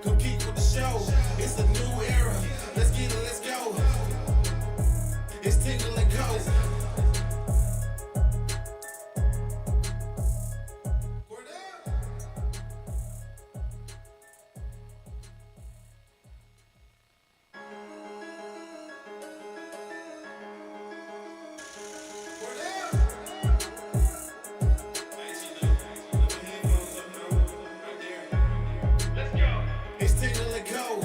Compete with the show. It's a new era. Let's get it, let's go. It's Tingle and Co. It's Tingle and Co.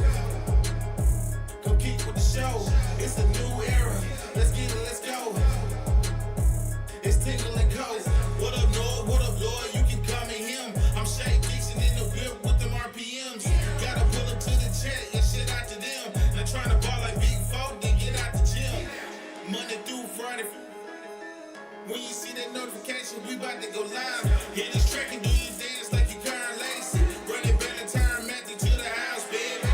Compete with the show. It's a new era. Let's get it, let's go. It's Tingle and Co. What up, Lloyd? What up, Lloyd? You can call me him. I'm Shay Dixon in the whip with them RPMs. Gotta pull up to the chat and shit out to them. Not trying to ball like Big Folk, then get out the gym. Monday through Friday. When you see that notification, we about to go live. Hit this track and do your dance like you Karen Lacey. Run it back and turn Matthew to the house, baby.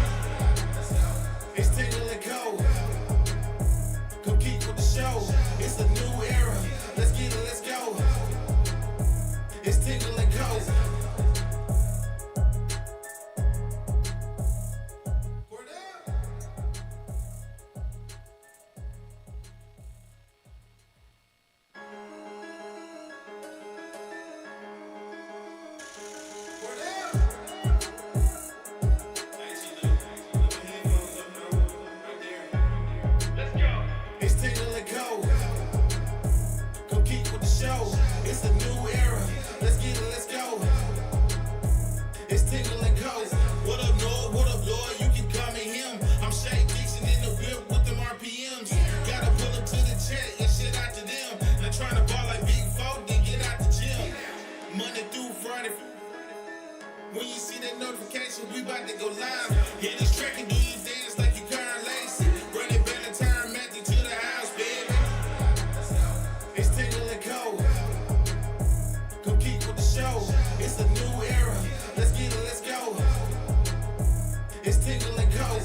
It's Tingle and Co. Compete with the show. It's a new era. Let's get it, let's go. It's Tingle and Co. It's Tingle and Co. Compete with the show. It's a new era. Let's get it, let's go. It's Tingle and Co. What up, Lloyd? What up, Lloyd? You can call me him. I'm Shay Dixon in the whip with them RPMs. Gotta pull up to the chat and shit out to them. Not trying to ball like Big Folk, then get out the gym. Monday through Friday. When you see that notification, we about to go live. Hit this track and do your dance like you Karen Lacey. Run it back and turn Matthew to the house, baby. It's Tingle and Co. Compete with the show. It's a new era. Let's get it, let's go. It's Tingle and Co.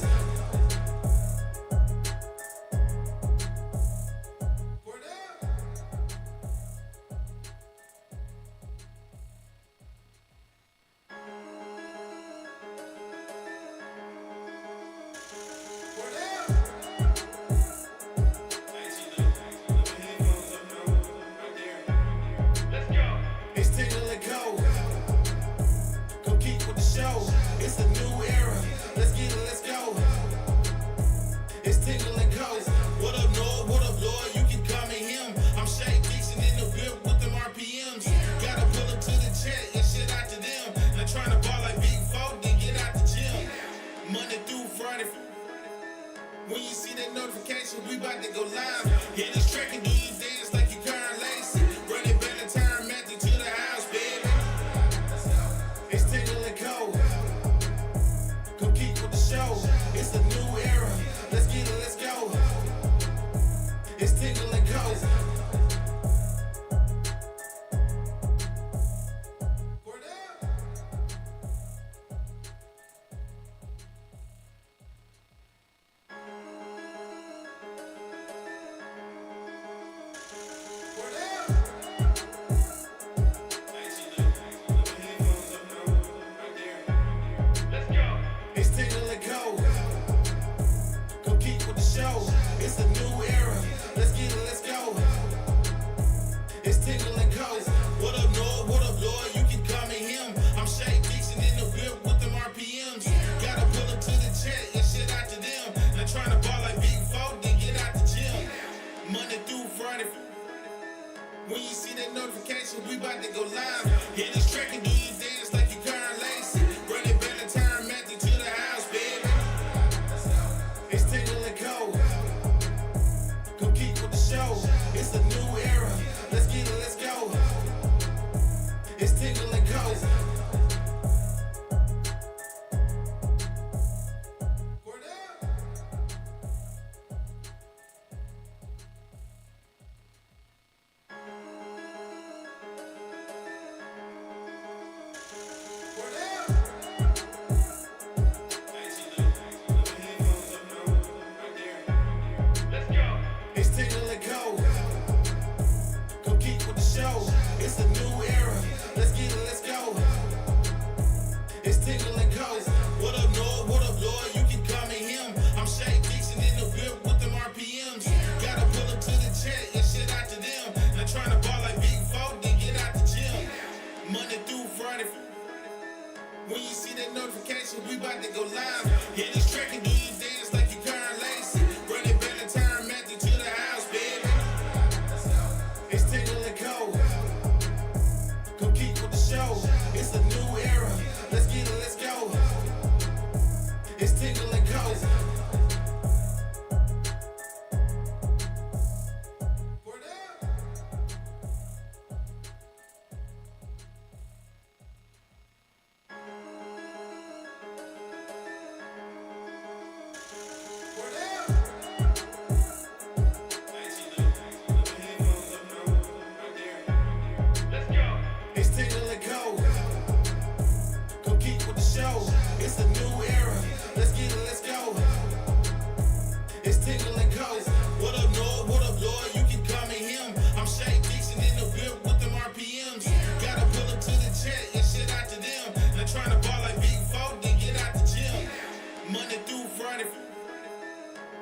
It's Tingle and Co. Compete with the show. It's a new era. Let's get it, let's go. It's Tingle and Co. What up, Lloyd? What up, Lloyd? You can call me him. I'm Shay Dixon in the whip with them RPMs. Gotta pull up to the chat and shit out to them. Not trying to ball like Big Folk, then get out the gym. Monday through Friday. When you see that notification, we about to go live. Hit this track and do your dance like you Karen Lacey. Run it back and turn Matthew to the house, baby. It's Tingle and Co. Compete with the show. It's a new era. Let's get it, let's go. It's Tingle and Co. It's Tingle and Co. Compete with the show. It's a new era. Let's get it, let's go. It's Tingle and Co. What up, Lloyd? What up, Lloyd? You can call me him. I'm Shay Dixon in the whip with them RPMs. Gotta pull up to the chat and shit out to them. Not trying to ball like Big Folk, then get out the gym. Monday through Friday. When you see that notification, we about to go live. Hit this track and do your dance like you Karen Lacey. Run it back and turn Matthew to the house, baby. It's Tingle and Co. Compete with the show. It's a new era. Let's get it, let's go. It's Tingle and Co. notification, we about to go live. Hit this track and do your dance like you Karen Lacey. Run it back and turn Matthew to the house, baby. It's Tingle and Co. Come keep with the show. It's a new era. Let's get it, let's go. It's Tingle and Co.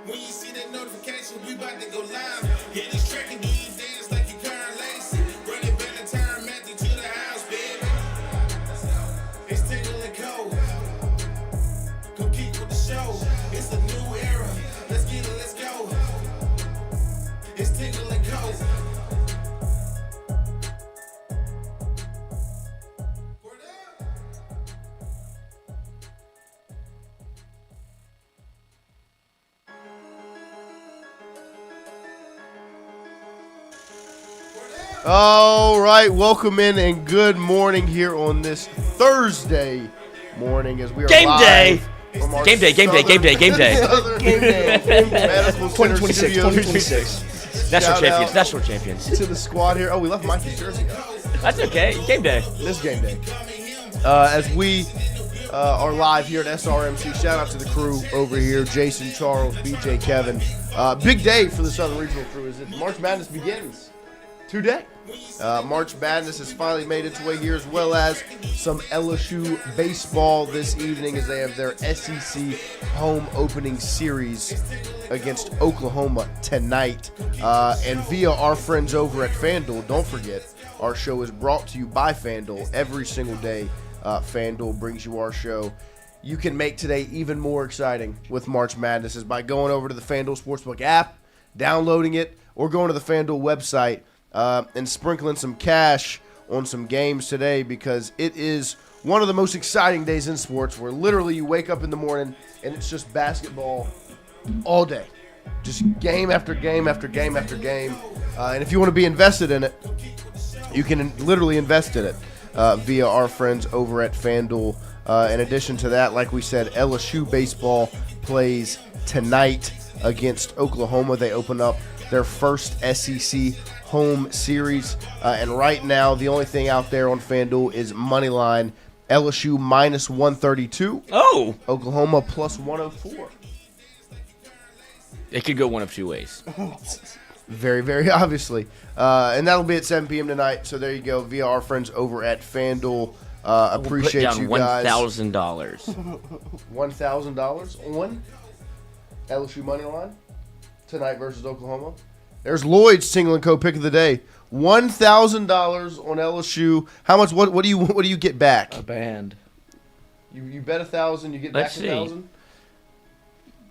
When you see that notification, we about to go live. Hit this track and do your dance like you Karen Lacey. Run it back and turn Matthew to the house, baby. It's Tingle and Co. Come keep with the show. It's a new era. Let's get it, let's go. It's Tingle and Co. All right, welcome in and good morning here on this Thursday morning as we are Game live day. from our Game day. 2026. National champions. To the squad here. Oh, we left Mikey's jersey out. That's okay. Game day. This game day. As we are live here at SRMC, shout out to the crew over here, Jason, Charles, BJ, Kevin. Big day for the Southern Regional crew as March Madness begins today. March Madness has finally made its way here, as well as some LSU baseball this evening as they have their SEC home opening series against Oklahoma tonight. And via our friends over at FanDuel, don't forget, our show is brought to you by FanDuel every single day. FanDuel brings you our show. You can make today even more exciting with March Madness is by going over to the FanDuel Sportsbook app, downloading it, or going to the FanDuel website and sprinkling some cash on some games today, because it is one of the most exciting days in sports where literally you wake up in the morning and it's just basketball all day. Just game after game after game after game. And if you want to be invested in it, you can literally invest in it via our friends over at FanDuel. In addition to that, like we said, LSU Baseball plays tonight against Oklahoma. They open up their first SEC home series. And right now, the only thing out there on FanDuel is moneyline LSU minus 132. Oh. Oklahoma plus 104. It could go one of two ways. Very, very obviously. And that'll be at 7 p.m. tonight. So there you go, via our friends over at FanDuel. Appreciate you guys. $1,000. $1,000 on LSU moneyline tonight versus Oklahoma. There's Lloyd's Tingle and Co. pick of the day. $1,000 on LSU. How much? What do you get back? A band. You bet 1,000. You get Let's back see. 1,000.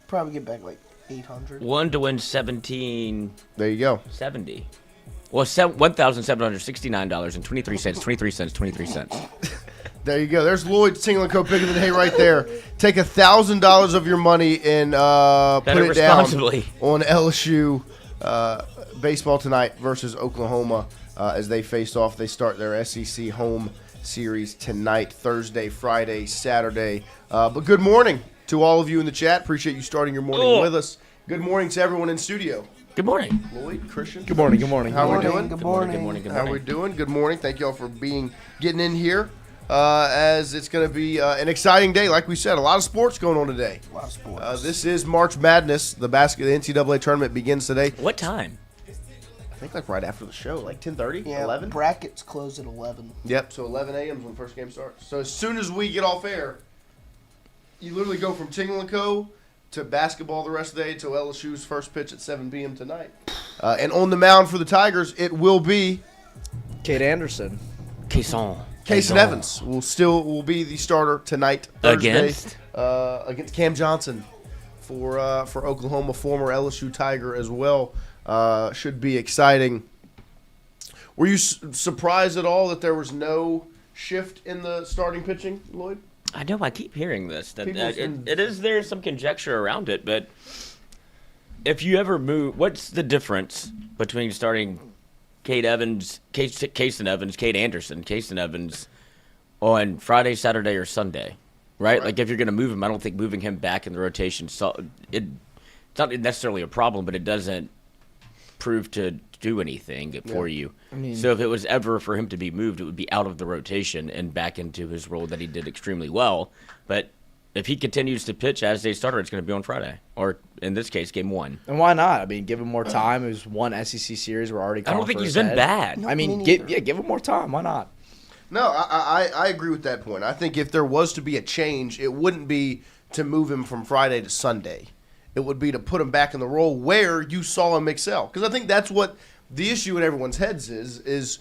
Probably get back like 800. One to win 1770. There you go. Well, $1,769.23. 23 cents. There you go. There's Lloyd's Tingle and Co. pick of the day right there. Take $1,000 of your money and put it down on LSU baseball tonight versus Oklahoma as they face off. They start their SEC home series tonight, Thursday, Friday, Saturday. But good morning to all of you in the chat. Appreciate you starting your morning with us. Good morning to everyone in studio. Good morning. Lloyd, Christian. Good morning. How are we doing? Good morning. How are we doing? Good morning. Thank you all for getting in here. As it's going to be an exciting day. Like we said, a lot of sports going on today. A lot of sports. This is March Madness. The NCAA tournament begins today. What time? I think like right after the show, like 10:30, yeah, 11. Brackets close at 11. Yep, so 11 a.m. is when the first game starts. So as soon as we get off air, you literally go from Tingle and Co. to basketball the rest of the day till LSU's first pitch at 7 p.m. tonight. And on the mound for the Tigers, it will be Kate Anderson. Caisson. Casey Evans will be the starter tonight, Thursday, against Cam Johnson for Oklahoma, former LSU Tiger as well. Should be exciting. Were you surprised at all that there was no shift in the starting pitching, Lloyd? I know. I keep hearing this. There's some conjecture around it, but if you ever move, what's the difference between starting Cade Anderson on Friday, Saturday, or Sunday, right? Like if you're going to move him, I don't think moving him back in the rotation, it's not necessarily a problem, but it doesn't prove to do anything for you. So if it was ever for him to be moved, it would be out of the rotation and back into his role that he did extremely well. But if he continues to pitch as a starter, it's going to be on Friday, or in this case, game 1. And why not? I mean, give him more time. It was one SEC series. We're already. I don't think he's been bad. I mean, give him more time. Why not? No, I agree with that point. I think if there was to be a change, it wouldn't be to move him from Friday to Sunday. It would be to put him back in the role where you saw him excel. Because I think that's what the issue in everyone's heads is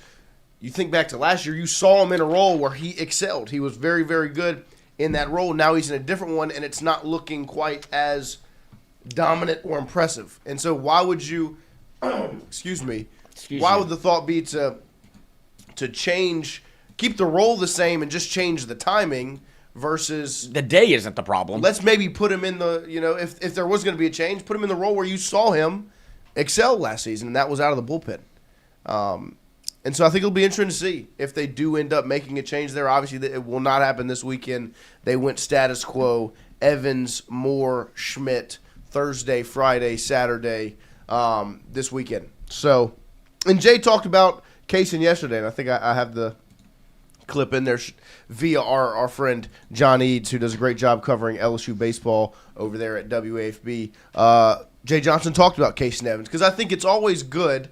you think back to last year, you saw him in a role where he excelled. He was very, very good in that role. Now he's in a different one, and it's not looking quite as dominant or impressive. And so why would you why would the thought be to change, keep the role the same and just change the timing versus the day isn't the problem. Let's maybe put him in the, if there was going to be a change, put him in the role where you saw him excel last season, and that was out of the bullpen. And so I think it'll be interesting to see if they do end up making a change there. Obviously, it will not happen this weekend. They went status quo, Evans, Moore, Schmidt, Thursday, Friday, Saturday, this weekend. So, and Jay talked about Kaysen yesterday, and I think I have the clip in there via our friend John Eads, who does a great job covering LSU baseball over there at WAFB. Jay Johnson talked about Kaysen Evans because I think it's always good,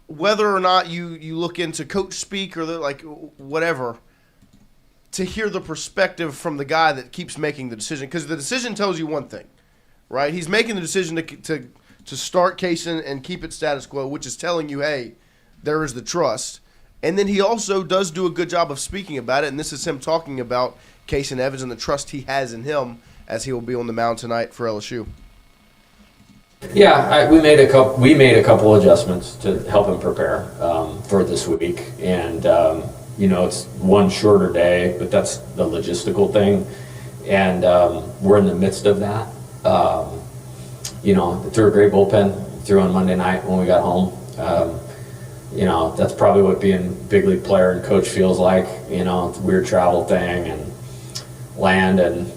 whether or not you look into coach speak or whatever, to hear the perspective from the guy that keeps making the decision, because the decision tells you one thing, right? He's making the decision to start Kaysen and keep it status quo, which is telling you, hey, there is the trust. And then he also does do a good job of speaking about it, and this is him talking about Kaysen Evans and the trust he has in him as he will be on the mound tonight for LSU. Yeah, we made a couple adjustments to help him prepare for this week, and it's one shorter day, but that's the logistical thing, and we're in the midst of that. They threw a great bullpen, threw on Monday night when we got home. That's probably what being a big league player and coach feels like. It's a weird travel thing and land, and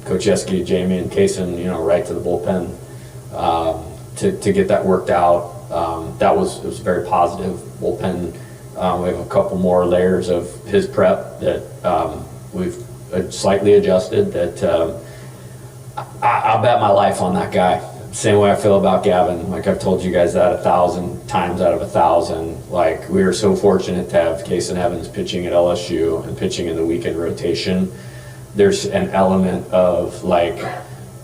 Coach Yeske, Jamie, and Kaysen, right to the bullpen to get that worked out. It was very positive bullpen. We have a couple more layers of his prep that we've slightly adjusted. That I'll bet my life on that guy. Same way I feel about Gavin. Like I've told you guys that 1,000 times out of 1,000. Like we are so fortunate to have Kaysen Evans pitching at LSU and pitching in the weekend rotation. There's an element of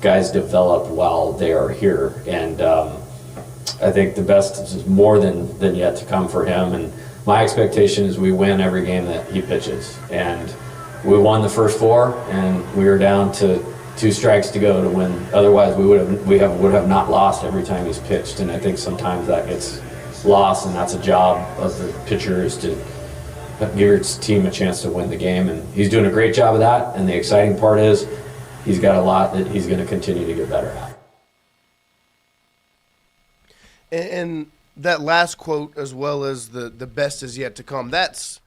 guys develop while they are here, and I think the best is more than yet to come for him. And my expectation is we win every game that he pitches. And we won the first 4, and we were down to 2 strikes to go to win. Otherwise, we would have not lost every time he's pitched. And I think sometimes that gets lost, and that's a job of the pitcher, is to give your team a chance to win the game. And he's doing a great job of that. And the exciting part is he's got a lot that he's going to continue to get better at. And that last quote, as well as the best is yet to come, that's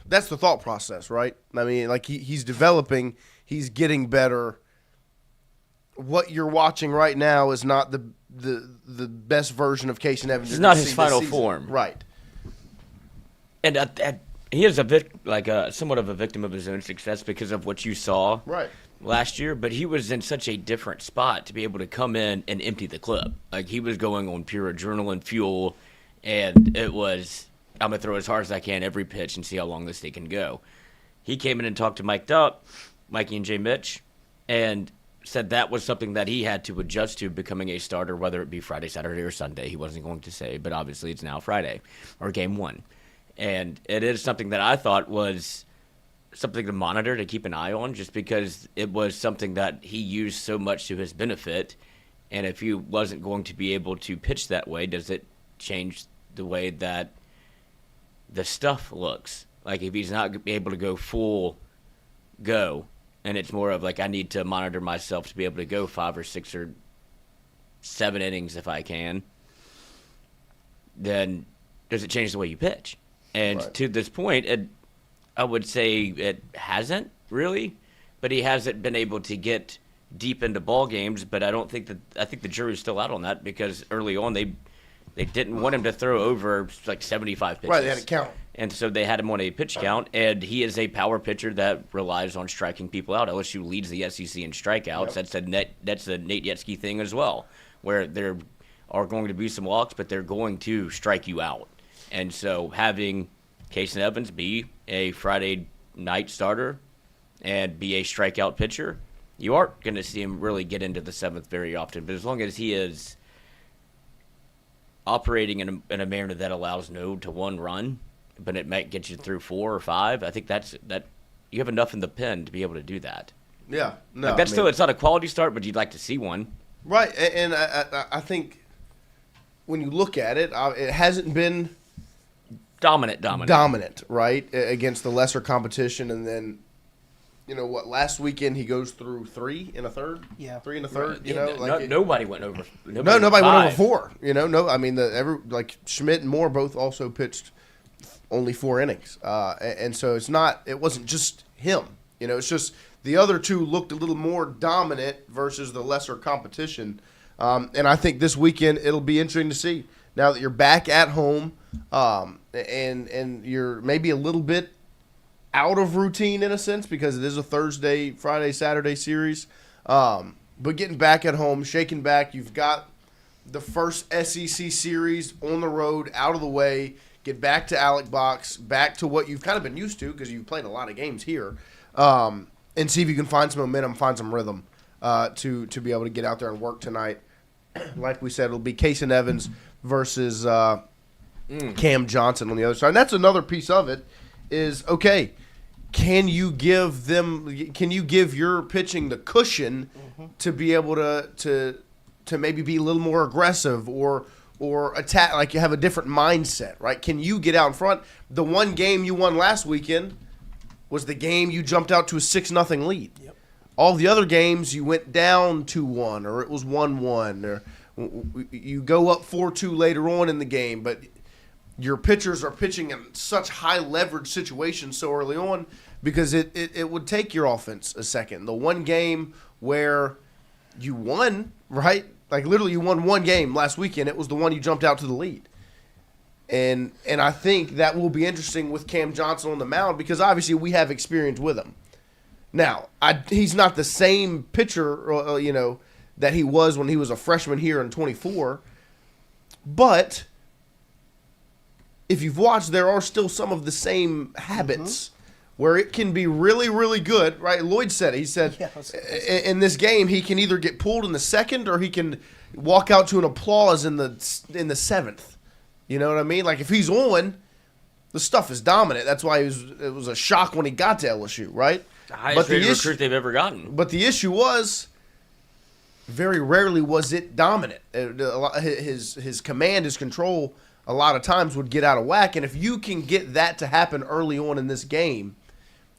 the thought process, right? I mean, he's developing. He's getting better. What you're watching right now is not the best version of Kaysen Evans. It's not his final form, right? And he is somewhat of a victim of his own success because of what you saw last year. But he was in such a different spot to be able to come in and empty the clip. Like he was going on pure adrenaline fuel, and it was, I'm gonna throw as hard as I can every pitch and see how long this thing can go. He came in and talked to Mikey and Jay Mitch, and said that was something that he had to adjust to becoming a starter, whether it be Friday, Saturday, or Sunday. He wasn't going to say, but obviously it's now Friday or game 1. And it is something that I thought was something to monitor, to keep an eye on, just because it was something that he used so much to his benefit. And if he wasn't going to be able to pitch that way, does it change the way that the stuff looks? Like if he's not able to go full go, and it's more of like I need to monitor myself to be able to go 5 or 6 or 7 innings if I can, then does it change the way you pitch? And to this point, I would say it hasn't really, but he hasn't been able to get deep into ball games. But I think the jury's still out on that, because early on they didn't want him to throw over like 75 pitches. Right, they had to count. And so they had him on a pitch count, and he is a power pitcher that relies on striking people out. LSU leads the SEC in strikeouts. Yep. That's a Nate Yetzke thing as well, where there are going to be some walks, but they're going to strike you out. And so having Casey Evans be a Friday night starter and be a strikeout pitcher, you aren't going to see him really get into the 7th very often. But as long as he is operating in a manner that allows no to 1 run, but it might get you through 4 or 5, I think that you have enough in the pen to be able to do that. Yeah, no, Like still, it's not a quality start, but you'd like to see one. Right, and I think when you look at it, it hasn't been dominant, right, against the lesser competition. And then, last weekend he goes through 3 in a third? Yeah. 3 in a third, Nobody went over. Nobody went over 4. Schmidt and Moore both also pitched only 4 innings. And so it wasn't just him. It's just the other 2 looked a little more dominant versus the lesser competition. And I think this weekend it'll be interesting to see. Now that you're back at home, and you're maybe a little bit out of routine in a sense, because it is a Thursday, Friday, Saturday series. But getting back at home, shaking back, you've got the first SEC series on the road, out of the way. Get back to Alec Box, back to what you've kind of been used to, because you've played a lot of games here, and see if you can find some momentum, find some rhythm to be able to get out there and work tonight. Like we said, it'll be Casey Evans versus Cam Johnson on the other side. And that's another piece of it is, okay, can you give your pitching the cushion to be able to maybe be a little more aggressive or attack, like you have a different mindset, right? Can you get out in front? The one game you won last weekend was the game you jumped out to a 6-0 lead. Yep. All the other games you went down 2-1, or it was 1-1, or you go up 4-2 later on in the game, but your pitchers are pitching in such high leverage situations so early on, because it would take your offense a second. The one game where you won, right? Like literally you won one game last weekend. It was the one you jumped out to the lead. And I think that will be interesting with Cam Johnson on the mound, because obviously we have experience with him. Now, he's not the same pitcher, that he was when he was a freshman here in 24. But if you've watched, there are still some of the same habits where it can be really, really good, right? Lloyd said it. He said in this game he can either get pulled in the second or he can walk out to an applause in the 7th. You know what I mean? Like if he's on, the stuff is dominant. That's why it was a shock when he got to LSU, right? The highest rated recruit they've ever gotten. But the issue was, very rarely was it dominant. His command, his control, a lot of times would get out of whack. And if you can get that to happen early on in this game,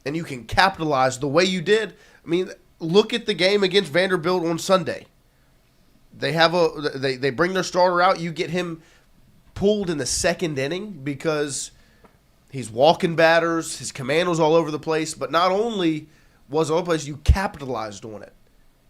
and you can capitalize the way you did, I mean, look at the game against Vanderbilt on Sunday. They bring their starter out. You get him pulled in the second inning because he's walking batters. His command was all over the place. But not only was it all over the place, you capitalized on it.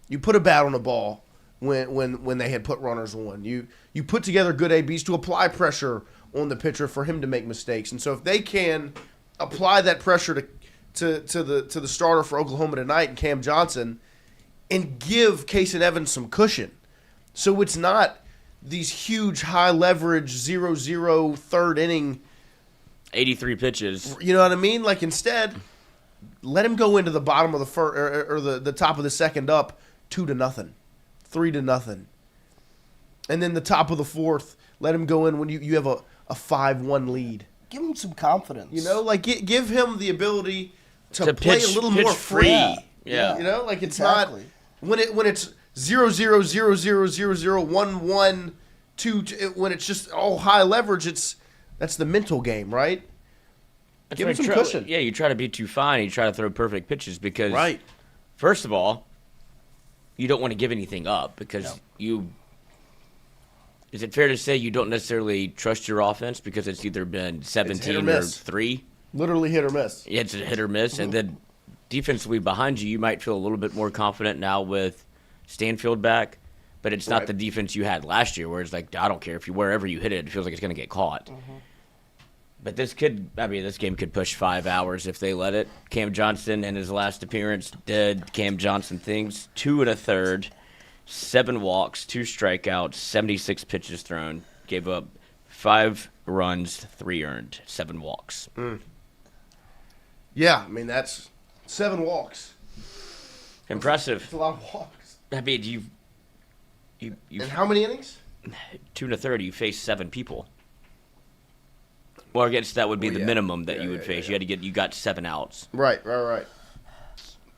You put a bat on the ball when they had put runners on. You put together good ABs to apply pressure on the pitcher for him to make mistakes. And so if they can apply that pressure to the starter for Oklahoma tonight and Cam Johnson, and give Casey Evans some cushion, so it's not these huge high leverage 0-0 third inning 83 pitches. You know what I mean? Like instead, let him go into the bottom of the first or the top of the second up 2-0, 3-0. And then the top of the fourth, let him go in when you have a 5-1 lead. give him some confidence. You know, like give him the ability to play pitch, a little pitch more free. Yeah. You know, like it's Exactly. not when it's 0-0-0-0-0-0-1-1 2 when it's just all high leverage. That's the mental game, right? Give him some cushion. Yeah, you try to be too fine. You try to throw perfect pitches because, Right. first of all, you don't want to give anything up because you. Is it fair to say you don't necessarily trust your offense because it's either been 17 or 3? Literally hit or miss. Yeah, it's a hit or miss. And then defensively behind you, you might feel a little bit more confident now with Stanfield back. But it's not the defense you had last year where it's like, I don't care if wherever you hit it, it feels like it's going to get caught. But this game could push 5 hours if they let it. Cam Johnson, in his last appearance, did Cam Johnson things. 2 1/3, 7 walks, 2 strikeouts, 76 pitches thrown. Gave up 5 runs, 3 earned, 7 walks. Yeah, I mean, that's 7 walks. Impressive. That's a lot of walks. I mean, you And how many innings? 2 1/3, you face 7 people. Well, I guess that would be the minimum that you would face. You got 7 outs. Right.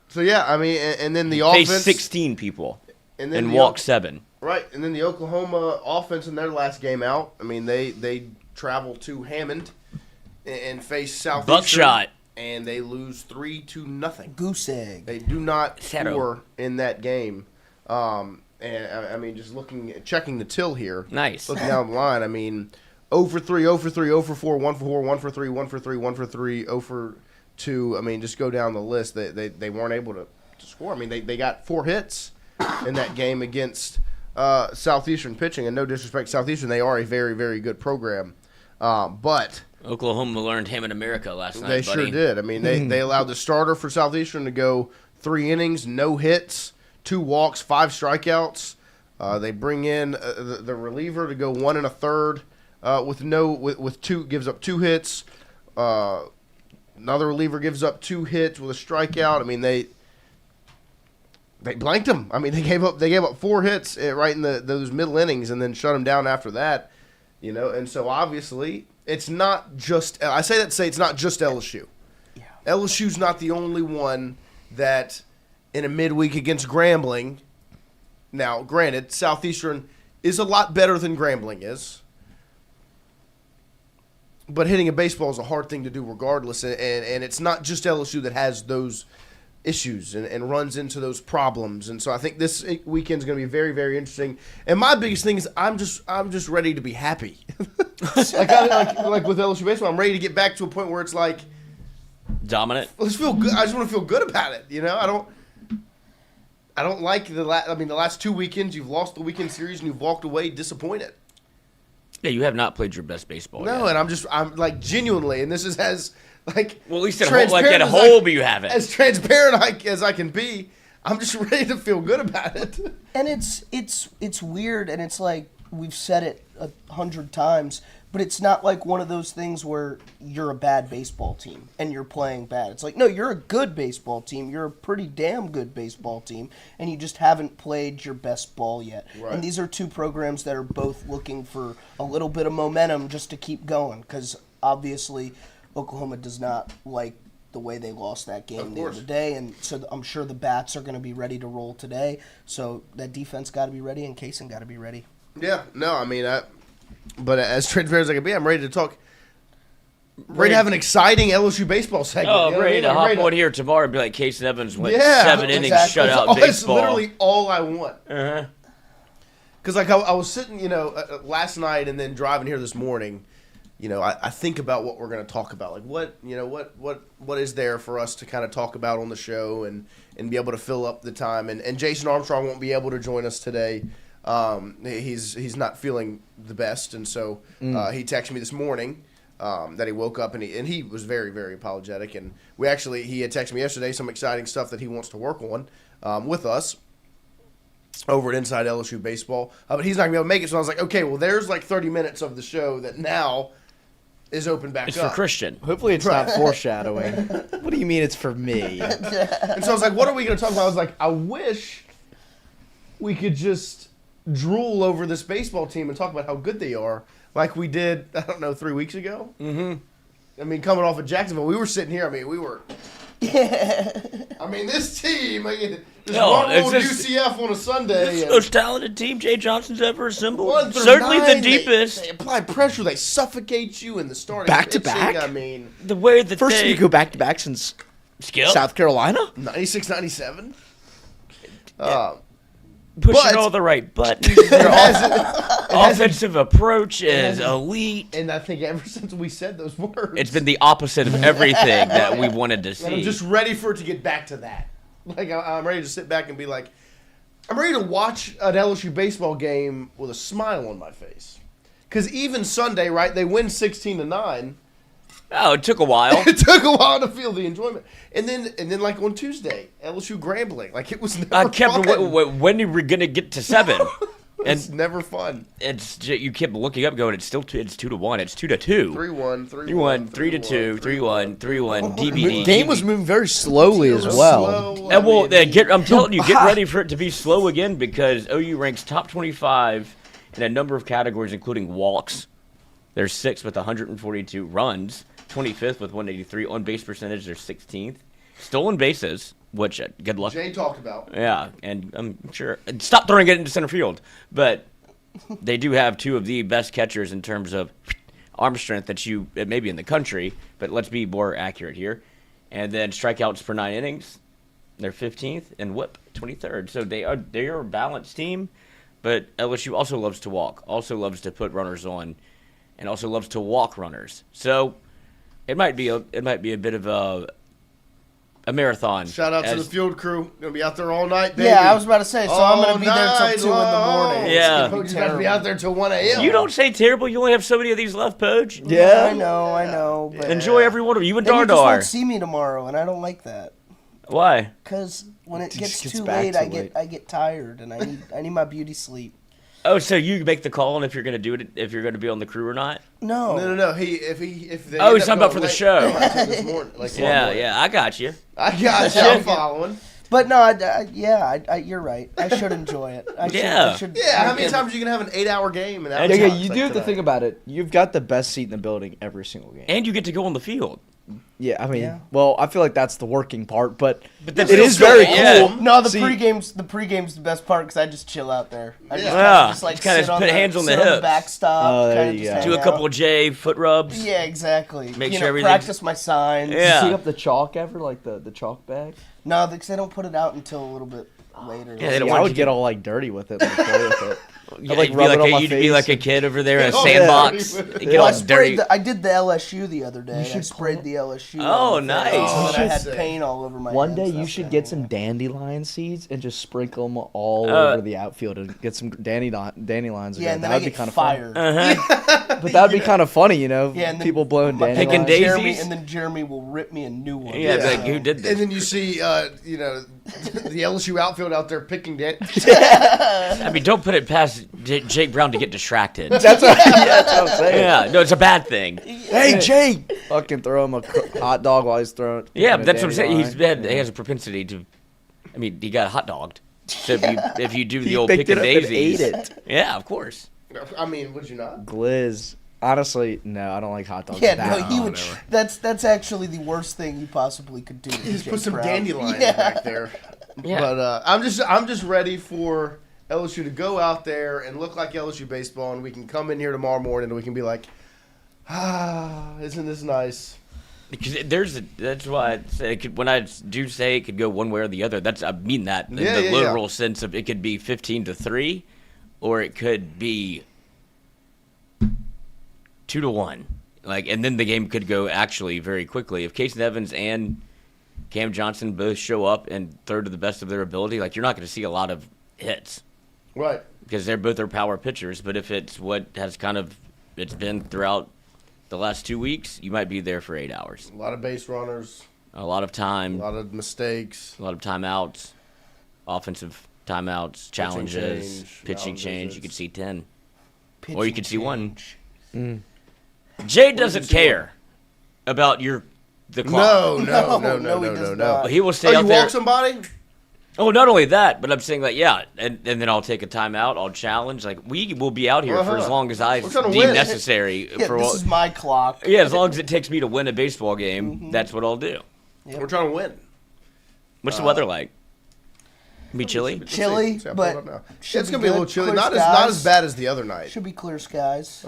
So, yeah, I mean, and then the Face offense. 16 people and the walk 7. Right, and then the Oklahoma offense in their last game out, I mean, they travel to Hammond and face Southeastern. Buckshot. And they lose 3-0. Goose egg. They do not Shadow. score in that game. And, I mean, just checking the till here. Nice. Looking down the line, I mean, 0 for 3, 0 for 3, 0 for 4, 1 for 4, 1 for 3, 1 for 3, 1 for 3, 0 for 2. I mean, just go down the list. They weren't able to score. I mean, they got 4 hits in that game against Southeastern pitching. And no disrespect to Southeastern, they are a very, very good program. But Oklahoma learned Hammond America last night, they buddy. sure did. I mean, they allowed the starter for Southeastern to go 3 innings, no hits, 2 walks, 5 strikeouts. They bring in the reliever to go 1 1/3 with 2, gives up 2 hits. Another reliever gives up 2 hits with a strikeout. I mean, they blanked them. I mean, they gave up 4 hits right in those middle innings and then shut them down after that. You know, and so obviously it's not just. I say that to say it's not just LSU. Yeah. LSU's not the only one that in a midweek against Grambling. Now, granted, Southeastern is a lot better than Grambling is. But hitting a baseball is a hard thing to do regardless. And it's not just LSU that has those issues and runs into those problems. And so I think this weekend's going to be very, very interesting. And my biggest thing is I'm just ready to be happy. like with LSU Baseball, I'm ready to get back to a point where it's like Dominant. let's feel good. I just want to feel good about it. You know, I don't like the last 2 weekends you've lost the weekend series and you've walked away disappointed. Yeah, you have not played your best baseball No, yet. and I'm like genuinely, and this is as like Well, at least at transparent home, as home you haven't. as transparent as I can be. I'm just ready to feel good about it. And it's weird, and it's like we've said it 100 times, but it's not like one of those things where you're a bad baseball team and you're playing bad. It's like, no, you're a good baseball team. You're a pretty damn good baseball team, and you just haven't played your best ball yet. Right. And these are 2 programs that are both looking for a little bit of momentum just to keep going, because obviously Oklahoma does not like the way they lost that game the other day, and so I'm sure the bats are going to be ready to roll today. So that defense got to be ready, and Kaysen got to be ready. Yeah, no, I mean, but as transparent as I can be, I'm ready to talk. Ready to have an exciting LSU baseball segment. Oh, you know what I ready mean? to I'm hop ready to- on here tomorrow and be like, Case Evans went Yeah, 7 innings exactly. shutout It's baseball. literally all I want. Uh-huh. Because like I was sitting, last night and then driving here this morning, I think about what we're going to talk about. Like what is there for us to kind of talk about on the show and be able to fill up the time. And Jason Armstrong won't be able to join us today. He's not feeling the best, and so he texted me this morning that he woke up and he was very, very apologetic. And he had texted me yesterday some exciting stuff that he wants to work on with us over at Inside LSU Baseball, but he's not gonna be able to make it. So I was like, okay, well, there's like 30 minutes of the show that now is open back It's up. for Christian. Hopefully it's not foreshadowing. What do you mean it's for me? And so I was like, what are we gonna talk about? I was like, I wish we could just drool over this baseball team and talk about how good they are, like we did, I don't know, 3 weeks ago. Mm-hmm. I mean, coming off of Jacksonville, we were sitting here. I mean, we were. I mean, this team. I mean, this one old UCF on a Sunday. It's the most talented team Jay Johnson's ever assembled. 1 through Certainly 9, the deepest. They apply pressure. They suffocate you in the starting Back to pitching. back? I mean, The way that First they time you go back to back since Skip South Carolina. 96, 97. pushing but- all the right buttons. Their offensive approach is elite. And I think ever since we said those words, It's been the opposite of everything that we wanted to and I'm see. just ready for it to get back to that. Like, I'm ready to sit back and be like, I'm ready to watch an LSU baseball game with a smile on my face. Because even Sunday, right, they win 16-9. Oh, it took a while. It took a while to feel the enjoyment. And then like on Tuesday, LSU Grambling. Like, it was never I kept fun. when are we gonna get to 7? It's And never fun. you kept looking up, going, it's 2-1. It's 2-2. 3-1, 3-1, 3-2, 3-1, 3-1. DBD. Game was moving very slowly as well. Slow, And well, I mean, I'm telling you, get ready for it to be slow again because OU ranks top 25 in a number of categories, including walks. They're 6th with 142 runs, 25th with 183 on base percentage. They're 16th. Stolen bases, which good luck. Jay talked about. Yeah, and I'm sure. Stop throwing it into center field. But they do have 2 of the best catchers in terms of arm strength it may be in the country, but let's be more accurate here. And then strikeouts per 9 innings, they're 15th, and whip 23rd. So they are a balanced team, but LSU also loves to walk, also loves to put runners on, and also loves to walk runners. So it might be a bit of a marathon. Shout out to the field crew. Gonna be out there all night, baby. Yeah, I was about to say. So I'm All gonna be there night till 2 in the morning. Yeah. Coach is about to be out there till 1 a.m. You don't say terrible. You only have so many of these left, Poach. Yeah. I know. But Enjoy every one of them. You and then you just won't Dardar. see me tomorrow, and I don't like that. Why? Cause when it just gets gets too back late, too I get tired, and I need my beauty sleep. Oh, so you make the call on if you're going to do it, if you're going to be on the crew or not? No. No. If they Oh, end he's up talking about going for the late- show. This morning, like tomorrow morning. Yeah, I got you. I got you. I'm following. But no, you're right. I should enjoy it. Yeah. Yeah, how many times are you gonna have an 8-hour game? And Yeah, You do have to think about it. You've got the best seat in the building every single game. And you get to go on the field. Yeah, I mean, Yeah. well, I feel like that's the working part, but that's it is still very yeah. cool. No, the See- pregame's the best part because I just chill out there. I just, Yeah. just like Just kinda sit on put the, hands on the sit on hips. backstop. Oh, there kinda you just go. hang Do a out. couple of J foot rubs. Yeah, exactly. Make you sure know, everything's- practice my signs. Yeah. See up the chalk ever, like the chalk bag? No, because they don't put it out until a little bit later. Yeah, they don't Yeah, want I you would get all like dirty with it, like play with it. Yeah, like, you'd rub it on my you'd be face like a and- kid over there in a Oh, sandbox. yeah. And get Well, all I dirty. I did the LSU the other day. I should sprayed the LSU. Oh, on the nice. face, Oh, and then I that's had sick. paint all over my One day hands. you That's should it. get some dandelion seeds and just sprinkle them all over the outfield and get some dandelions. Yeah, and then I that'd be get kind of fired. But that'd be kind of funny, you know. Yeah, and then people blowing my- dandelions. Picking Jeremy, daisies? and then Jeremy will rip me a new one. Yeah, like, who did this? And then you see, the LSU outfield out there picking that. I mean, don't put it past Jake Brown to get distracted. That's what I'm saying. Yeah, no, it's a bad thing. Hey, Jake! Fucking throw him a hot dog while he's throwing. Yeah, picking but a that's what I'm saying. dandelion. He has a propensity to. I mean, he got hot dogged. So if you do the He old picked picking it up and daisies, ate it. yeah, of course. I mean, would you not? Glizz. Honestly, no, I don't like hot dogs. Yeah, that no, he would. never. That's actually the worst thing you possibly could do. to Just Jake put some Brown. dandelions Yeah. back there. Yeah. But I'm just ready for LSU to go out there and look like LSU baseball, and we can come in here tomorrow morning and we can be like, isn't this nice? Because that's why I say it could, when I do say it could go one way or the other. I mean that in Yeah, the yeah, literal sense of it could be 15-3, or it could be 2-1. Like, and then the game could go actually very quickly if Casey Evans and Cam Johnson both show up and throw to the best of their ability. Like, you're not going to see a lot of hits Right. because they're both power pitchers. But if it's what has it's been throughout the last 2 weeks, you might be there for 8 hours. A lot of base runners, A lot of time, a lot of mistakes. a lot of timeouts, offensive timeouts, challenges, change, pitching mound change. visits. You could see 10. Pitching Or you could see one. change. Jay doesn't care about the clock. No, No, he does no. He will stay Oh, out you there. walk somebody? Oh, not only that, but I'm saying like, and then I'll take a timeout. I'll challenge. Like, we will be out here for as long as I deem necessary. Yeah, this is my clock. Yeah, as long as it takes me to win a baseball game, that's what I'll do. Yep. We're trying to win. What's the weather like? Be chilly? Chilly, but it's gonna be a little chilly. Not as bad as the other night. Should be clear skies.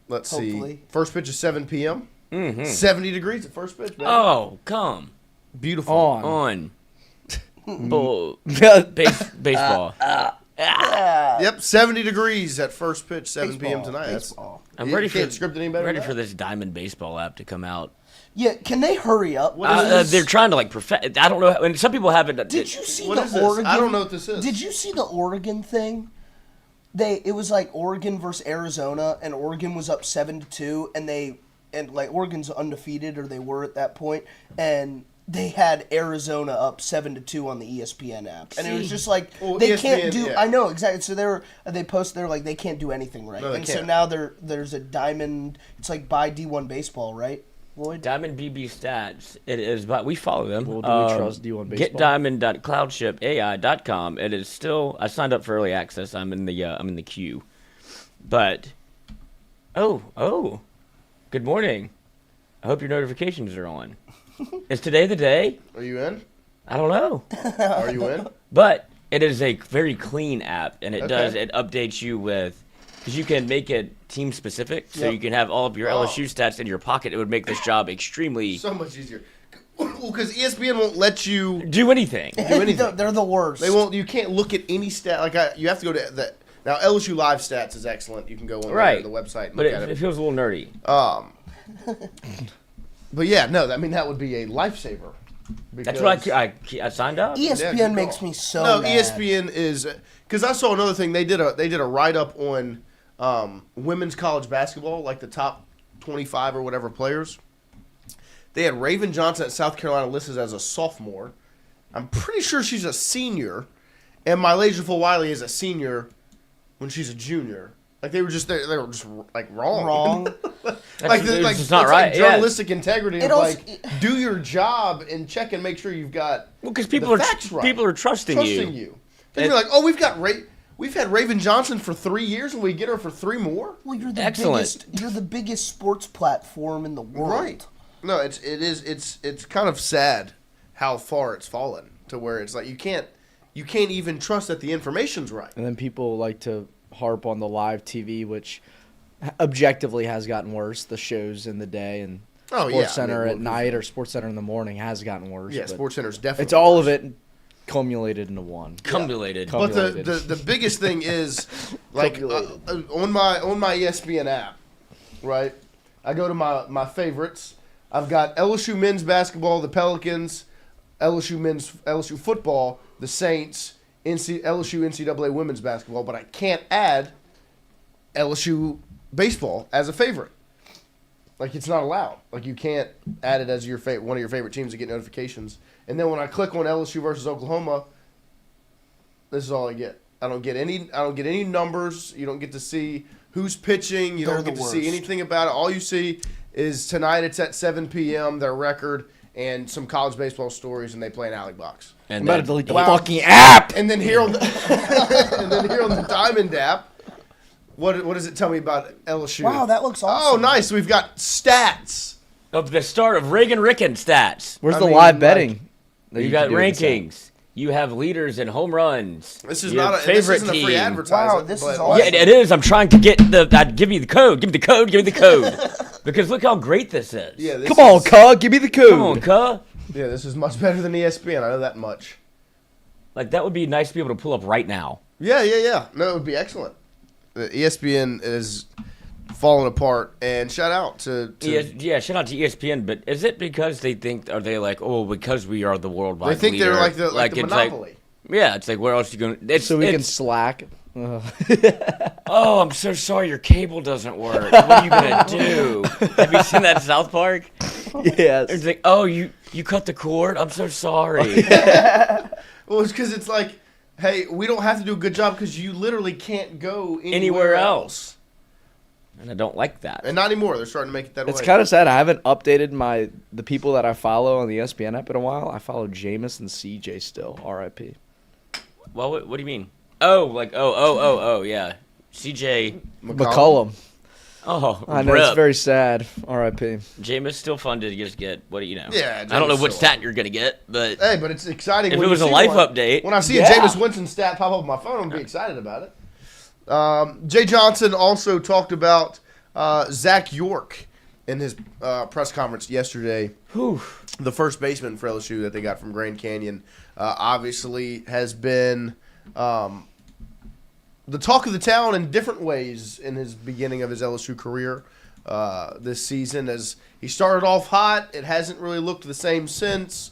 Let's Hopefully. see. First pitch is 7 p.m. 70 degrees at first pitch. Baby. Oh, come beautiful. on. Baseball. Yep, 70 degrees at first pitch, 7 p.m. tonight. Baseball. I'm ready for ready for this Diamond Baseball app to come out. Yeah, can they hurry up? They're trying to perfect. I don't know. And some people haven't. Did you see what the is this? Oregon? I don't know what this is. Did you see the Oregon thing? It was like Oregon versus Arizona, and Oregon was up 7-2, and Oregon's undefeated, or they were at that point, and they had Arizona up 7-2 on the ESPN app, and it was just like they ESPN, can't do. yeah. I know exactly. So they posted, they're like they can't do anything right, No, they and can't. so now there's a Diamond. It's like by D1 Baseball, right? Lloyd? Diamond BB Stats. It is, but we follow them. Well, do we trust D1 Baseball? GetDiamond.cloudshipai.com. It is still. I signed up for early access. I'm in the queue. But oh, good morning. I hope your notifications are on. Is today the day? Are you in? I don't know. Are you in? But it is a very clean app, and it updates you with. Because you can make it team specific, so you can have all of your LSU stats in your pocket. It would make this job extremely so much easier. Well, because ESPN won't let you do anything. They're the worst. They won't. You can't look at any stat. You have to go to the. Now LSU Live Stats is excellent. You can go on the website and look at it. It feels a little nerdy. But yeah, no. I mean, that would be a lifesaver. That's why I signed up. ESPN makes me so mad. ESPN is because I saw another thing. They did a write up on women's college basketball, like the top 25 or whatever players. They had Raven Johnson at South Carolina listed as a sophomore. I'm pretty sure she's a senior, and Mylasia Fulwiley is a senior when she's a junior. Like they were just like wrong. It's not right. Journalistic integrity of do your job and check and make sure you've got because people are trusting you. They're like, oh, we've had Raven Johnson for 3 years and we get her for 3 more. Well, you're the biggest sports platform in the world. Right. No, it's kind of sad how far it's fallen to where it's like you can't even trust that the information's right. And then people like to harp on the live TV, which objectively has gotten worse. The shows in the day and Sports Center at night or Sports Center in the morning has gotten worse. Yeah, Sports Center's definitely it's all of it cumulated into one. Cumulated. But the biggest thing is like on my ESPN app, right? I go to my favorites. I've got LSU men's basketball, the Pelicans, LSU football, the Saints, LSU NCAA women's basketball, but I can't add LSU baseball as a favorite. Like it's not allowed. Like you can't add it as one of your favorite teams to get notifications. And then when I click on LSU versus Oklahoma, this is all I get. I don't get any numbers. You don't get to see who's pitching. You don't get to see anything about it. All you see is tonight it's at 7 p.m. their record and some college baseball stories, and they play an alley box. And I'm about to delete the fucking app. And then here on the the Diamond app, what does it tell me about LSU? Wow, that looks awesome. Oh, nice. We've got stats of the start of Reagan Ricken stats. Where's the live betting? You got rankings. You have leaders and home runs. This is not favorite team. A free advertisement. Wow, this is awesome. Yeah, it is. I'm trying to get give me the code. Give me the code. Give me the code. Because look how great this is. Yeah, Come on, cuh. Give me the code. Come on, cuh. Yeah, this is much better than ESPN. I know that much. Like, that would be nice to be able to pull up right now. Yeah. No, it would be excellent. The ESPN is falling apart, and shout out to shout out to ESPN. But is it because they think, are they like, oh, because we are the worldwide leader? They think leader, they're like the monopoly. It's like, where else are you going to... So we can slack. Oh, I'm so sorry your cable doesn't work. What are you going to do? Have you seen that South Park? Yes. It's like, oh, you cut the cord? I'm so sorry. Well, it's because it's like, hey, we don't have to do a good job because you literally can't go anywhere else. And I don't like that. And not anymore. They're starting to make it that way. It's kind of sad. I haven't updated the people that I follow on the ESPN app in a while. I follow Jameis and CJ still. R.I.P. Well, what do you mean? Oh, yeah. CJ McCollum. Oh, I know, it's very sad. R.I.P. Jameis still fun to just get. What do you know? Yeah, I don't know what stat you're gonna get, but hey, but it's exciting. If when it was you a see life one. update, When I see a Jameis Winston stat pop up on my phone, I'm gonna be excited about it. Jay Johnson also talked about Zach York in his press conference yesterday. Whew. The first baseman for LSU that they got from Grand Canyon obviously has been the talk of the town in different ways in his beginning of his LSU career this season. As he started off hot, it hasn't really looked the same since.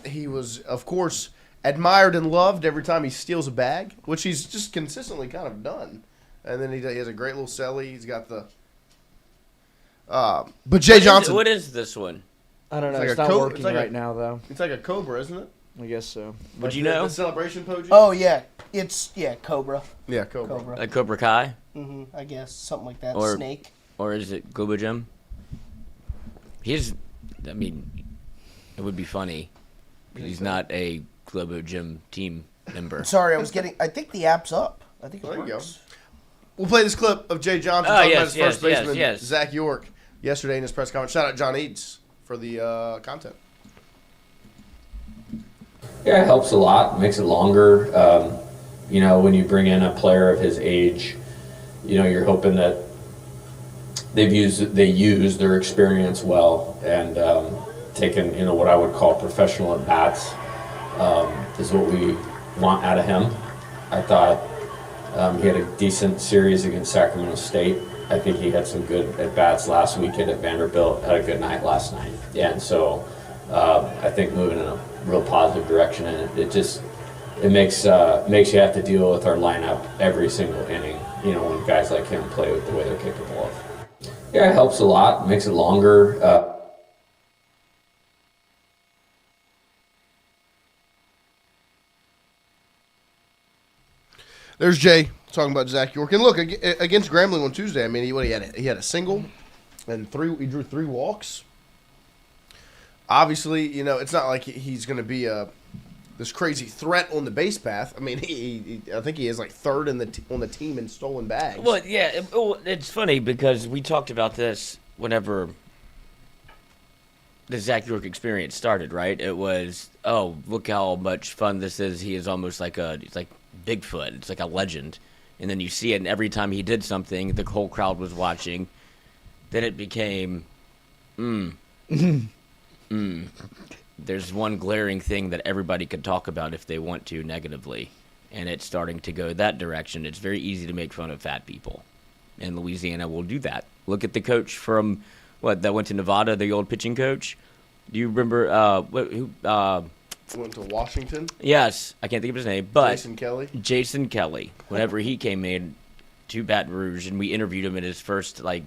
He was, of course, admired and loved every time he steals a bag, which he's just consistently kind of done. And then he has a great little celly. He's got the but Jay Johnson. What is this one? I don't know. It's It's, like a not cobra- working it's like a- right now, though. It's like a cobra, isn't it? I guess so. Would Like you know? the celebration pose? Oh yeah, it's Cobra. Yeah, cobra. Like Cobra Kai, I guess something like that. Or- Snake. or is it Globo Gym? I mean, it would be funny. 'Cause he's not a Globo Gym team member. Sorry, I think the app's up. I think it There you go. works. We'll play this clip of Jay Johnson Oh, talking yes, about his first yes, baseman, yes. Zach York, yesterday in his press conference. Shout out John Eads for the content. Yeah, it helps a lot. Makes it longer. When you bring in a player of his age, you're hoping that they use their experience well and taken what I would call professional at bats is what we want out of him. I thought he had a decent series against Sacramento State. I think he had some good at bats last weekend at Vanderbilt. Had a good night last night. Yeah, and so I think moving in a real positive direction, and it makes you have to deal with our lineup every single inning. When guys like him play with the way they're capable of. Yeah, it helps a lot. Makes it longer. There's Jay talking about Zach York, and look against Grambling on Tuesday. I mean, he had a single and he drew 3 walks. Obviously, it's not like he's going to be this crazy threat on the base path. I mean, I think he is like third on the team in stolen bags. Well, yeah, it's funny because we talked about this whenever the Zach York experience started, right? It was, oh, look how much fun this is. He is almost like it's like Bigfoot. It's like a legend. And then you see it, and every time he did something, the whole crowd was watching. Then it became, There's one glaring thing that everybody could talk about if they want to negatively, and it's starting to go that direction. It's very easy to make fun of fat people, and Louisiana will do that. Look at the coach from that went to Nevada, the old pitching coach. Do you remember who went to Washington? Yes, I can't think of his name, but Jason Kelly. Whenever he came in to Baton Rouge, and we interviewed him in his first, I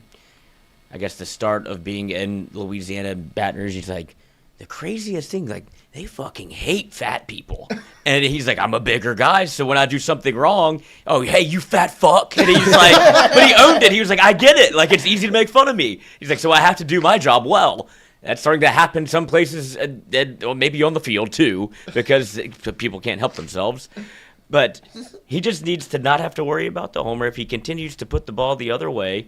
guess the start of being in Louisiana, Baton Rouge, he's like, the craziest thing, they fucking hate fat people. And he's like, I'm a bigger guy, so when I do something wrong, oh, hey, you fat fuck. And he's like, but he owned it. He was like, I get it. It's easy to make fun of me. He's like, so I have to do my job well. That's starting to happen some places, or maybe on the field too, because people can't help themselves. But he just needs to not have to worry about the homer. If he continues to put the ball the other way,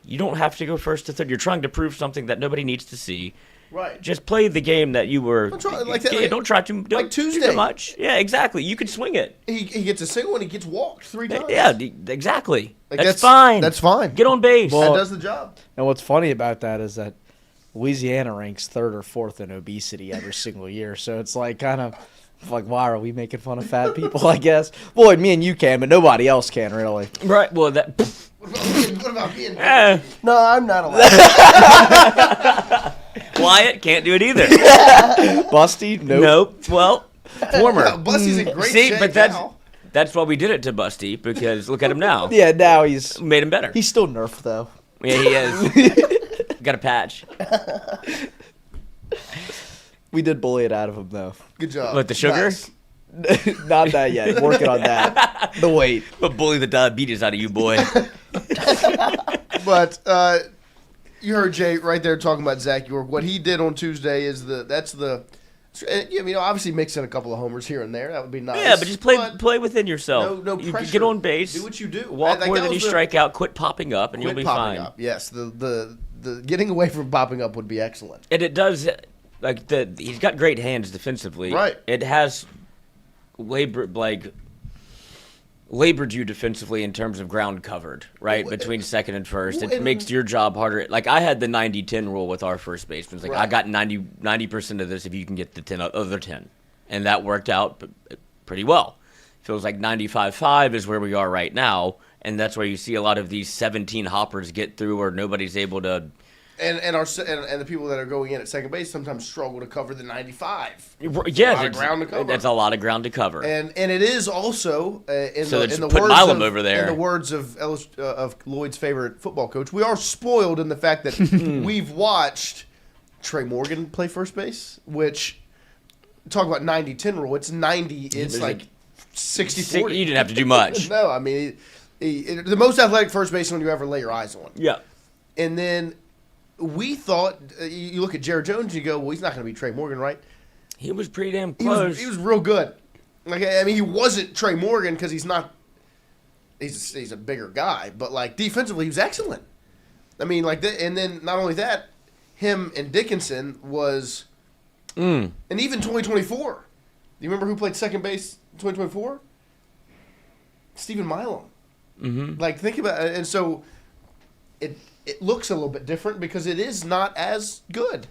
you don't have to go first to third. You're trying to prove something that nobody needs to see. Right. Just play the game that you were. Don't try too Tuesday. much. Yeah, exactly. You can swing it. He gets a single and he gets walked 3 times. Yeah, exactly. That's fine. That's fine. Get on base. That does the job. And what's funny about that is that Louisiana ranks 3rd or 4th in obesity every single year. So it's kind of why are we making fun of fat people, I guess? Lloyd, me and you can, but nobody else can, really. Right. Well, that. What about being? No, I'm not allowed. Wyatt can't do it either. Busty? Nope. Well, former. No, Busty's in great See, shape but now. that's why we did it to Busty, because look at him now. Yeah, now he's Made him better. He's still nerfed, though. Yeah, he is. Got a patch. We did bully it out of him, though. Good job. What, the sugar? Nice. Not that yet. Working on that. The weight. But bully the diabetes out of you, boy. But you heard Jay right there talking about Zach York. What he did on Tuesday is it's Obviously mix in a couple of homers here and there. That would be nice. Yeah, but just play within yourself. No You pressure. get on base. Do what you do. Walk more than you strike out. Quit popping up, and you'll be fine. Up. Yes, the getting away from popping up would be excellent. And it does, he's got great hands defensively. Right. It has labored you defensively in terms of ground covered, right, between second and first. It makes your job harder. Like, I had the 90-10 rule with our first baseman. Like, I got 90% of this if you can get the other 10. And that worked out pretty well. Feels like 95-5 is where we are right now, and that's where you see a lot of these 17 hoppers get through or nobody's able to. And the people that are going in at second base sometimes struggle to cover the 95. Yes, ground to cover. That's a lot of ground to cover. And it is also in the words of Lloyd's favorite football coach, we are spoiled in the fact that we've watched Trey Morgan play first base, which talk about 90-10 rule. It's 90. It's like 60-40. You didn't have to do much. No, I mean the most athletic first baseman you ever lay your eyes on. Yeah, and then. We thought, you look at Jared Jones and you go, well, he's not going to be Trey Morgan, right? He was pretty damn close. He was real good. Like, I mean, he wasn't Trey Morgan because he's not – he's a bigger guy. But, like, defensively, he was excellent. I mean, like, and then not only that, him and Dickinson was and even 2024. Do you remember who played second base in 2024? Stephen Milam. Mm-hmm. Like, think about it. And so it looks a little bit different because it is not as good. And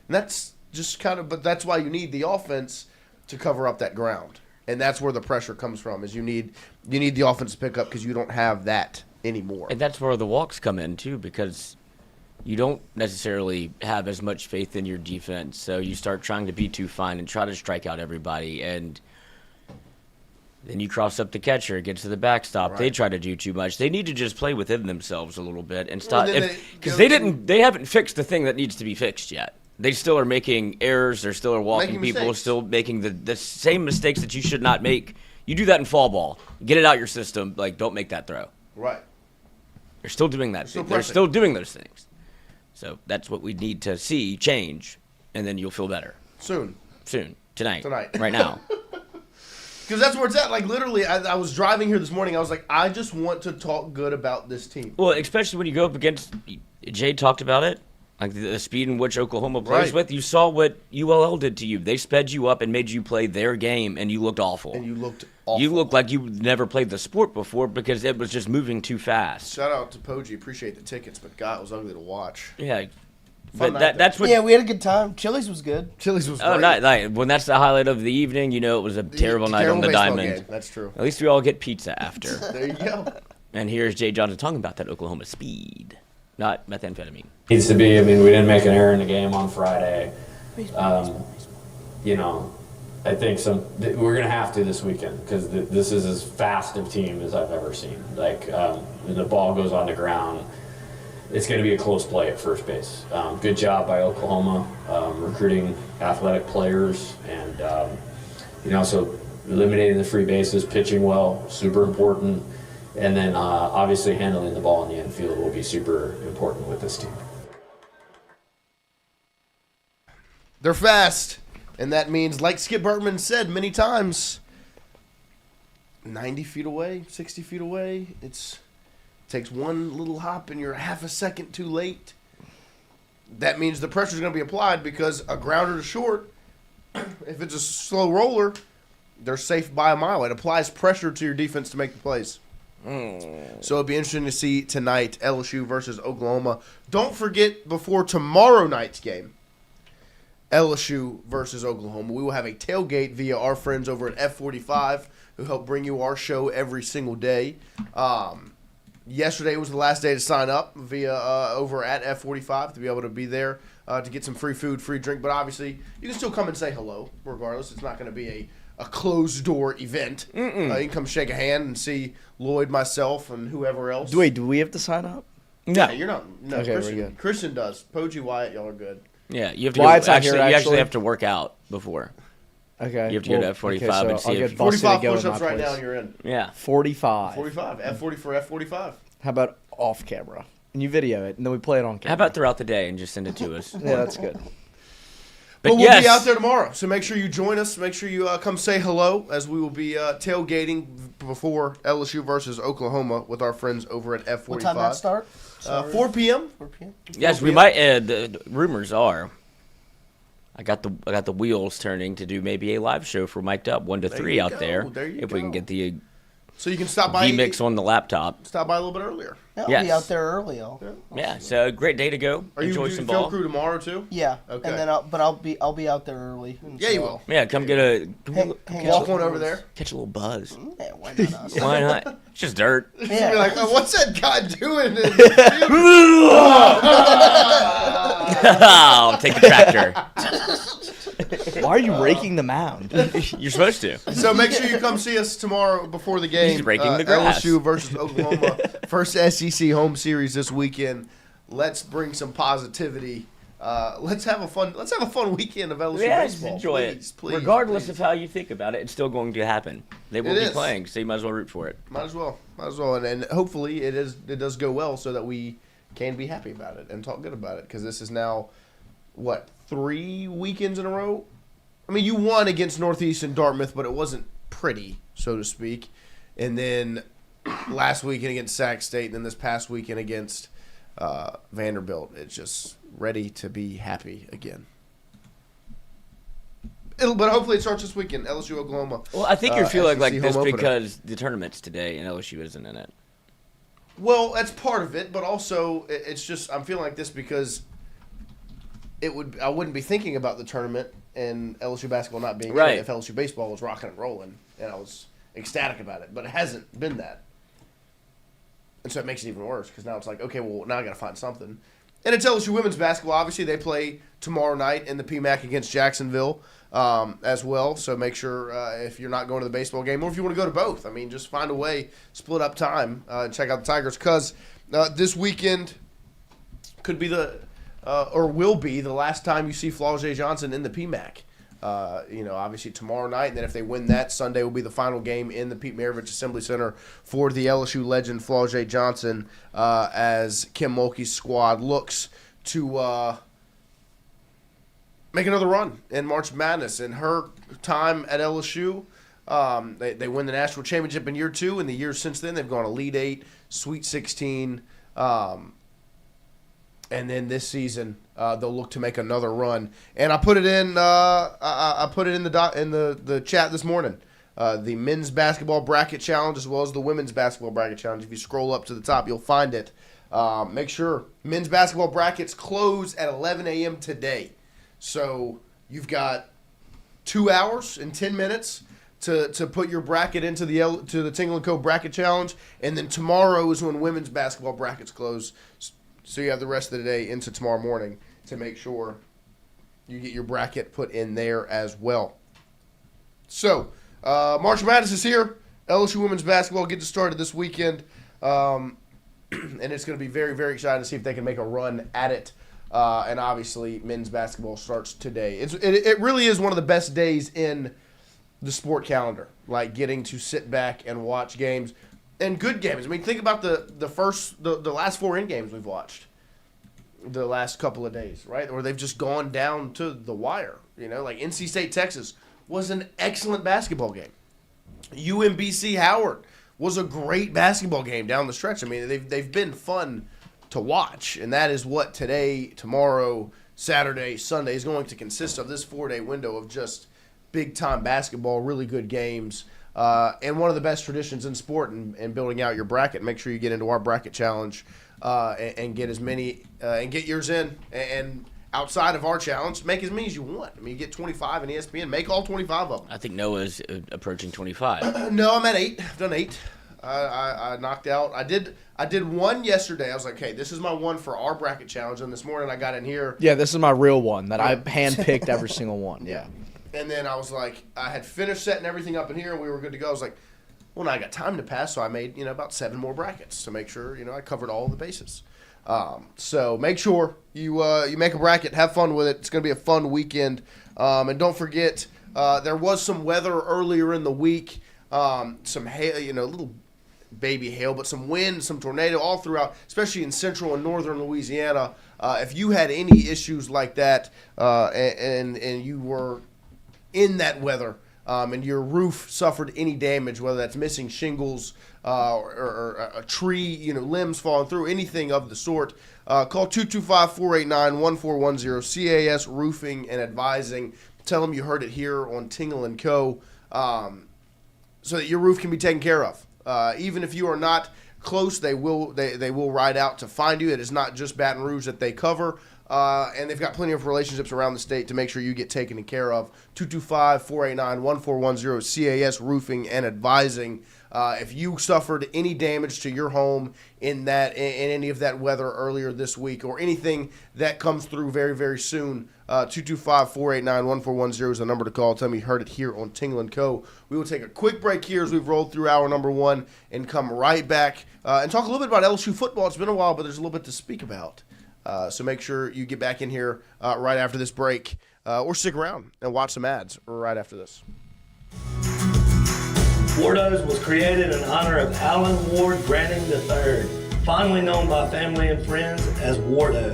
that's just but that's why you need the offense to cover up that ground. And that's where the pressure comes from, is you need the offense to pick up because you don't have that anymore. And that's where the walks come in, too, because you don't necessarily have as much faith in your defense. So you start trying to be too fine and try to strike out everybody. And then you cross up the catcher, it gets to the backstop. Right. They try to do too much. They need to just play within themselves a little bit and stop. Because they haven't fixed the thing that needs to be fixed yet. They still are making errors. They're still walking people. Mistakes. Still making the same mistakes that you should not make. You do that in fall ball. Get it out your system. Like, don't make that throw. Right. They're still doing that. They're still doing those things. So that's what we need to see change, and then you'll feel better. Soon. Tonight. Right now. Because that's where it's at. Like, literally, I was driving here this morning. I was like, I just want to talk good about this team. Well, especially when you go up against – Jay talked about it. Like, the speed in which Oklahoma plays with. You saw what ULL did to you. They sped you up and made you play their game, and you looked awful. You looked like you never played the sport before because it was just moving too fast. Shout out to Poggi. Appreciate the tickets, but God, it was ugly to watch. Yeah. But that's what. Yeah, we had a good time. Chili's was good. Chili's was. Oh, great. When that's the highlight of the evening, you know it was a terrible night on the diamond. Game. That's true. At least we all get pizza after. There you go. And here's Jay Johnson talking about that Oklahoma speed, not methamphetamine. Needs to be. I mean, we didn't make an error in the game on Friday. I think we're gonna have to this weekend because this is as fast a team as I've ever seen. Like, the ball goes on the ground. It's going to be a close play at first base. Good job by Oklahoma recruiting athletic players and, so eliminating the free bases, pitching well, super important. And then obviously handling the ball in the infield will be super important with this team. They're fast, and that means, like Skip Bertman said many times, 90 feet away, 60 feet away, takes one little hop and you're half a second too late. That means the pressure's going to be applied because a grounder to short, if it's a slow roller, they're safe by a mile. It applies pressure to your defense to make the plays. So it'll be interesting to see tonight LSU versus Oklahoma. Don't forget, before tomorrow night's game, LSU versus Oklahoma, we will have a tailgate via our friends over at F45 who help bring you our show every single day. Yesterday was the last day to sign up via over at F45 to be able to be there to get some free food, free drink. But obviously, you can still come and say hello regardless. It's not going to be a closed-door event. You can come shake a hand and see Lloyd, myself, and whoever else. Wait, do we have to sign up? No, you're not. No, okay, Christian, we're good. Christian does. Poggi, Wyatt, y'all are good. Yeah, you have to you actually have to work out before. Okay. You have to go to F45 and see if 45 push-ups right now and you're in. Yeah. 45. 45. F40 for F45. How about off camera? And you video it, and then we play it on camera. How about throughout the day and just send it to us? Yeah, that's good. But we'll yes. be out there tomorrow, so make sure you join us. Make sure you come say hello, as we will be tailgating before LSU versus Oklahoma with our friends over at F45. What time that start? 4 p.m. 4 p.m. Yes, we might. The rumors are, I got the wheels turning to do maybe a live show for Mic'd Up 1 to 3 out there. If we can get the so you can stop by V-Mix on the laptop. Stop by a little bit earlier. Yeah, I'll Yes. be out there early. Yeah, so great day to go. Are you Enjoy doing some the film ball. crew tomorrow too? Yeah. Okay. And then I'll be out there early. And Yeah, you so- will. Yeah, come get a Hang Walk out. on over there. catch a little buzz. Yeah, why not us? Why not? It's just dirt. Yeah. You're like, oh, what's that guy doing? Oh, take the tractor. Why are you raking the mound? You're supposed to. So make sure you come see us tomorrow before the game. He's raking the grass. LSU versus Oklahoma, first SEC home series this weekend. Let's bring some positivity. Let's have a fun weekend of LSU Yes, baseball. enjoy Please, it. please, Regardless please. of how you think about it, it's still going to happen. They will It be is. playing, so you might as well root for it. Might as well, and hopefully it does go well so that we can be happy about it and talk good about it, because this is now what, 3 weekends in a row. I mean, you won against Northeast and Dartmouth, but it wasn't pretty, so to speak. And then last weekend against Sac State, and then this past weekend against Vanderbilt. It's just ready to be happy again. But hopefully it starts this weekend, LSU Oklahoma. Well, I think you're feeling SEC like this home opener. because the tournament's today and LSU isn't in it. Well, that's part of it, but also it's just I'm feeling like this because I wouldn't be thinking about the tournament and LSU basketball not being Right. in it if LSU baseball was rocking and rolling, and I was ecstatic about it. But it hasn't been that, and so it makes it even worse because now it's like, okay, well now I got to find something. And it's LSU women's basketball. Obviously, they play tomorrow night in the PMAC against Jacksonville as well. So make sure if you're not going to the baseball game or if you want to go to both, I mean, just find a way, split up time, and check out the Tigers because this weekend could be or will be the last time you see Flau'jae Johnson in the PMAC. Obviously tomorrow night, and then if they win that, Sunday will be the final game in the Pete Maravich Assembly Center for the LSU legend Flau'jae Johnson as Kim Mulkey's squad looks to make another run in March Madness. In her time at LSU, they win the national championship in year 2, and the years since then they've gone Elite 8, Sweet 16, and then this season they'll look to make another run. And I put it in. I put it in the chat this morning. The men's basketball bracket challenge as well as the women's basketball bracket challenge. If you scroll up to the top, you'll find it. Make sure men's basketball brackets close at 11 a.m. today. So you've got 2 hours and 10 minutes to put your bracket into the Tingle & Co. bracket challenge, and then tomorrow is when women's basketball brackets close. So you have the rest of the day into tomorrow morning to make sure you get your bracket put in there as well. So, March Madness is here. LSU women's basketball gets started this weekend. And it's going to be very, very exciting to see if they can make a run at it. And obviously, men's basketball starts today. It really is one of the best days in the sport calendar, getting to sit back and watch games. And good games. I mean, think about the last 4 end games we've watched the last couple of days, right? Where they've just gone down to the wire. Like NC State, Texas was an excellent basketball game. UMBC Howard was a great basketball game down the stretch. I mean, they've been fun to watch, and that is what today, tomorrow, Saturday, Sunday is going to consist of. This 4-day window of just big-time basketball, really good games. And one of the best traditions in sport and building out your bracket. Make sure you get into our bracket challenge and get as many and get yours in. And outside of our challenge, make as many as you want. I mean, you get 25 in ESPN. Make all 25 of them. I think Noah's approaching 25. No, I'm at 8. I've done 8. I knocked out. I did one yesterday. I was like, okay, this is my one for our bracket challenge. And this morning I got in here. Yeah, this is my real one that I handpicked every single one. Yeah. And then I was like, I had finished setting everything up in here, and we were good to go. I was like, well, now I got time to pass, so I made about 7 more brackets to make sure I covered all the bases. So make sure you make a bracket, have fun with it. It's going to be a fun weekend, and don't forget there was some weather earlier in the week, some hail, little baby hail, but some wind, some tornado all throughout, especially in central and northern Louisiana. If you had any issues like that and you were in that weather and your roof suffered any damage, whether that's missing shingles or a tree, limbs falling through, anything of the sort, call 225-489-1410, CAS Roofing and Advising. Tell them you heard it here on Tingle & Co. So that your roof can be taken care of. Even if you are not close, they will ride out to find you. It is not just Baton Rouge that they cover. And they've got plenty of relationships around the state to make sure you get taken care of. 225-489-1410, CAS Roofing and Advising. If you suffered any damage to your home in any of that weather earlier this week or anything that comes through very, very soon, 225-489-1410 is the number to call. Tell me you heard it here on Tingle & Co. We will take a quick break here as we've rolled through hour number 1 and come right back and talk a little bit about LSU football. It's been a while, but there's a little bit to speak about. So make sure you get back in here right after this break or stick around and watch some ads right after this. Wardo's was created in honor of Alan Ward Granning III, fondly known by family and friends as Wardo.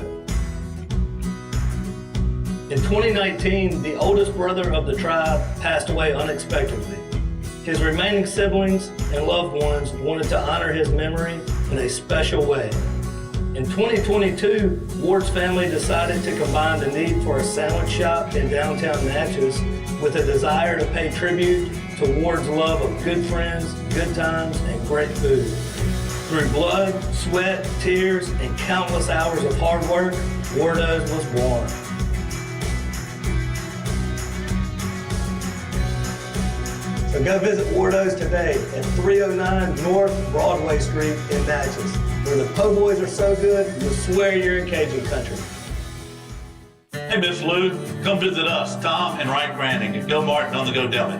In 2019, the oldest brother of the tribe passed away unexpectedly. His remaining siblings and loved ones wanted to honor his memory in a special way. In 2022, Ward's family decided to combine the need for a sandwich shop in downtown Natchez with a desire to pay tribute to Ward's love of good friends, good times, and great food. Through blood, sweat, tears, and countless hours of hard work, Wardo's was born. So go visit Wardo's today at 309 North Broadway Street in Natchez, where the po' boys are so good, you'll swear you're in Cajun country. Hey, Miss Lou, come visit us, Tom and Wright Granning at Go Martin on the Go Deli.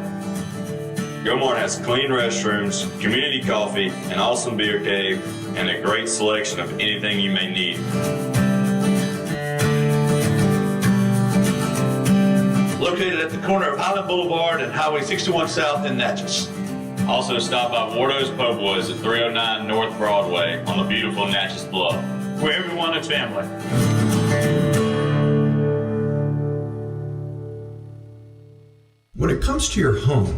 Go Mart has clean restrooms, community coffee, an awesome beer cave, and a great selection of anything you may need. Located at the corner of Highland Boulevard and Highway 61 South in Natchez. Also stop by Wardo's Po' Boys at 309 North Broadway on the beautiful Natchez Bluff, where everyone is family. When it comes to your home,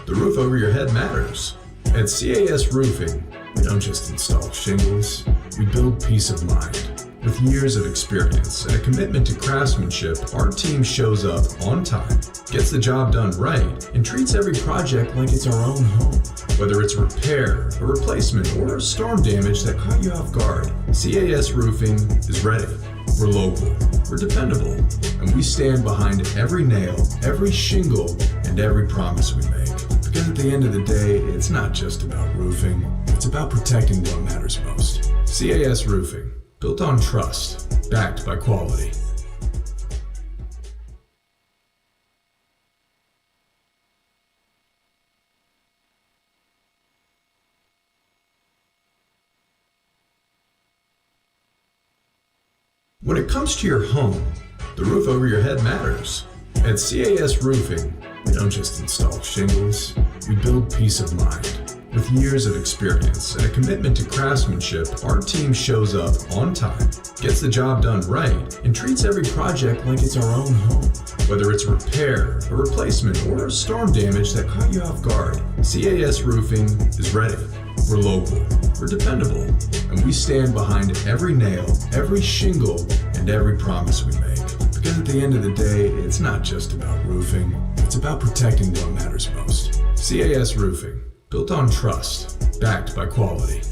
the roof over your head matters. At CAS Roofing, we don't just install shingles, we build peace of mind. With years of experience and a commitment to craftsmanship, our team shows up on time, gets the job done right, and treats every project like it's our own home. Whether it's repair, a replacement, or storm damage that caught you off guard, CAS Roofing is ready. We're local, we're dependable, and we stand behind every nail, every shingle, and every promise we make. Because at the end of the day, it's not just about roofing, it's about protecting what matters most. CAS Roofing, built on trust, backed by quality. When it comes to your home, the roof over your head matters. At CAS Roofing, we don't just install shingles, we build peace of mind. With years of experience and a commitment to craftsmanship, our team shows up on time, gets the job done right, and treats every project like it's our own home. Whether it's repair, a replacement, or storm damage that caught you off guard, CAS Roofing is ready. We're local, we're dependable, and we stand behind every nail, every shingle, and every promise we make. Because at the end of the day, it's not just about roofing, it's about protecting what matters most. CAS Roofing, built on trust, backed by quality.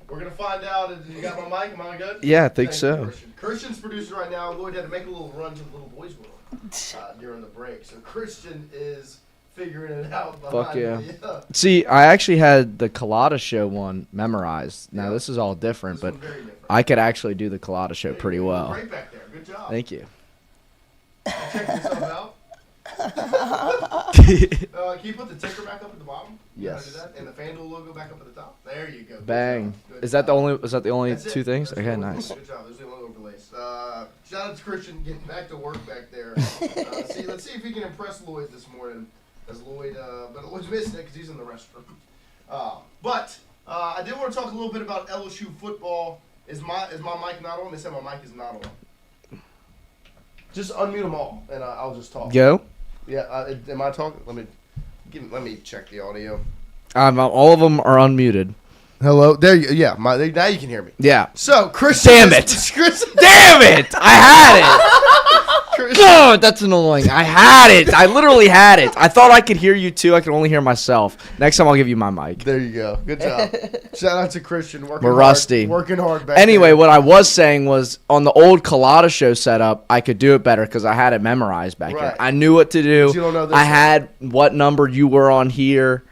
We're going to find out. You got my mic? Am I good? Yeah, I think so. Christian's producing right now. Lloyd had to make a little run to the little boys' world during the break. So Christian is figuring it out. Fuck yeah. Me. See, I actually had the Colada Show one memorized. Now, this is all different, but I could actually do the Colada Show pretty well. Great back there. Good job. Thank you. Check yourself out. Can you put the ticker back up at the bottom? Yes. Do that? And the FanDuel logo back up at the top? There you go. Bang. Good Is that job. the only That's two it. things? That's Okay, the only nice. one. Good job. Those are the only overlays. Shout out to Christian getting back to work back there. Let's see if he can impress Lloyd this morning. As Lloyd, but Lloyd's missing it because he's in the restroom. But I did want to talk a little bit about LSU football. Is my mic not on? They said my mic is not on. Just unmute them all, and I'll just talk. Go. Yeah. Am I talking? Let me check the audio. All of them are unmuted. Hello. There you. Yeah. Now you can hear me. Yeah. So Christian. Damn it! Damn it! I had it. God, that's annoying. I had it. I literally had it. I thought I could hear you too. I could only hear myself. Next time I'll give you my mic. There you go. Good job. Shout out to Christian. We're rusty. Working hard back Anyway, there. what I was saying was on the old Colada Show setup, I could do it better because I had it memorized back Right. then. I knew what to do. But you don't know this I one. had what number you were on here,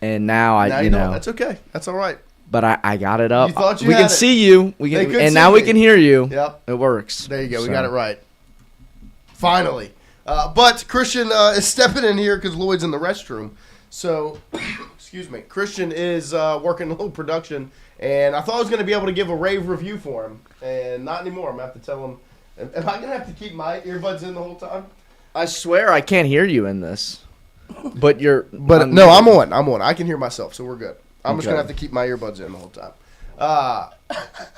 and now Now you know. That's okay. That's all right. But I got it up. You thought you we had can it. see you. We They can, could and see now we me. can hear you. Yep. It works. There you go. We So. got it right. Finally. But Christian is stepping in here because Lloyd's in the restroom. So, excuse me. Christian is working a little production, and I thought I was going to be able to give a rave review for him, and not anymore. I'm going to have to tell him. Am I going to have to keep my earbuds in the whole time? I swear I can't hear you in this. But you're. But no, I'm on. I can hear myself, so we're good. I'm just Okay. going to have to keep my earbuds in the whole time.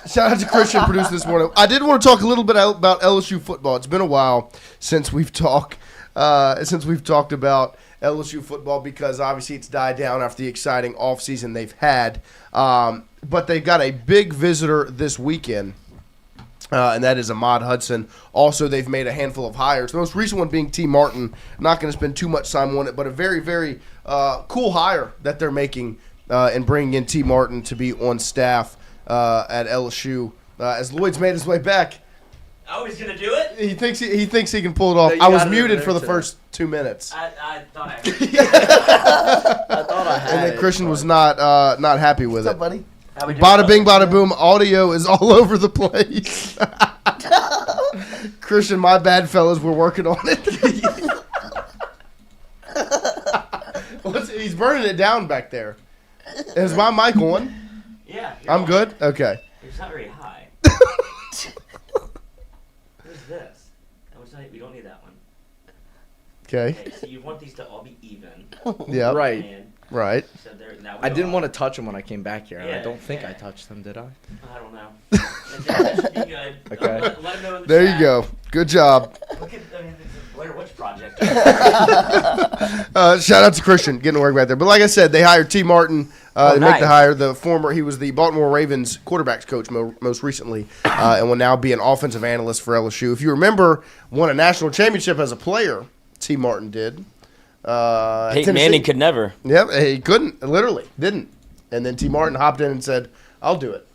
Shout out to Christian producing this morning. I did want to talk a little bit about LSU football. It's been a while since we've talked about LSU football because obviously it's died down after the exciting offseason they've had. But they've got a big visitor this weekend, and that is Ahmad Hudson. Also, they've made a handful of hires. The most recent one being T. Martin. Not going to spend too much time on it, but a very, very cool hire that they're making and bringing in T. Martin to be on staff at LSU. As Lloyd's made his way back. Oh, he's gonna do it? He thinks he can pull it off. No, you I was got it muted over for the there first 2 minutes. I thought I I thought I had And then it, Christian but- was not happy with What's up, it. buddy? How we doing, Bada bing, brother? bada boom. Audio is all over the place. Christian, my bad, fellas. We're working on it. He's burning it down back there. Is my mic on? Yeah. I'm good? Okay. It's not very high. Who's this? No, it's not, we don't need that one. Okay. Okay, so you want these to all be even. Yeah. Right. And Right. so they're, now we I didn't are. want to touch them when I came back here. And I Yeah, don't think I yeah. touched them, did I? I don't know. That should be good. Okay. Let them know in the There chat. you go. Good job. Look at, I mean, it's a Blair Witch Project. Shout out to Christian getting to work back there. But like I said, they hired T. Martin. They make nice. the hire. He was the Baltimore Ravens quarterbacks coach most recently, and will now be an offensive analyst for LSU. If you remember, won a national championship as a player. T. Martin did. At Peyton Tennessee. Manning could never. Yep, he couldn't. Literally didn't. And then T. Martin hopped in and said, "I'll do it."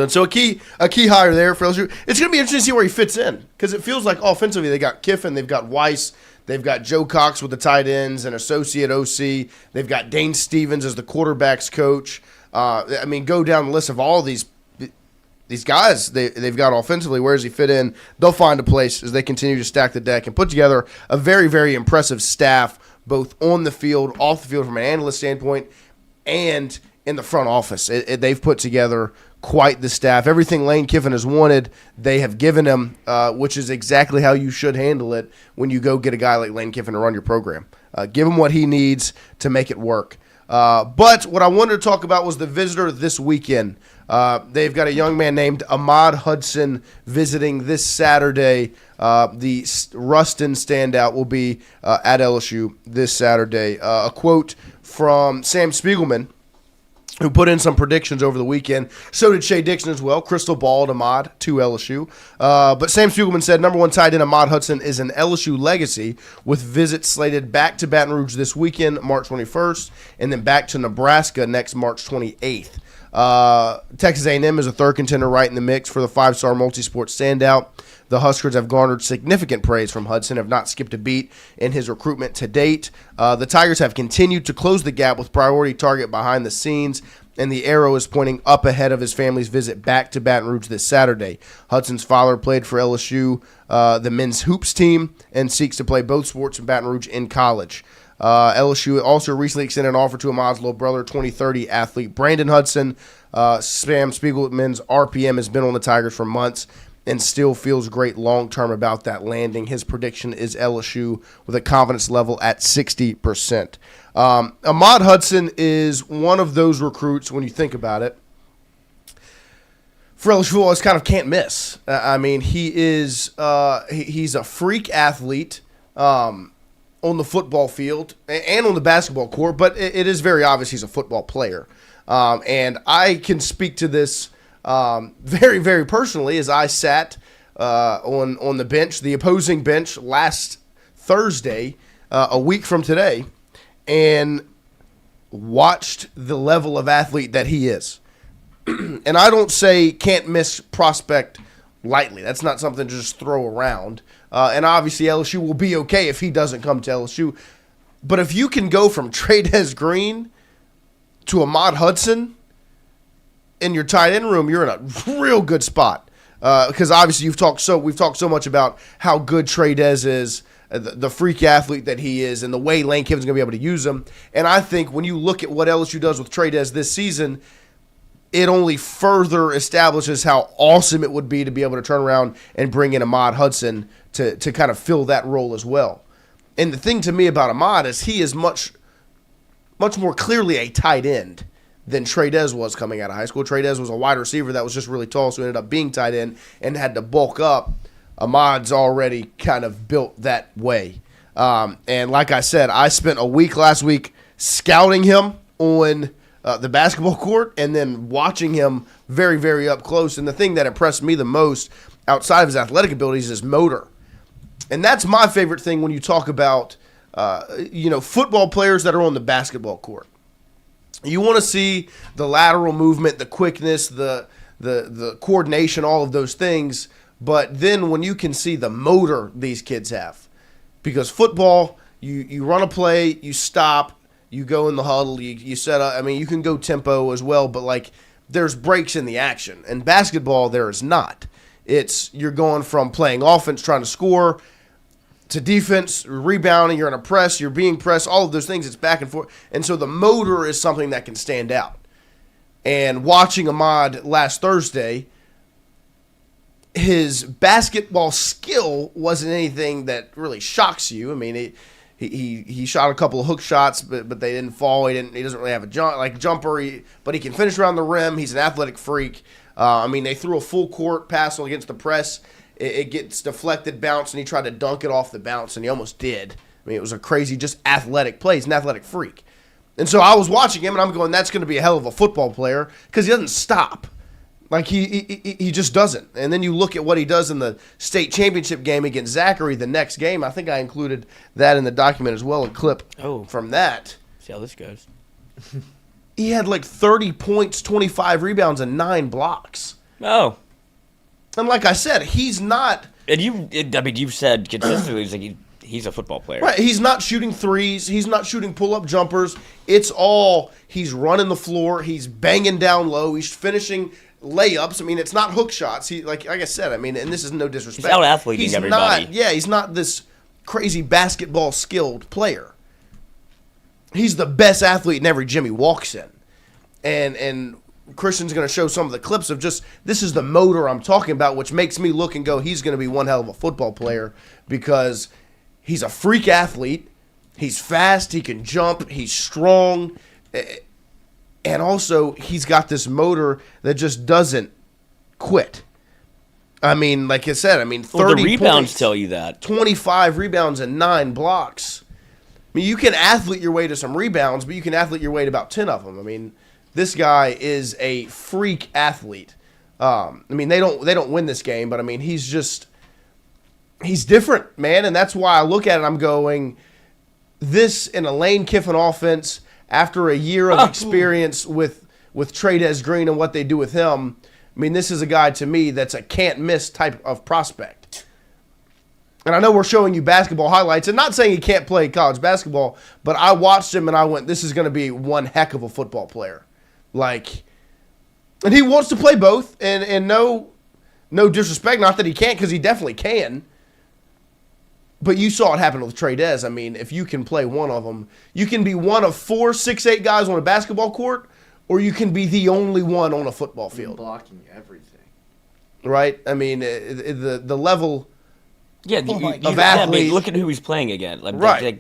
So a key hire there for LSU. It's going to be interesting to see where he fits in because it feels like offensively they got Kiffin, they've got Weiss, they've got Joe Cox with the tight ends, an associate OC. They've got Dane Stevens as the quarterbacks coach. I mean, go down the list of all these guys they've got offensively. Where does he fit in? They'll find a place as they continue to stack the deck and put together a very, very impressive staff, both on the field, off the field from an analyst standpoint, and in the front office. They've put together quite the staff. Everything Lane Kiffin has wanted, they have given him, which is exactly how you should handle it when you go get a guy like Lane Kiffin to run your program. Give him what he needs to make it work. But what I wanted to talk about was the visitor this weekend. They've got a young man named Ahmad Hudson visiting this Saturday. The Ruston standout will be at LSU this Saturday. A quote from Sam Spiegelman who put in some predictions over the weekend. So did Shea Dixon as well. Crystal balled Ahmad to LSU. But Sam Spiegelman said number one tight end Ahmad Hudson is an LSU legacy with visits slated back to Baton Rouge this weekend, March 21st, and then back to Nebraska next March 28th. Texas A&M is a third contender right in the mix for the five-star multi-sport standout. The Huskers have garnered significant praise from Hudson, have not skipped a beat in his recruitment to date. The Tigers have continued to close the gap with priority target behind the scenes, and the arrow is pointing up ahead of his family's visit back to Baton Rouge this Saturday. Hudson's father played for LSU, the men's hoops team, and seeks to play both sports in Baton Rouge in college. LSU also recently extended an offer to Ahmad's little brother, 2030 athlete Brandon Hudson. Sam Spiegelman's RPM has been on the Tigers for months and still feels great long-term about that landing. His prediction is LSU with a confidence level at 60%. Ahmad Hudson is one of those recruits, when you think about it, for LSU football, it's kind of can't miss. I mean, he's a freak athlete on the football field and on the basketball court, but it is very obvious he's a football player. And I can speak to this very, very personally as I sat on the bench, the opposing bench, last Thursday, a week from today, and watched the level of athlete that he is. And I don't say can't miss prospect lightly. That's not something to just throw around. And obviously LSU will be okay if he doesn't come to LSU. But if you can go from Trey'Dez Green to Ahmad Hudson in your tight end room, you're in a real good spot. Because obviously we've talked so much about how good Trey'Dez is, the freak athlete that he is, and the way Lane Kiffin's going to be able to use him. And I think when you look at what LSU does with Trey'Dez this season, it only further establishes how awesome it would be to be able to turn around and bring in Ahmad Hudson to kind of fill that role as well. And the thing to me about Ahmad is he is much more clearly a tight end than Trey'Dez was coming out of high school. Trey'Dez was a wide receiver that was just really tall, so he ended up being tight end and had to bulk up. Ahmad's already kind of built that way. And like I said, I spent a week last week scouting him on the basketball court and then watching him very, very up close. And the thing that impressed me the most outside of his athletic abilities is his motor. And that's my favorite thing when you talk about, football players that are on the basketball court. You want to see the lateral movement, the quickness, the coordination, all of those things. But then when you can see the motor these kids have, because football, you run a play, you stop, you go in the huddle, you set up. I mean, you can go tempo as well, but like there's breaks in the action. And basketball, there is not. You're going from playing offense, trying to score, to defense, rebounding, you're in a press, you're being pressed, all of those things, it's back and forth. And so the motor is something that can stand out. And watching Ahmad last Thursday, his basketball skill wasn't anything that really shocks you. I mean, he shot a couple of hook shots, but they didn't fall. He doesn't really have a jumper, but he can finish around the rim. He's an athletic freak. They threw a full court pass against the press. It gets deflected, bounced, and he tried to dunk it off the bounce, and he almost did. I mean, it was a crazy, just athletic play. He's an athletic freak. And so I was watching him, and I'm going, that's going to be a hell of a football player because he doesn't stop. Like, he just doesn't. And then you look at what he does in the state championship game against Zachary the next game. I think I included that in the document as well, a clip from that. See how this goes. He had like 30 points, 25 rebounds, and 9 blocks. Oh. And like I said, he's not. And you've said consistently he's a football player. Right. He's not shooting threes. He's not shooting pull-up jumpers. It's all he's running the floor. He's banging down low. He's finishing layups. I mean, it's not hook shots. He like I said. I mean, and this is no disrespect. He's out-athleting everybody. He's not this crazy basketball skilled player. He's the best athlete in every gym he walks in, and Christian's going to show some of the clips of just this is the motor I'm talking about, which makes me look and go, he's going to be one hell of a football player because he's a freak athlete. He's fast. He can jump. He's strong. And also, he's got this motor that just doesn't quit. I mean, like I said, 30 the rebounds points, tell you that. 25 rebounds and 9 blocks. I mean, you can athlete your way to some rebounds, but you can athlete your way to about 10 of them. I mean, This guy is a freak athlete. I mean, they don't win this game, but I mean, he's different, man, and that's why I look at it. I'm going, this in a Lane Kiffin offense after a year of experience with Trades Green and what they do with him. I mean, this is a guy to me that's a can't miss type of prospect. And I know we're showing you basketball highlights, and not saying he can't play college basketball, but I watched him and I went, this is going to be one heck of a football player. Like, and he wants to play both, and no disrespect, not that he can't, because he definitely can. But you saw it happen with Trades. I mean, if you can play one of them, you can be one of 4 6'8" guys on a basketball court, or you can be the only one on a football field. Blocking everything. Right? I mean, the level of athlete. I mean, look at who he's playing again. Like, right.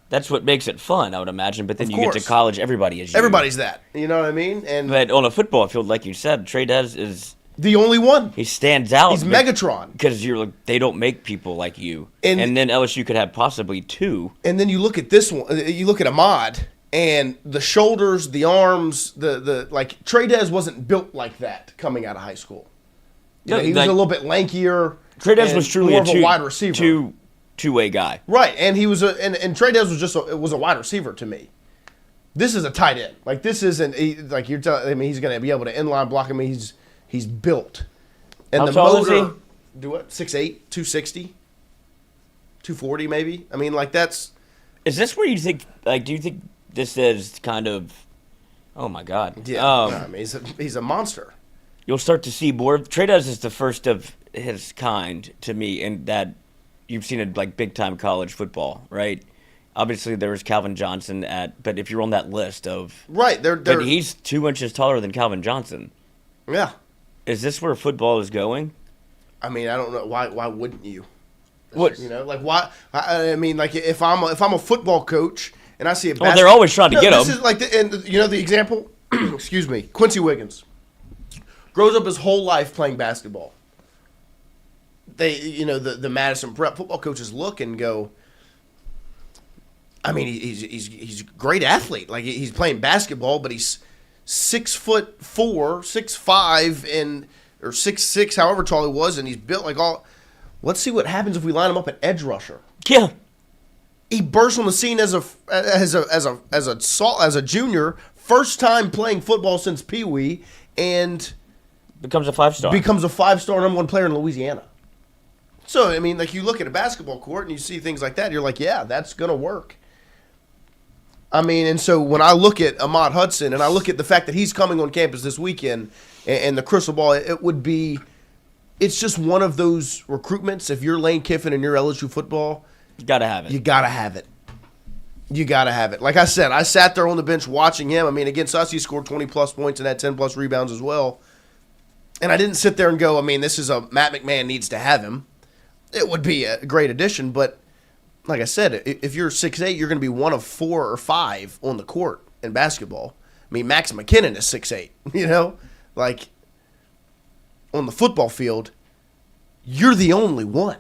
That's what makes it fun, I would imagine. But then Of you get to course. college, everybody is you. Everybody's that. You know what I mean? But on a football field, like you said, Trades is the only one. He stands out. He's Megatron. Because they don't make people like you. And then LSU could have possibly 2. And then you look at this one. You look at Ahmad, and the shoulders, the arms, like Trades wasn't built like that coming out of high school. He was a little bit lankier. Trades was truly more of a wide receiver. Two-way guy. Right, and he was and Trades was was a wide receiver to me. This is a tight end. Like, this isn't like you're telling. I mean, he's going to be able to inline block. I mean, he's built. And How the tall motor, is he? do what? 6'8", 260, 240 maybe. I mean, like, that's. Is this where you think? Like, do you think this is kind of? Oh my God. Yeah, I mean, he's a monster. You'll start to see more. Trades is the first of his kind to me, in that you've seen it like big time college football, right? Obviously, there was Calvin Johnson but if you're on that list of right, but he's 2 inches taller than Calvin Johnson. Yeah. Is this where football is going? I mean, I don't know why wouldn't you? What, you know, like why? I mean, like if I'm a football coach and I see a they're always trying to get him. This is like and you know the example. Excuse me, Quincy Wiggins grows up his whole life playing basketball. The Madison Prep football coaches look and go, I mean, he's a great athlete. Like, he's playing basketball, but he's 6'4", 6'5", or 6'6", however tall he was, and he's built like all. Let's see what happens if we line him up at edge rusher. Yeah, he burst on the scene as a junior, first time playing football since Pee Wee, and becomes a 5-star. Becomes a 5-star #1 player in Louisiana. So, I mean, like, you look at a basketball court and you see things like that, you're like, yeah, that's going to work. I mean, and so when I look at Ahmad Hudson and I look at the fact that he's coming on campus this weekend and the crystal ball, it's just one of those recruitments. If you're Lane Kiffin and you're LSU football, you got to have it. You got to have it. You got to have it. Like I said, I sat there on the bench watching him. I mean, against us, he scored 20-plus points and had 10-plus rebounds as well. And I didn't sit there and go, I mean, this is Matt McMahon needs to have him. It would be a great addition, but like I said, if you're 6'8", you're going to be one of 4 or 5 on the court in basketball. I mean, Max McKinnon is 6'8", you know? Like, on the football field, you're the only one.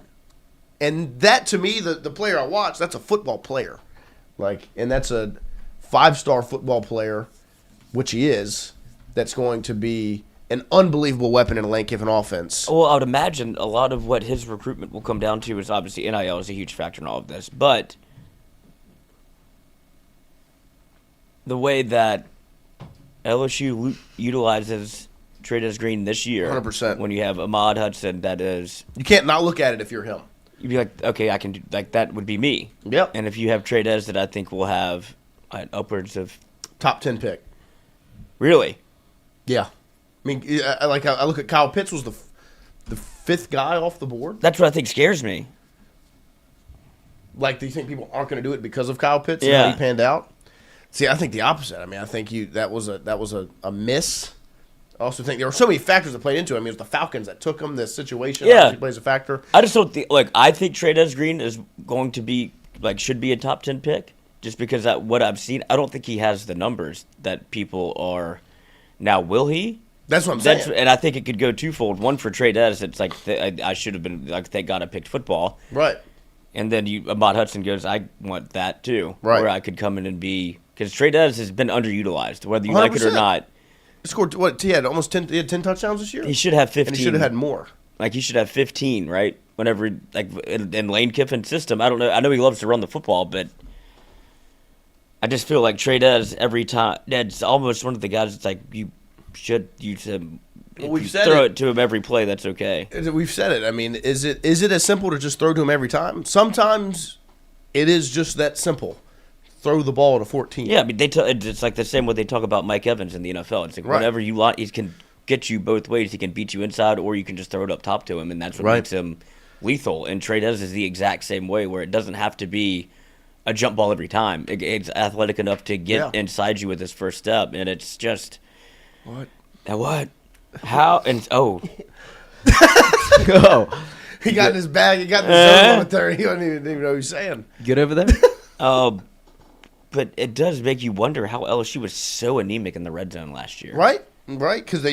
And that, to me, the player I watch, that's a football player. Like, and that's a 5-star football player, which he is, that's going to be an unbelievable weapon in a Lane Kiffin offense. Well, I would imagine a lot of what his recruitment will come down to is obviously NIL is a huge factor in all of this. But the way that LSU utilizes Trades Green this year, 100%. When you have Ahmad Hudson, that is... You can't not look at it if you're him. You'd be like, okay, I can do... Like, that would be me. Yep. And if you have Trades that I think will have upwards of... Top 10 pick. Really? Yeah. I mean, I look at Kyle Pitts was the 5th guy off the board. That's what I think scares me. Like, do you think people aren't going to do it because of Kyle Pitts and Yeah. how he panned out? See, I think the opposite. I mean, I think that was a miss. I also think there were so many factors that played into it. I mean, it was the Falcons that took him. This situation obviously plays a factor. I just don't think. Like, I think Trades Green is going to be should be a top 10 pick just because what I've seen. I don't think he has the numbers that people are. Now, will he? That's what I'm saying. And I think it could go twofold. One for Trades, it's like I should have been like, thank God I picked football. Right. And then Ahmad Hudson goes, I want that too. Right. Where I could come in and be because Trey Dez has been underutilized, whether you like it or 100%. not. He scored what? He had almost 10. He had 10 touchdowns this year. He should have 15. And he should have had more. Like he should have 15, right? Whenever like in Lane Kiffin's system, I don't know. I know he loves to run the football, but I just feel like Trey Dez every time. That's almost one of the guys. It's like you should use him. Well, we've you said throw it. it to him every play. That's okay. We've said it. I mean, is it as simple to just throw to him every time? Sometimes it is just that simple. Throw the ball to 14. Yeah, I mean it's like the same way they talk about Mike Evans in the NFL. It's like Right. whenever you want, he can get you both ways. He can beat you inside, or you can just throw it up top to him, and that's what Right. makes him lethal. And Trey Dez is the exact same way, where it doesn't have to be a jump ball every time. It's athletic enough to get inside you with his first step, and it's just what. How and Oh, He got in his bag. He got in the zone on the 30. He don't even know what he's saying. good over there. but it does make you wonder how LSU was so anemic in the red zone last year. Right, because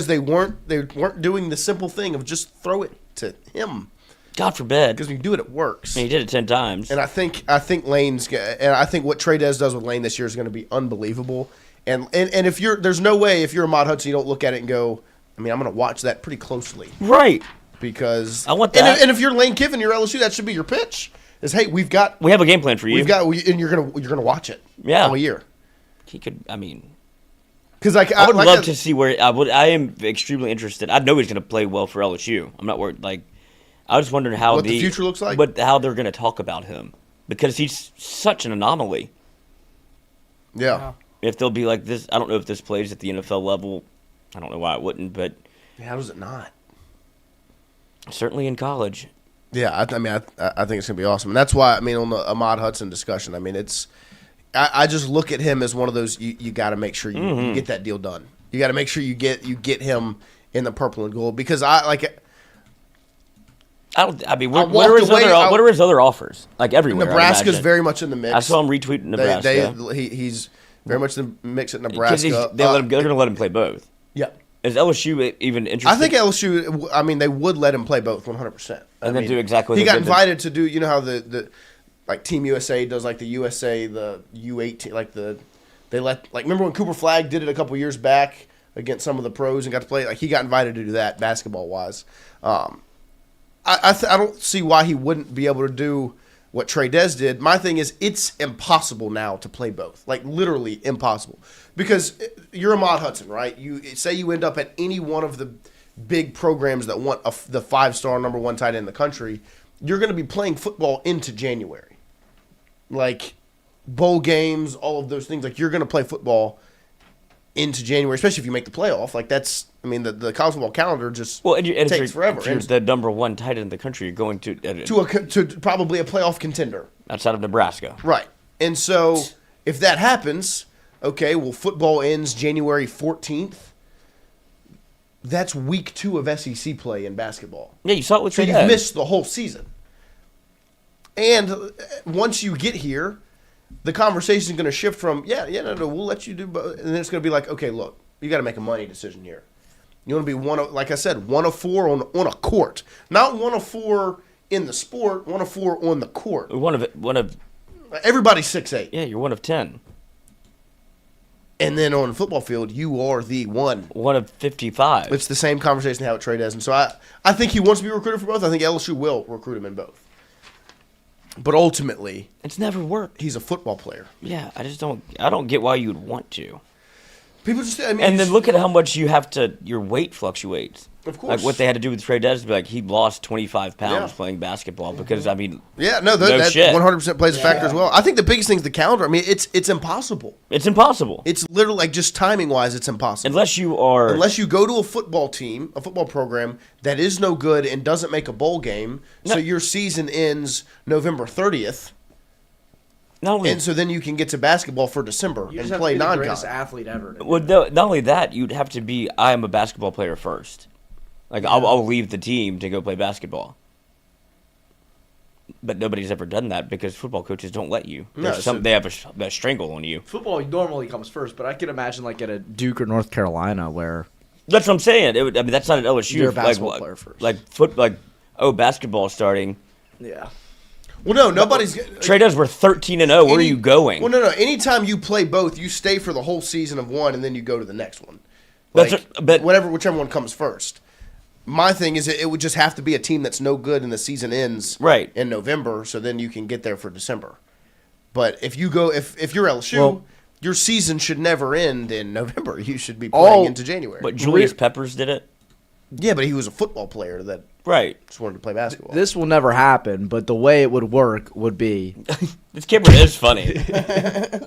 they weren't doing the simple thing of just throw it to him. God forbid. Because when you do it, it works. I mean, he did it 10 times. And I think Lane's and I think what Trey Dez does with Lane this year is going to be unbelievable. And if there's no way if you're Ahmad Hudson, you don't look at it and go, I mean, I'm going to watch that pretty closely. Right. Because I want that. And if you're Lane Kiffin, you're LSU, that should be your pitch. Is hey, we have a game plan for you. And you're gonna watch it. Yeah. All year. He could. I mean, because I would love to see where I am extremely interested. I know he's going to play well for LSU. I'm not worried. Like, I was wondering how what the future looks like, but how they're going to talk about him because he's such an anomaly. Yeah. If they'll be like this, I don't know if this plays at the NFL level. I don't know why it wouldn't, but how does it not? Certainly in college. Yeah, I think it's gonna be awesome, and that's why on the Ahmad Hudson discussion, I just look at him as one of those you got to make sure you get that deal done. You got to make sure you get him in the purple and gold because what are his other offers? Like everywhere. Nebraska's very much in the mix. I saw him retweet Nebraska. He's very much in the mix at Nebraska. They're going to let him play both. Yeah. Is LSU even interested? I think LSU. They would let him play both 100%. And then do exactly what he they got did invited to do. You know how the like Team USA does like the USA the U18 like they let remember when Cooper Flagg did it a couple years back against some of the pros and got to play like he got invited to do that basketball wise. I don't see why he wouldn't be able to do what Trey Dez did. My thing is it's impossible now to play both. Like literally impossible. Because you're Ahmad Hudson, right? You say you end up at any one of the big programs that want the 5-star number 1 tight end in the country, you're going to be playing football into January. Like bowl games, all of those things. Like you're going to play football into January, especially if you make the playoff. Like that's, the college football calendar just takes forever. If you're the number 1 tight end in the country, you're going to probably a playoff contender outside of Nebraska, right? And so if that happens, okay, well, football ends January 14th. That's week 2 of SEC play in basketball. Yeah, you saw it with Trey Dez. So you've missed the whole season. And once you get here, the conversation is going to shift from no, we'll let you do both, and then it's going to be like, okay, look, you got to make a money decision here. You want to be like I said, 1 of 4 on a court, not 1 of 4 in the sport, 1 of 4 on the court. One of everybody's 6'8". Yeah, you're 1 of 10. And then on the football field, you are the 1 of 55. It's the same conversation they have at Trey Dez. And so I think he wants to be recruited for both. I think LSU will recruit him in both. But ultimately, it's never worked. He's a football player. Yeah, I don't get why you would want to. People just, and then look at how much your weight fluctuates. Of course. Like what they had to do with Trey Dez, like he lost 25 pounds playing basketball because that shit. 100% plays a factor as well. I think the biggest thing is the calendar. It's impossible. It's impossible. It's literally like just timing wise, it's impossible. Unless you go to a football team, a football program that is no good and doesn't make a bowl game, so your season ends November 30th. And so then you can get to basketball for December and play non-con. The greatest athlete ever. Well, not only that, you'd have to be. I am a basketball player first. Like I'll leave the team to go play basketball. But nobody's ever done that because football coaches don't let you. They have a strangle on you. Football normally comes first, but I can imagine like at a Duke or North Carolina where. That's what I'm saying. That's not an LSU. You're a basketball player first. Basketball starting. Yeah. Well, no, nobody's. Trades were 13-0. Where are you going? Well, no. Anytime you play both, you stay for the whole season of one, and then you go to the next one. Like, but whichever one comes first. My thing is, it would just have to be a team that's no good, and the season ends in November, so then you can get there for December. But if you're LSU, your season should never end in November. You should be playing into January. But Julius Peppers did it. Yeah, but he was a football player that just wanted to play basketball. This will never happen, but the way it would work would be... This kid is funny.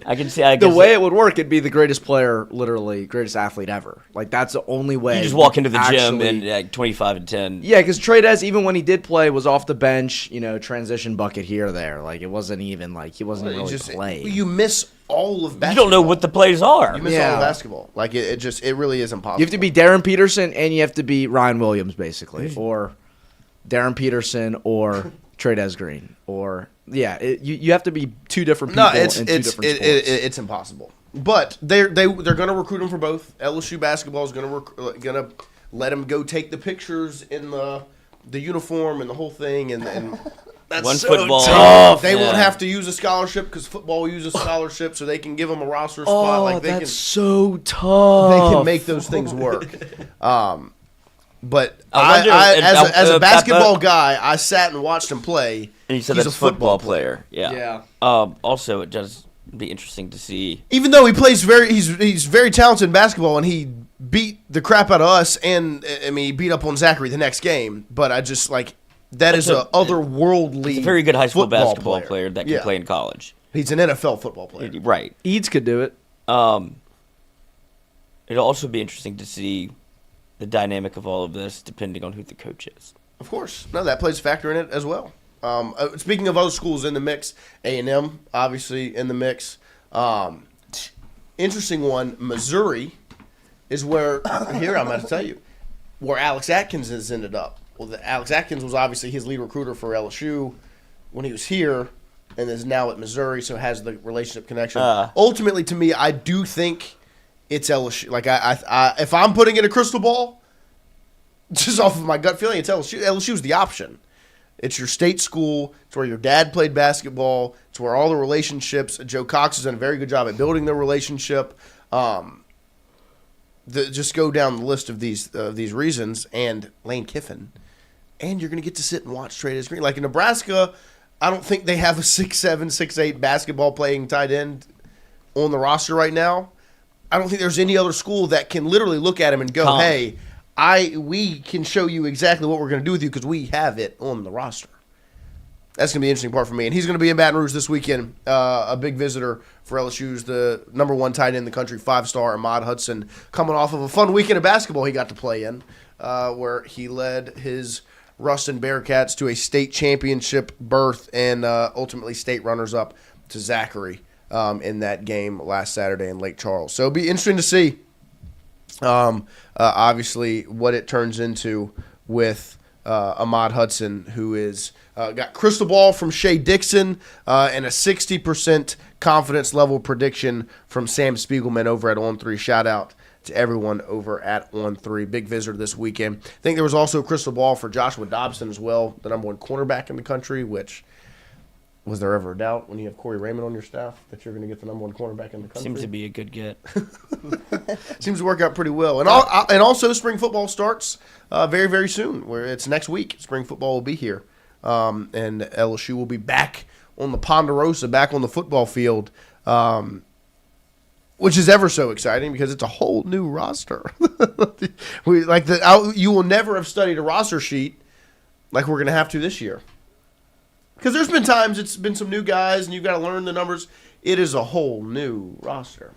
I can see. The way it would work, it'd be the greatest player, literally, greatest athlete ever. Like, that's the only way. You just walk into the gym and like 25-10. Yeah, because Trades, even when he did play, was off the bench, transition bucket here or there. Like, it wasn't even, like, he wasn't really playing. You miss all of basketball. You don't know what the plays are. You miss all of basketball. Like, it really is impossible. You have to be Darren Peterson, and you have to be Ryan Williams, basically. Or Darren Peterson or Trades Green. Or, you have to be two different people in two different sports. It's impossible. But they're going to recruit him for both. LSU basketball is going to let him go take the pictures in the uniform and the whole thing. And that's One so football. tough. They won't have to use a scholarship because football uses scholarship, so they can give them a roster spot. Like that's so tough. They can make those things work. But as a basketball guy, I sat and watched him play. And you said he's that's a football player. Yeah. Also, it does be interesting to see. Even though he plays he's very talented in basketball, and he beat the crap out of us, and he beat up on Zachary the next game. But I just that is a otherworldly. He's a very good high school basketball player that can play in college. He's an NFL football player, right? Eads could do it. It'll also be interesting to see the dynamic of all of this, depending on who the coach is. Of course, no, that plays a factor in it as well. Speaking of other schools in the mix, A&M obviously in the mix. Interesting one, Missouri is where here I'm going to tell you where Alex Atkins has ended up. Well, Alex Atkins was obviously his lead recruiter for LSU when he was here, and is now at Missouri, so has the relationship connection. Ultimately, to me, I do think it's LSU. Like I if I'm putting in a crystal ball, just off of my gut feeling, it's LSU. LSU's the option. It's your state school. It's where your dad played basketball. It's where all the relationships. Joe Cox has done a very good job at building their relationship. Just go down the list of these reasons, and Lane Kiffin, and you're going to get to sit and watch Trades Green. Like in Nebraska, I don't think they have a 6'7", 6'8" basketball playing tight end on the roster right now. I don't think there's any other school that can literally look at him and go, "Hey, we can show you exactly what we're going to do with you because we have it on the roster." That's going to be the interesting part for me. And he's going to be in Baton Rouge this weekend, a big visitor for LSU's the number one tight end in the country, 5-star Ahmad Hudson, coming off of a fun weekend of basketball he got to play in, where he led his Ruston Bearcats to a state championship berth and ultimately state runners-up to Zachary in that game last Saturday in Lake Charles. So it'll be interesting to see, obviously, what it turns into with Ahmad Hudson, who is got crystal ball from Shea Dixon and a 60% confidence level prediction from Sam Spiegelman over at On3. Shout out to everyone over at On3. Big visitor this weekend. I think there was also a crystal ball for Joshua Dobson as well, the number one cornerback in the country, which was there ever a doubt when you have Corey Raymond on your staff that you're going to get the number one cornerback in the country? Seems to be a good get. Seems to work out pretty well. And also spring football starts very, very soon, where it's next week. Spring football will be here. And LSU will be back on the Ponderosa, back on the football field, which is ever so exciting because it's a whole new roster. You will never have studied a roster sheet like we're going to have to this year. Because there's been times it's been some new guys and you've got to learn the numbers. It is a whole new roster.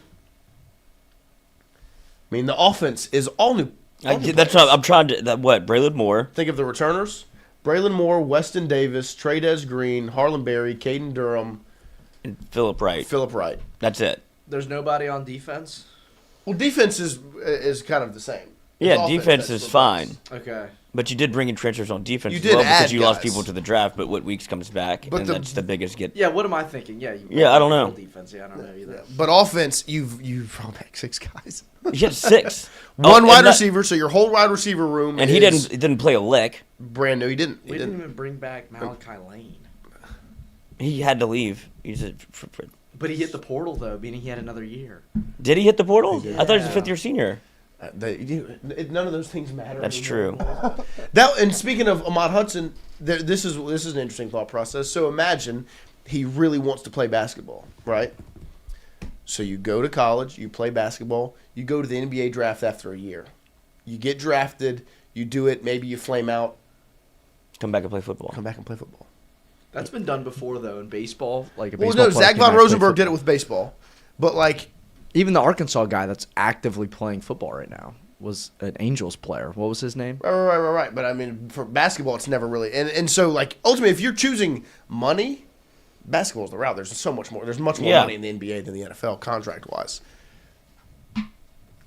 I mean, the offense is all new. That's what I'm trying to. Braylon Moore. Think of the returners: Braylon Moore, Weston Davis, Trades Green, Harlan Berry, Caden Durham, and Phillip Wright. That's it. There's nobody on defense? Well, defense is kind of the same. Yeah, defense is fine. Okay. But you did bring in transfers on defense as well because you lost people to the draft, but what Weeks comes back, and that's the biggest get. Yeah, what am I thinking? Yeah, I don't know. Defense, I don't know either. But offense, you've brought back 6 guys. You had 6. One wide receiver, so your whole wide receiver room and he didn't play a lick. Brand new, he didn't. We didn't even bring back Malachi Lane. He had to leave. But he hit the portal, though, meaning he had another year. Did he hit the portal? I thought he was a fifth-year senior. None of those things matter. That's true. And speaking of Ahmad Hudson, this is an interesting thought process. So imagine he really wants to play basketball, right? So you go to college, you play basketball, you go to the NBA draft after a year. You get drafted, you do it, maybe you flame out. Come back and play football. That's been done before, though, in baseball. Like a Well, baseball no, player Zach came Von back and played Rosenberg did it football. with baseball. But, like... Even the Arkansas guy that's actively playing football right now was an Angels player. What was his name? Right. But, I mean, for basketball, it's never really... And so, like, ultimately, if you're choosing money, basketball's the route. There's so much more. There's much more money in the NBA than the NFL, contract-wise.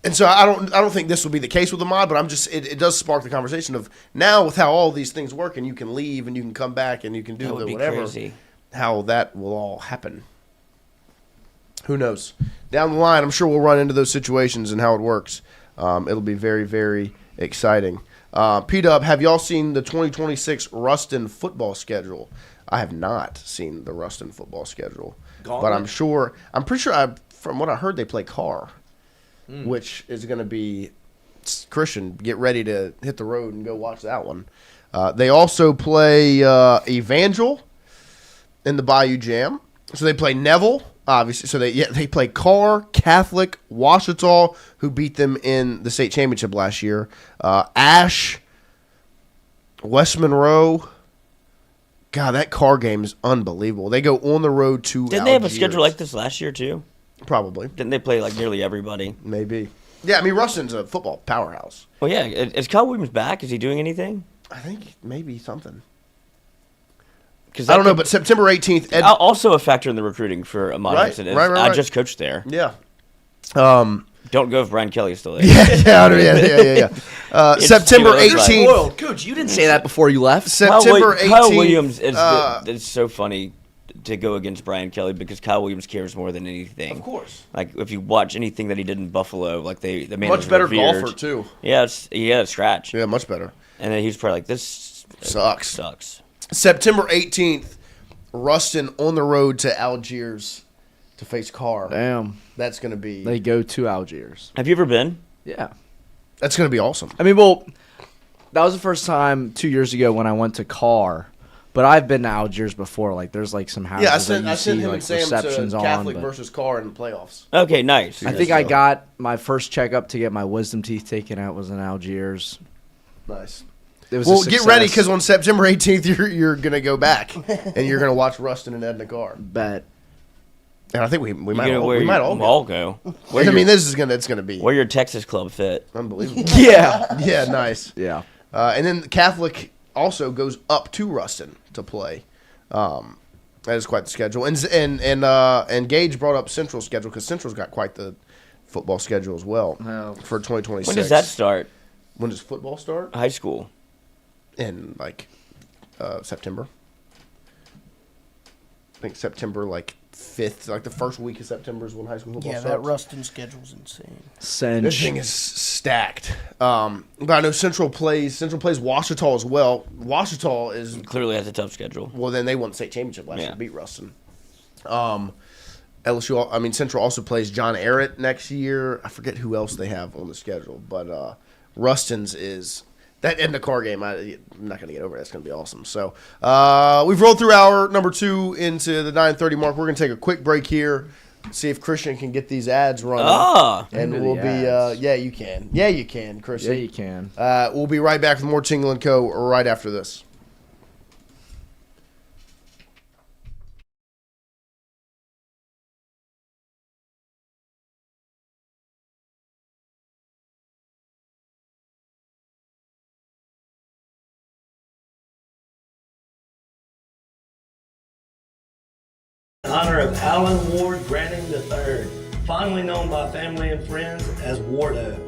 And so I don't think this will be the case with Ahmad, but it does spark the conversation of now with how all these things work and you can leave and you can come back and you can do That would be whatever, crazy. how that will all happen. Who knows? Down the line, I'm sure we'll run into those situations and how it works. It'll be very, very exciting. P-Dub, have y'all seen the 2026 Ruston football schedule? I have not seen the Ruston football schedule. But I'm pretty sure, from what I heard, they play Carr, which is going to be Christian. Get ready to hit the road and go watch that one. They also play Evangel in the Bayou Jam. So they play Neville, obviously. So they play Carr, Catholic, Washita, who beat them in the state championship last year. Ash, West Monroe. God, that Carr game is unbelievable. They go on the road to Didn't they have a schedule like this last year, too? Probably. Didn't they play like nearly everybody? Maybe. Yeah, I mean, Ruston's a football powerhouse. Well, yeah. Is Kyle Williams back? Is he doing anything? I think maybe something. Because I don't know, but September 18th. Also a factor in the recruiting for Ahmad Hudson. Right. I just coached there. Yeah. Don't go if Brian Kelly's still there. Yeah. September 18th. Coach, you didn't say that before you left. September 18th. Kyle Williams is it's so funny to go against Brian Kelly because Kyle Williams cares more than anything. Of course. Like if you watch anything that he did in Buffalo, like the man much is better revered. golfer too. Yeah, he had a scratch. Yeah, much better. And then he was probably like, "This sucks." September 18th, Ruston on the road to Algiers to face Carr. Damn. That's going to be... They go to Algiers. Have you ever been? Yeah. That's going to be awesome. I mean, well, that was the first time 2 years ago when I went to Carr, but I've been to Algiers before. Like, there's like some houses I sent him like and Sam receptions to on. Catholic but versus Carr in the playoffs. Okay, nice. I think I got my first checkup to get my wisdom teeth taken out was in Algiers. Nice. It was Well, get ready because on September 18th you're going to go back and you're going to watch Ruston and Edna Carr. Bet. And I think we might all go. I mean, it's going to be where your Texas club fit. Unbelievable. Yeah, nice. Yeah. And then Catholic also goes up to Ruston to play. That is quite the schedule. And Gage brought up Central's schedule because Central's got quite the football schedule as well for 2026. When does that start? When does football start? High school. In September. I think September 5th, like the first week of September is when high school football starts. Yeah, that Ruston schedule's insane. This thing is stacked. But I know Central plays Washita as well. Washita is clearly has a tough schedule. Well, then they won the state championship last year to beat Ruston. Central also plays John Ehret next year. I forget who else they have on the schedule, but Ruston's is that Edna Carr game. I'm not going to get over. That's going to be awesome. So we've rolled through hour number 2 into the 9:30 mark. We're going to take a quick break here, see if Christian can get these ads running. And we'll be yeah, you can, Christian. Yeah, you can. We'll be right back with more Tingle and Co. right after this. In honor of Alan Ward Granning III, fondly known by family and friends as Wardo.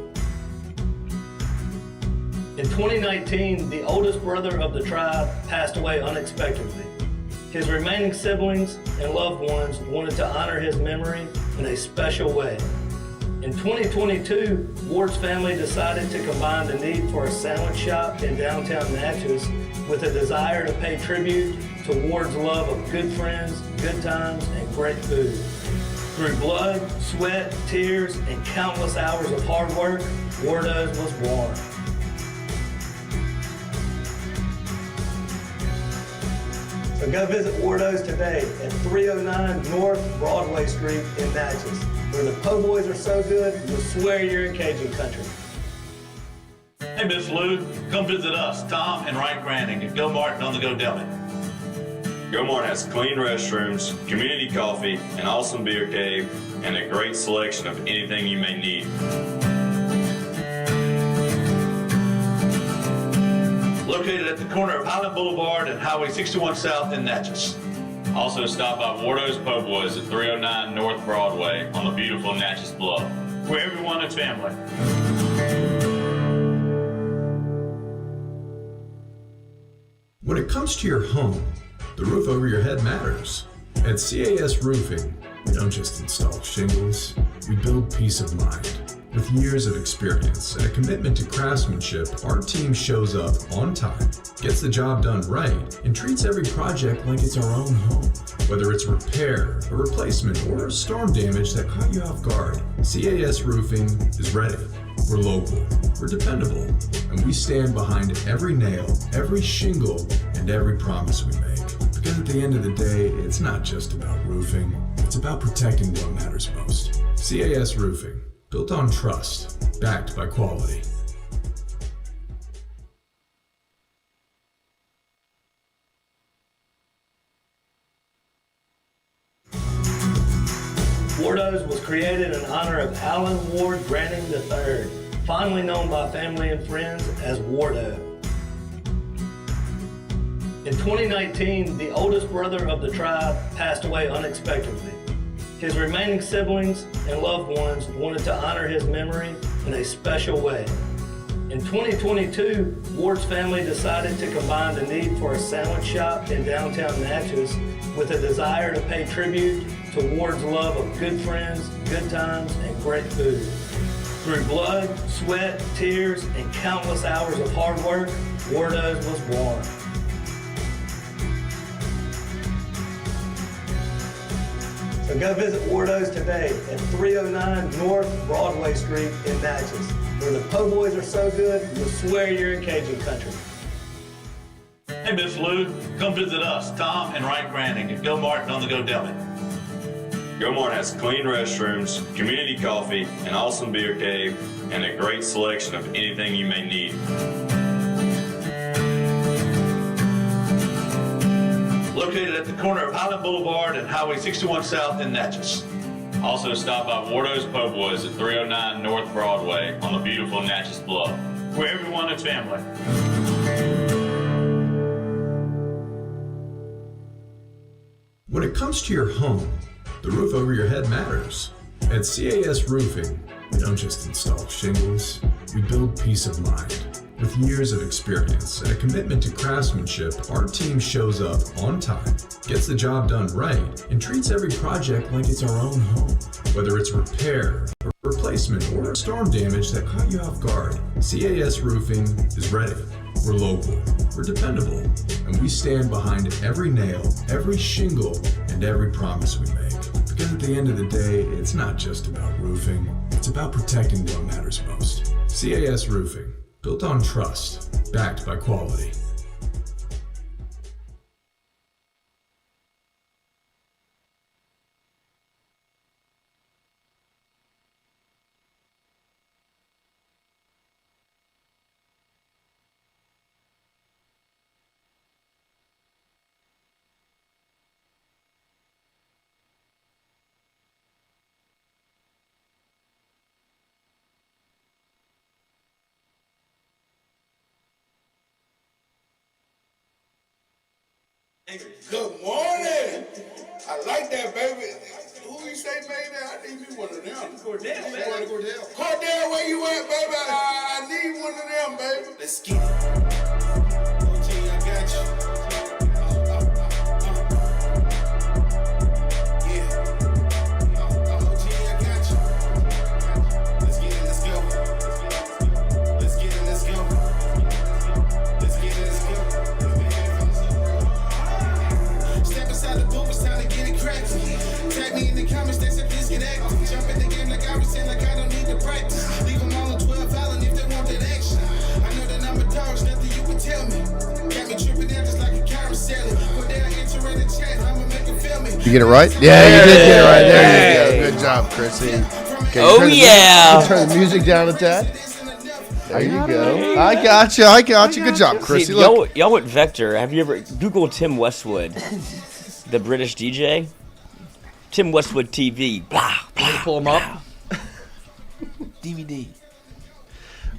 In 2019, the oldest brother of the tribe passed away unexpectedly. His remaining siblings and loved ones wanted to honor his memory in a special way. In 2022, Ward's family decided to combine the need for a sandwich shop in downtown Natchez with a desire to pay tribute towards love of good friends, good times, and great food. Through blood, sweat, tears, and countless hours of hard work, Wardo's was born. So go visit Wardo's today at 309 North Broadway Street in Natchez, where the po' boys are so good, you'll swear you're in Cajun country. Hey, Miss Lou, come visit us, Tom and Wright Granning at Go Martin on the Go Deli. Go Martin has clean restrooms, community coffee, an awesome beer cave, and a great selection of anything you may need. Located at the corner of Highland Boulevard and Highway 61 South in Natchez. Also stop by Wardo's Po' Boys at 309 North Broadway on the beautiful Natchez Bluff, where everyone is family. When it comes to your home, the roof over your head matters. At CAS Roofing, we don't just install shingles, we build peace of mind. With years of experience and a commitment to craftsmanship, our team shows up on time, gets the job done right, and treats every project like it's our own home. Whether it's repair, a replacement, or storm damage that caught you off guard, CAS Roofing is ready. We're local, we're dependable, and we stand behind every nail, every shingle, and every promise we make. Because at the end of the day, it's not just about roofing, it's about protecting what matters most. CAS Roofing, built on trust, backed by quality. Wardo's was created in honor of Alan Ward Granning III, fondly known by family and friends as Wardo. In 2019, the oldest brother of the tribe passed away unexpectedly. His remaining siblings and loved ones wanted to honor his memory in a special way. In 2022, Ward's family decided to combine the need for a sandwich shop in downtown Natchez with a desire to pay tribute to Ward's love of good friends, good times, and great food. Through blood, sweat, tears, and countless hours of hard work, Wardo's was born. So go visit Wardo's today at 309 North Broadway Street in Natchez, where the po' boys are so good, you'll swear you're in Cajun country. Hey, Miss Lou, come visit us, Tom and Wright Granning at Go Martin on the Go Deli. Go Martin has clean restrooms, community coffee, an awesome beer cave, and a great selection of anything you may need. Located at the corner of Highland Boulevard and Highway 61 South in Natchez. Also stop by Wardo's Po' Boys at 309 North Broadway on the beautiful Natchez Bluff, where everyone is family. When it comes to your home, the roof over your head matters. At CAS Roofing, we don't just install shingles, we build peace of mind. With years of experience and a commitment to craftsmanship, our team shows up on time, gets the job done right, and treats every project like it's our own home. Whether it's repair, a replacement, or storm damage that caught you off guard, CAS Roofing is ready. We're local, we're dependable, and we stand behind every nail, every shingle, and every promise we make. Because at the end of the day, it's not just about roofing, it's about protecting what matters most. CAS Roofing, built on trust, backed by quality. Good morning. I like that, baby. Who you say made that? I need me one of them. Cordell, man. Cordell, where you at, baby? I need one of them, baby. Let's get it. OG, I got you. Yeah. OG, I got you. Let's get it, let's go. Let's get it, let's go. Let's get it, let's go. You get it right? Yeah, you did get it right. There you go. Good job, Chrissy. Okay, turn the music down a tad. There you go. I got you. Good job, Chrissy. See, y'all went Vector. Have you ever Googled Tim Westwood, the British DJ? Tim Westwood TV. Blah, blah, pull him up. DVD.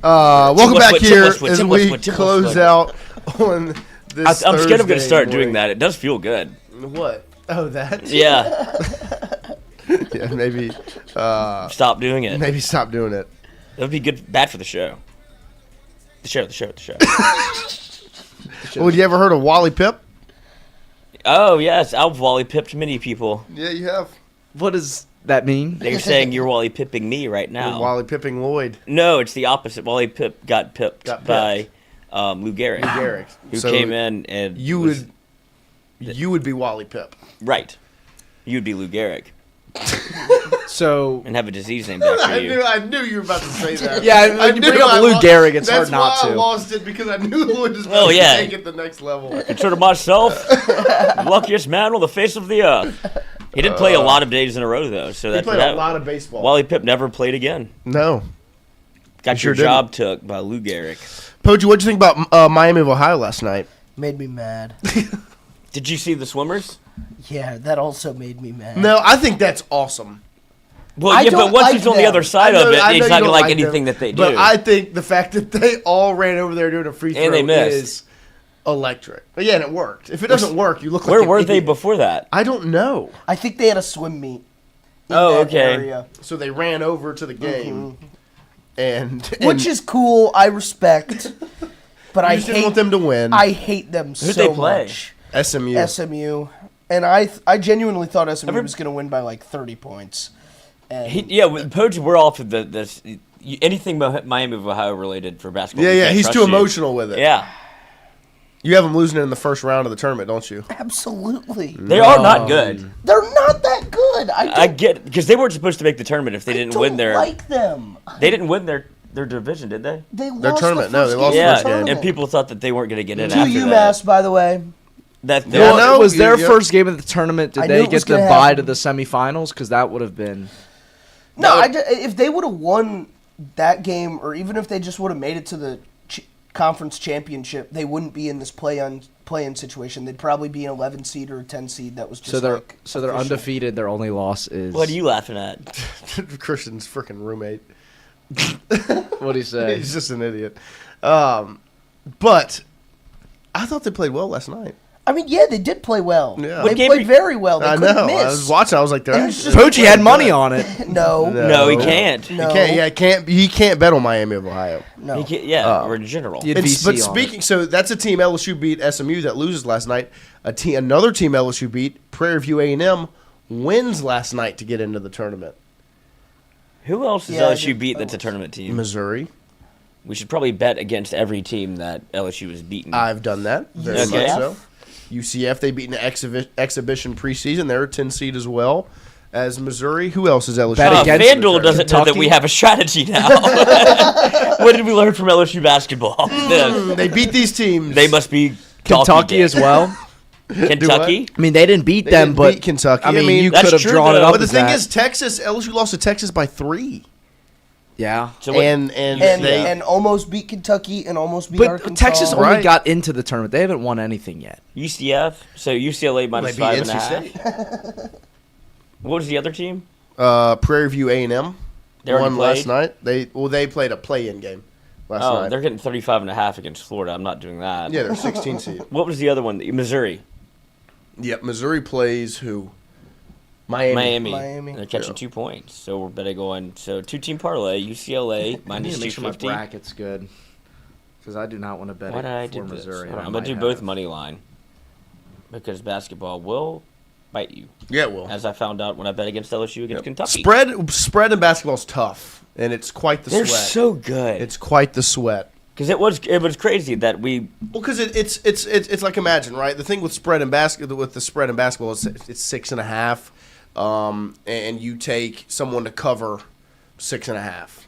Welcome back here as we close out on this I'm scared I'm going to start Thursday doing that. It does feel good. What? Oh, that? Yeah. Yeah, maybe. Stop doing it. Maybe stop doing it. That would be bad for the show. The show. Well, you ever heard of Wally Pip? Oh, yes. I've Wally pipped many people. Yeah, you have. What does that mean? They're saying you're Wally pipping me right now. You're Wally Pipping Lloyd. No, it's the opposite. Wally Pip got pipped by Lou Gehrig. Who came in and you would be Wally Pip. Right. You'd be Lou Gehrig. So and have a disease named after you. I knew you were about to say that. Yeah, when you bring up Lou Gehrig, it's hard not to. That's why I lost it, because I knew Lloyd was about to take it the next level. Consider myself the luckiest man on the face of the earth. He did play a lot of days in a row, though. So he played a lot of baseball. Wally Pip never played again. No. Got your job took by Lou Gehrig. Poji, what'd you think about Miami of Ohio last night? Made me mad. Did you see the swimmers? Yeah, that also made me mad. No, I think that's awesome. Well, yeah, but once he's on the other side of it, he's not going to like anything that they do. But I think the fact that they all ran over there doing a free throw and they missed. Is electric. But yeah, and it worked. If it doesn't work, you look like Where were they before that? I don't know. I think they had a swim meet. Oh, okay. Area. So they ran over to the game. And which is cool. I respect. But I didn't want them to win. I hate them Who'd so they play? much. SMU. And I genuinely thought SMU was going to win by like 30 points. With Poach, we're off of this. Anything Miami of Ohio related for basketball. Yeah, he's too emotional with it. Yeah. You have them losing it in the first round of the tournament, don't you? Absolutely. They are not good. They're not that good. I get because they weren't supposed to make the tournament if they didn't win their. Like them. They didn't win their division, did they? They lost their tournament. The first they lost game. the first game. And people thought that they weren't going to get in To after UMass, by the way. that. Well, was their first game of the tournament? Did they get the bye happen. to the semifinals? Because that would have been. No, if they would have won that game, or even if they just would have made it to the conference championship, they wouldn't be in this play-in situation. They'd probably be an 11 seed or a 10 seed. That was just so they're undefeated. Their only loss is. What are you laughing at? Christian's freaking roommate. What'd he say? He's just an idiot. But I thought they played well last night. I mean, yeah, they did play well. Yeah. They played very well. They I couldn't know. miss. I was watching. I was like, Poachy had money on it. No, he can't. No. He can't bet on Miami of Ohio. No. He can't, or in general. But speaking, so that's a team LSU beat SMU that loses last night. Another team LSU beat Prairie View A&M wins last night to get into the tournament. Who else does LSU beat that's a tournament team? Missouri. We should probably bet against every team that LSU has beaten. I've done that. Very much so. UCF, they beat an exhibition preseason. They're a 10 seed as well as Missouri. Who else is LSU? FanDuel doesn't know that we have a strategy now. What did we learn from LSU basketball? They beat these teams. They must be Kentucky as well. Kentucky? I mean, they didn't beat them, but beat Kentucky. I mean, you could have drawn it up. But the thing is, LSU lost to Texas by 3. Yeah, so and almost beat Kentucky and almost beat Arkansas. But Texas only got into the tournament. They haven't won anything yet. UCF, so UCLA minus 5.5. What was the other team? Prairie View A&M. They won last night. They played a play-in game last night. They're getting 35.5 against Florida. I'm not doing that. Yeah, they're 16 seed. What was the other one? Missouri. Yep, Missouri plays who? Miami. They're catching 2 points. So we're betting on 2-team parlay, UCLA minus 250. Make sure my bracket's good. Because I do not want to bet for Missouri. I'm going to do both money line. Because basketball will bite you. Yeah, it will. As I found out when I bet against LSU against Kentucky. Spread in basketball's tough. And it's quite the sweat. They're so good. It's quite the sweat. Because it was crazy that we. Well, because it's like, imagine, right? The thing with spread in basketball is it's 6.5. And you take someone to cover 6.5,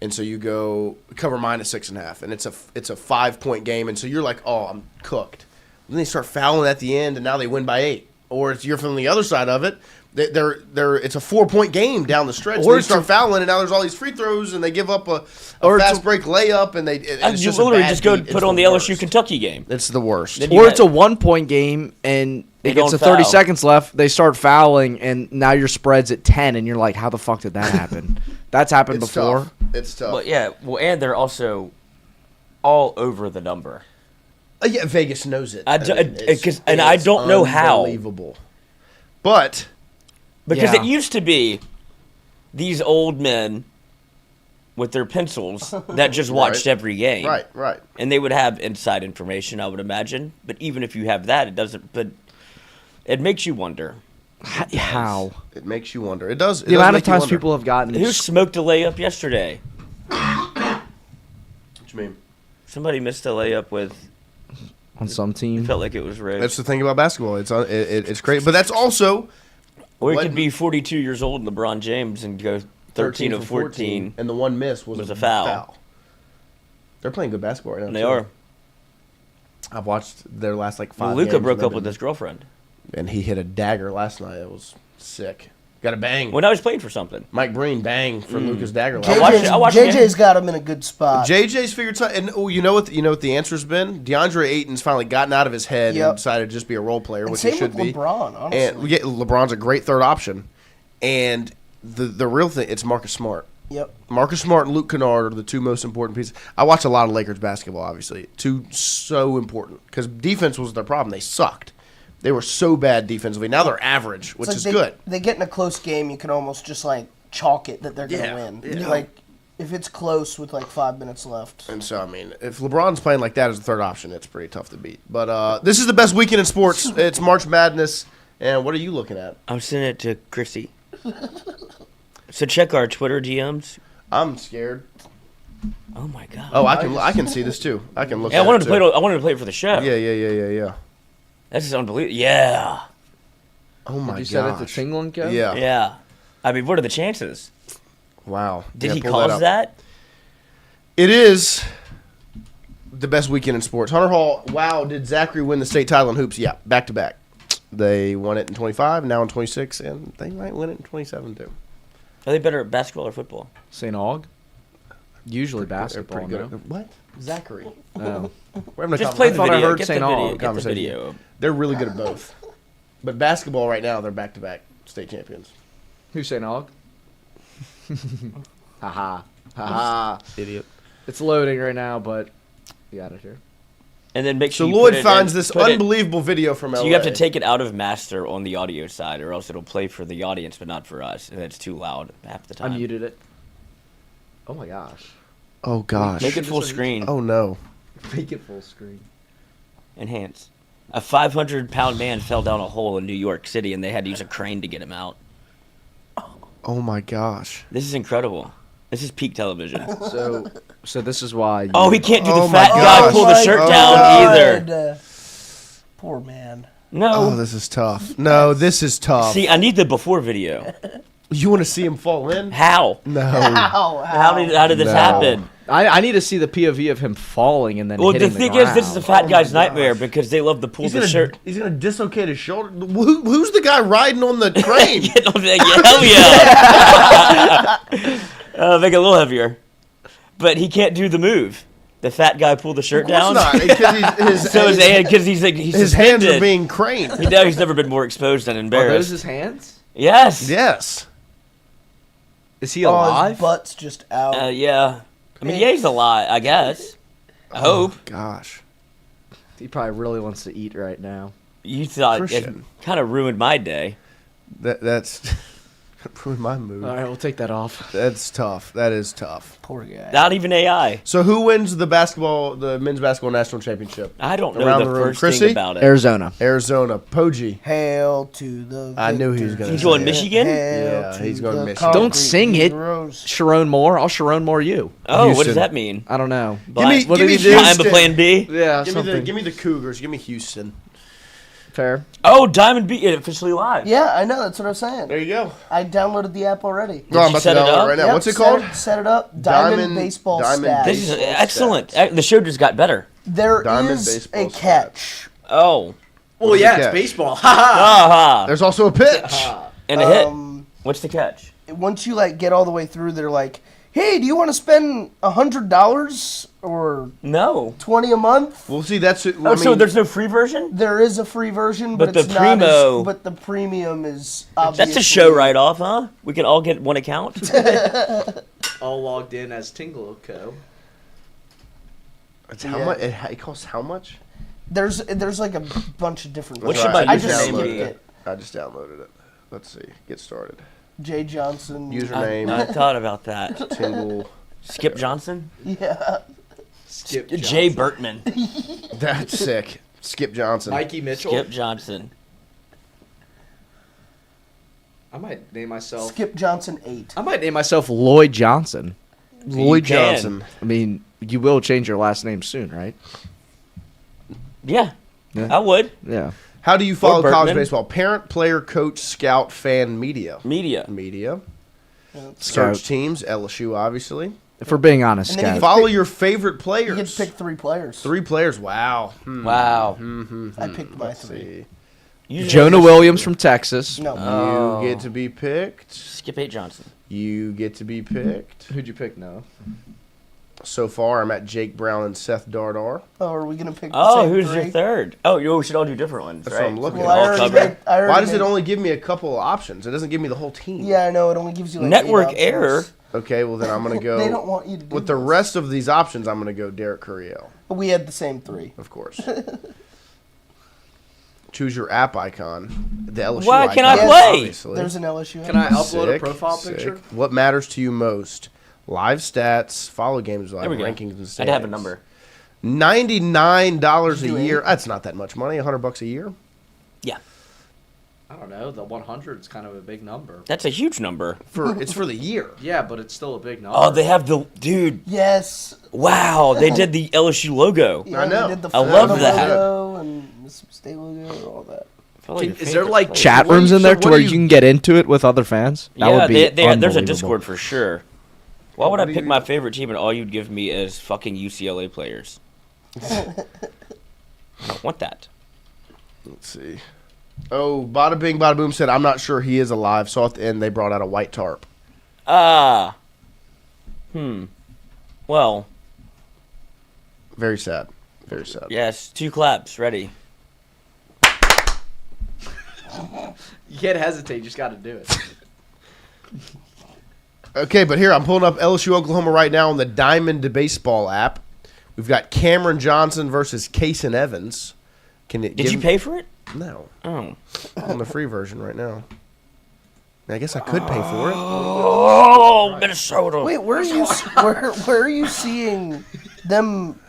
and so you go cover minus 6.5, and it's a 5-point game, and so you're like, oh, I'm cooked. Then they start fouling at the end, and now they win by 8. or if you're from the other side of it, it's a 4-point game down the stretch. Or they start fouling, and now there's all these free throws, and they give up a fast break layup, and it's you just literally a bad just go beat. put on the LSU Kentucky game. It's the worst. Or it's a 1-point game, and it gets to 30 seconds left. They start fouling, and now your spread's at 10, and you're like, how the fuck did that happen? That's happened before. Tough. It's tough. Well, yeah. Well, and they're also all over the number. Yeah, Vegas knows it. I don't know how. Unbelievable. But because it used to be these old men with their pencils that just watched every game. Right. And they would have inside information, I would imagine. But even if you have that, it doesn't. But it makes you wonder. How? It makes you wonder. It does. The amount of times people have gotten. Who smoked a layup yesterday? What you mean? Somebody missed a layup with. On some team. Felt like it was rigged. That's the thing about basketball. It's great, but that's also. Or it could be 42 years old and LeBron James and go 13 of 14. And the one miss was a foul. They're playing good basketball right now. They are. I've watched their last 5 games. Luka broke up with his girlfriend. And he hit a dagger last night. It was sick. Got a bang. Well, now he's playing for something. Mike Breen bang for Luka's dagger. JJ's got him in a good spot. JJ's figured something. And you know what the answer's been? DeAndre Ayton's finally gotten out of his head and decided to just be a role player, which he should be. LeBron, honestly. And LeBron's a great third option. And the real thing, it's Marcus Smart. Yep. Marcus Smart and Luke Kennard are the two most important pieces. I watch a lot of Lakers basketball, obviously. Two so important because defense was their problem. They sucked. They were so bad defensively. Now they're average, which is good. They get in a close game, you can almost just chalk it that they're going to win. Yeah. If it's close with 5 minutes left. And so, I mean, if LeBron's playing like that as a third option, it's pretty tough to beat. But this is the best weekend in sports. It's March Madness. And what are you looking at? I'm sending it to Chrissy. So check our Twitter DMs. I'm scared. Oh my god. Oh, I can see this too. I can look. Yeah, at I wanted it to play. I wanted to play it for the show. Yeah. This is unbelievable. Yeah. Oh my god. You said it to Tingle and Co? Yeah. Yeah. I mean, what are the chances? Wow. Did he cause that? It is the best weekend in sports. Hunter Hall. Wow. Did Zachary win the state title in hoops? Yeah. Back to back. They won it in 25, now in 26, and they might win it in 27 too. Are they better at basketball or football? St. Aug? Usually basketball. Pretty good. What? Zachary. Oh. We're having a Just play the conversation. video. heard Get St. the video. Aug Get the video. They're really good at both. But basketball right now, they're back-to-back state champions. Who's St. Aug? Ha. Idiot. It's loading right now, but you got it here. And then make So sure you Lloyd put it finds in- this put it- unbelievable video from LA. So you have to take it out of master on the audio side, or else it'll play for the audience but not for us, and it's too loud half the I time. muted it. Oh my gosh. Oh gosh. Make it full screen. Oh no. Make it full screen. Enhance. A 500-pound man fell down a hole in New York City, and they had to use a crane to get him out. Oh my gosh. This is incredible. This is peak television. So this is why. Oh, he can't do Oh the my fat guy gosh. pull the shirt Oh down God. either. Poor man. No. Oh, this is tough. No, this is tough. See, I need the before video. You want to see him fall in? How? No. How did this No. happen? I need to see the POV of him falling and then Well, hitting the thing ground. is, this is a fat guy's nightmare because they love to pull the shirt. He's gonna dislocate his shoulder. Who's the guy riding on the crane? Get on the, hell yeah. Make it a little heavier. But he can't do the move. The fat guy pulled the shirt Of course down. not, because he's his hands are being craned. He's never been more exposed and Are those embarrassed. his hands? Yes. Yes. Is he alive? His butt's just out. Yeah. I mean, yeah, he's alive, I guess. I hope. Gosh. He probably really wants to eat right now. You thought it Christian. kind of ruined my day. That's ruined my mood. All right, we'll take that off. That's tough. That is tough. Poor guy. Not even AI. So who wins the men's basketball national championship? I don't Around know the the room. first Chrissy? thing about it. Arizona. Arizona. Poggi. Hail to the I knew he was gonna He's say going it. Michigan? Yeah, he's going to Michigan. Don't sing it. Sharon Moore. I'll Sharon Moore you. Oh, what Houston. does that mean? I don't know. Give me What did he do? Houston. I'm a plan B? Yeah, Give something. me the Cougars. Give me Houston. Fair. Oh, Diamond B officially live. Yeah, I know. That's what I was saying. There you go. I downloaded the app already. No, I'm you about to set it download up? it right now. Yep, What's it called? Set it up. Diamond Baseball Diamond Stats. This is Baseball excellent. stats. The show just got better. There Diamond is Baseball a catch. Oh. Well, What's yeah, the it's catch? baseball. Ha ha. There's also a pitch. And a hit. What's the catch? Once you like get all the way through, they're like, "Hey, do you want to spend $100 or No. $20 a month?" Well, see, that's it. Oh, so there's no free version? There is a free version, but But it's the not primo- but the premium is obviously. That's a show write-off, huh? We can all get one account. All logged in as Tingle Co. It's how much? It costs how much? There's like a bunch of different. What versions. should my I just username skipped be? it. I just downloaded it. Let's see. Get started. Jay Johnson. Username. I thought about that. Tingle. Skip Johnson? Yeah. Skip Jay Johnson. Bertman. That's sick. Skip Johnson. Mikey Mitchell. Skip Johnson. I might name myself. Skip Johnson 8. I might name myself Lloyd Johnson. Lloyd You can. Johnson. I mean, you will change your last name soon, right? Yeah. Yeah. I would. Yeah. How do you follow college Bertman. baseball? Parent, player, coach, scout, fan, media. Media. Media. Scout. Search teams. LSU, obviously. If we're being honest, And then you guys. Follow your favorite You players. get to pick 3 players. 3 players. Wow. Wow. I picked my Let's 3. see. Usually Jonah just Williams from Texas. No. You get to be picked. Skip 8 Johnson. You get to be picked. Who'd you pick, Noah? So far, I'm at Jake Brown and Seth Dardar. Oh, are we gonna pick? The Oh, same who's 3? your third? Oh, we should all do different ones, That's right? what I'm looking Well, at. I All already covered. made, I already Why does it made- only give me a couple of options? It doesn't give me the whole team. Yeah, I know. It only gives you like Network 8 options. error. Okay, well then I'm gonna go. They don't want you to do With the this. rest of these options, I'm gonna go Derek Curiel, We had the same 3. of course. Choose your app icon. The LSU Why icon, can't I Yes. play? obviously. There's an LSU. Can I upload a Sick, profile sick. picture? What matters to you most? Live stats, follow games live, There we go. rankings, and I'd have a standings. number. $99 a Do year. eight. That's not that much money. $100 a year. Yeah. I don't know. The 100 is kind of a big number. That's a huge number. It's for the year. Yeah, but it's still a big number. Oh, they have the dude. Yes. Wow, they did the LSU logo. Yeah, I know. They did the I love Florida that. logo and Mississippi State logo and all that. Probably your Is there favorite like player. chat What do rooms you- in there so to what where do you you- can get into it with other fans? That Yeah, would be there's a unbelievable. Discord for sure. Why would I What do pick you- my favorite team and all you'd give me is fucking UCLA players? I don't want that. Let's see. Oh, Bada Bing, Bada Boom said, I'm not sure he is alive. Saw at the end they brought out a white tarp. Well, Very sad. Very sad. yes, 2 claps, ready. You can't hesitate. You just got to do it. Okay, but here, I'm pulling up LSU Oklahoma right now on the Diamond Baseball app. We've got Cameron Johnson versus Kason Evans. Can it Did you pay for it? No. Oh. I'm on the free version right now. I guess I could pay for it. Oh, Minnesota. Wait, where are you? Where are you seeing them?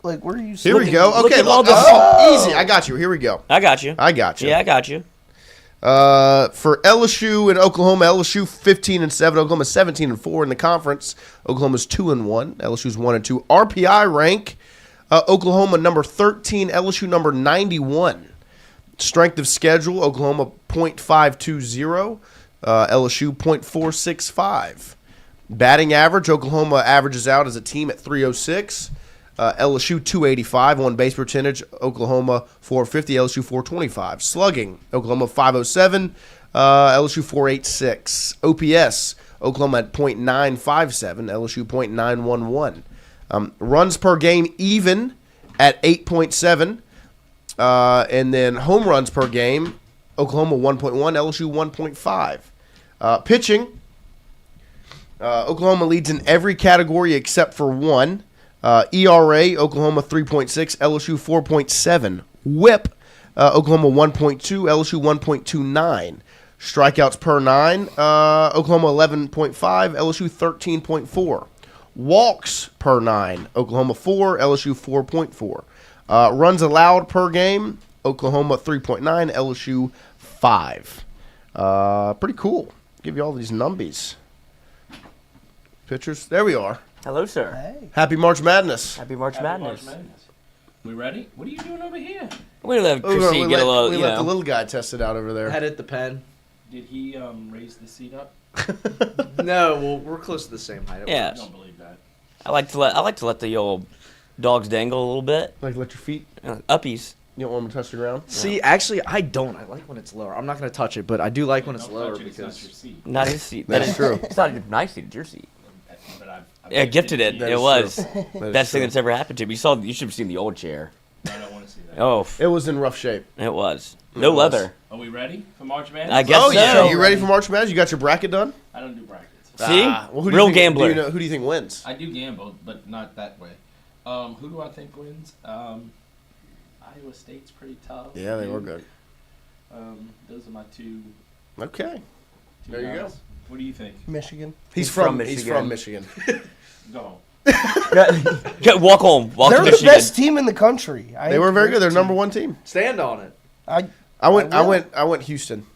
Like, where are you? Here Seeing we go. look Okay, at all look. the- Oh, easy. I got you. Here we go. I got you. I got you. Yeah, I got you. For LSU and Oklahoma, LSU 15-7, Oklahoma 17-4 in the conference. Oklahoma's 2-1, LSU's 1-2. RPI rank: Oklahoma number 13, LSU number 91. Strength of schedule: Oklahoma .520, LSU .465. Batting average: Oklahoma averages out as a team at 306. LSU 285, on base percentage, Oklahoma 450, LSU 425. Slugging: Oklahoma 507, LSU 486. OPS: Oklahoma at .957, LSU .911. Runs per game even at 8.7, and then home runs per game: Oklahoma 1.1, LSU 1.5. Pitching: Oklahoma leads in every category except for one. ERA, Oklahoma 3.6, LSU 4.7. WHIP, Oklahoma 1.2, LSU 1.29. Strikeouts per 9, Oklahoma 11.5, LSU 13.4. Walks per 9, Oklahoma 4, LSU 4.4. Runs allowed per game, Oklahoma 3.9, LSU 5. Pretty cool. Give you all these numbies. Pictures. There we are. Hello, sir. Hey. Happy March Madness. Happy March Madness. We ready? What are you doing over here? We let Oh, Chrissy we get a little, we you let the know. little guy test it out over there. Head at the pen. Did he raise the seat up? No, well, we're close to the same height. Yeah. I don't believe that. I like to let the old dogs dangle a little bit. Like let your feet. Uppies. You don't want them to touch the ground? See, actually, I don't. I like when it's lower. I'm not going to touch it, but I do like when it's lower It's not your because seat. Not his seat. That's true. It's not even my seat. It's your seat. But I've Yeah, gifted it. That It is was true. That is best thing true. that's ever happened to me. You should have seen the old chair. I don't want to see that. Oh, It was in rough shape. it was no was. leather. Are we ready for March Madness? I guess Oh, yeah. so. You ready for March Madness? You got your bracket done? I don't do brackets. See, Well, who do you real think- gambler. Who do you think wins? I do gamble, but not that way. Who do I think wins? Iowa State's pretty tough. Yeah, they were good. Those are my two. Okay. There you go. guys. What do you think? Michigan. He's from He's from Michigan. Go. Walk home. Walk They're to the Michigan. best team in the country. They were very good. They're number one team. stand on it. I will. went Houston.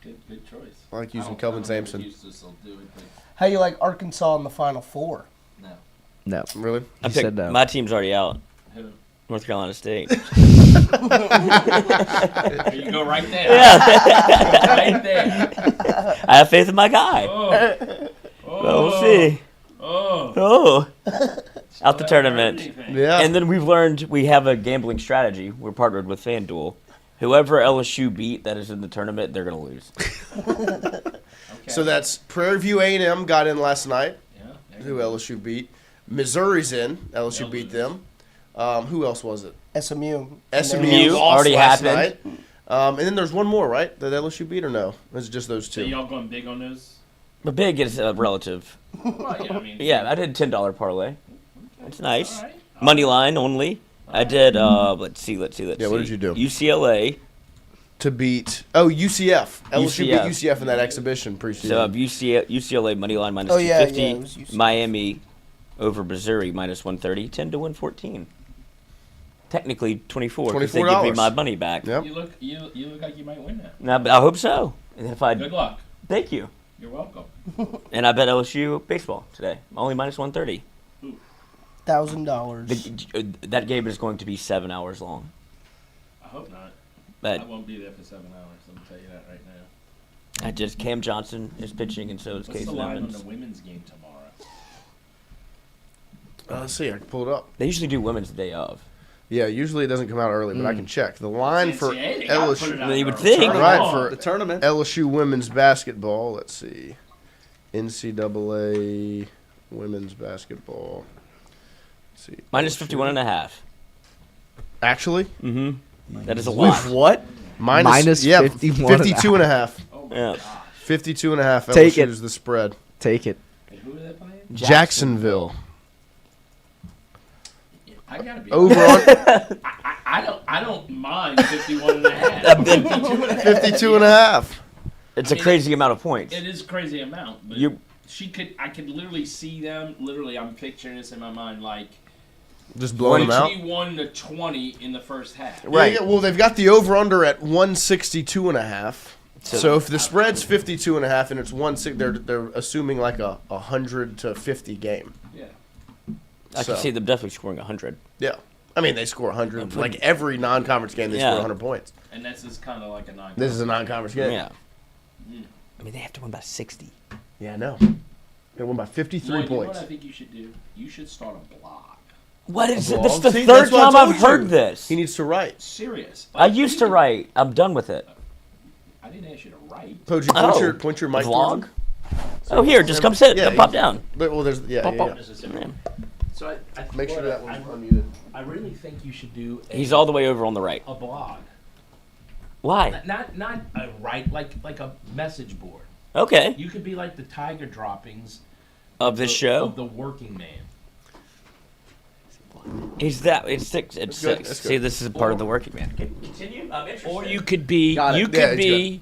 Good choice. I like using I Kelvin don't know if Sampson. Houston will do it, but How you like Arkansas in the Final Four? no. No. Really? I He picked, said no. my team's already out. Who? North Carolina State. You go right there. Yeah. Go right there. I have faith in my guy. Oh. Well, we'll see. Oh. Oh. Out the tournament. Yeah. And then we've learned we have a gambling strategy. We're partnered with FanDuel. Whoever LSU beat that is in the tournament, they're going to lose. So that's Prairie View A&M got in last night. Yeah. Who LSU beat? Missouri's in. LSU beat them. Who else was it? SMU. SMU lost already last happened. night. And then there's one more, right? That LSU beat or no? It's just those So two. y'all going big on those? But big is relative. Well, yeah, I mean. Yeah, I did a $10 parlay. That's nice. All right. Money line only. I did, let's see. Yeah, what did you do? UCLA. To beat UCF. LSU beat UCF. UCF in that exhibition preseason. So UCLA money line minus Oh, yeah, 250. yeah, it was UCF. Miami over Missouri minus 130. 10 to win 14. Technically 24 because they give me $24. my money back. Yep. You look like you might win that. No, but I hope so. And if I Good luck. thank you. You're welcome. And I bet LSU baseball today. Only minus 130. $1,000. That game is going to be 7 hours long. I hope not. But I won't be there for 7 hours. Let me tell you that right now. I just Cam Johnson is pitching and so is What's Case the line on Lemons. the women's game tomorrow? Let's see. I can pull it up. They usually do women's the day of. Yeah, usually it doesn't come out early, but I can check. The line for NCAA, they gotta put it LSU. out You would early. think. Turn it Right, on. for The tournament. LSU women's basketball. Let's see. NCAA women's basketball. Let's see. Minus LSU. 51 and a half. Actually? Mm-hmm. That is a lot. What? Minus yeah, 51 52 and a half. Oh my Yeah. gosh. 52 and a half. Take LSU it. is the spread. Take it. And who are they playing? Jacksonville. I gotta be Over honest. on I don't mind 51 and a half. 52 and a half. It's a crazy amount of points. It is a crazy amount, but I could literally see them. Literally, I'm picturing this in my mind, like Just blowing them out. 21 to 20 in the first half. Right. Yeah, well, they've got the over-under at 162 and a half. So if the spread's 52 and a half and it's 160, they're assuming like a 100 to 50 game. Yeah. I can see them definitely scoring 100. Yeah. I mean, they score 100. Like every non-conference game, they score 100 points. And this is kind of like a non. This is a non-conference game. Yeah. I mean, they have to win by 60. Yeah, I know. They won by 53 Lloyd, you know points. what I think you should do? You should start a blog. What is it? Blog? This is the See, third that's what I time I've told heard you. this. He needs to write. Serious. I used to write. I'm done with it. I didn't ask you to write. Point your mic vlog? towards him. Oh, here, just come sit. Yeah, Pop down. Well, there's Pop up. So I Make sure that I, one's unmuted. I really think you should do. He's all the way over on the right. a blog. Why? Not a write like a message board. Okay. You could be like the tiger droppings Of this show? of the working man. He's that. It's six. It's good, six. that's See, good. this is part of the working man. Continue. I'm interested. Or you could be Got it. you Yeah, could it's be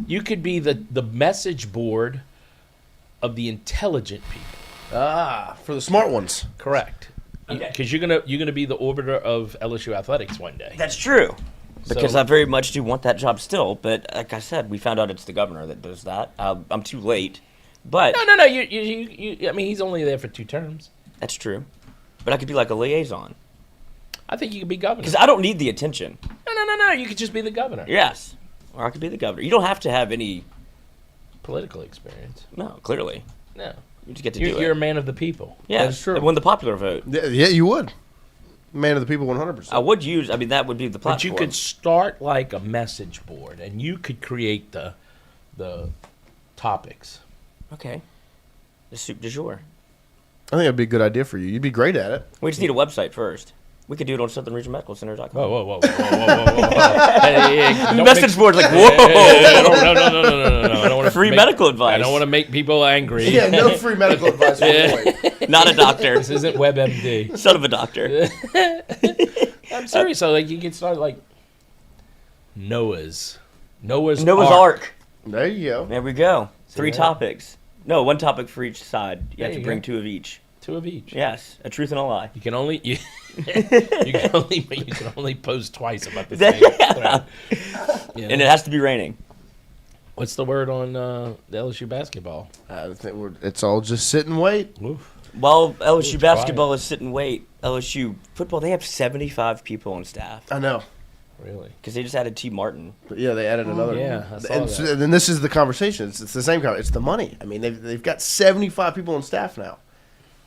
you could be the message board of the intelligent people. For the smart ones. Correct. Okay. Because you're gonna be the orbiter of LSU athletics one day. That's true. Because So- I very much do want that job still, but like I said, we found out it's the governor that does that. I'm too late, but No. You I mean, he's only there for 2 terms. that's true. But I could be like a liaison I think you could be governor. because I don't need the attention. No. You could just be the governor. Yes, or I could be the governor. You don't have to have any. Political experience. No, clearly, No. you just get to You're do a it. man of the people. Yeah, That's true. I won the popular vote. Yeah, you would. Man of the people 100%. I would use. I mean, that would be the platform. But you could start like a message board, and you could create the topics. Okay. The soup du jour. I think that'd be a good idea for you. You'd be great at it. We just need a website first. We could do it on southernregionalmedicalcenter.com. Whoa. Hey, message board like, whoa. No. I don't want free medical advice. I don't want to make people angry. Yeah, no free medical advice for Lloyd. Not a doctor. This isn't WebMD. Son of a doctor. I'm serious. So like you can start like Noah's Ark. There you go. There we go. See 3 that? topics. No, 1 topic for each side. You There have to you bring go. 2 of each. 2 of each. Yes, a truth and a lie. You can only you can only post twice about the same thread. Yeah. And it has to be raining. What's the word on the LSU basketball? I think it's all just sit and wait. Oof. While LSU Ooh, basketball quiet. is sit and wait, LSU football, they have 75 people on staff. I know. Really? Because they just added T. Martin. But yeah, they added another. Yeah, I saw and that. so, then this is the conversation. It's the same conversation. It's the money. I mean, they've got 75 people on staff now,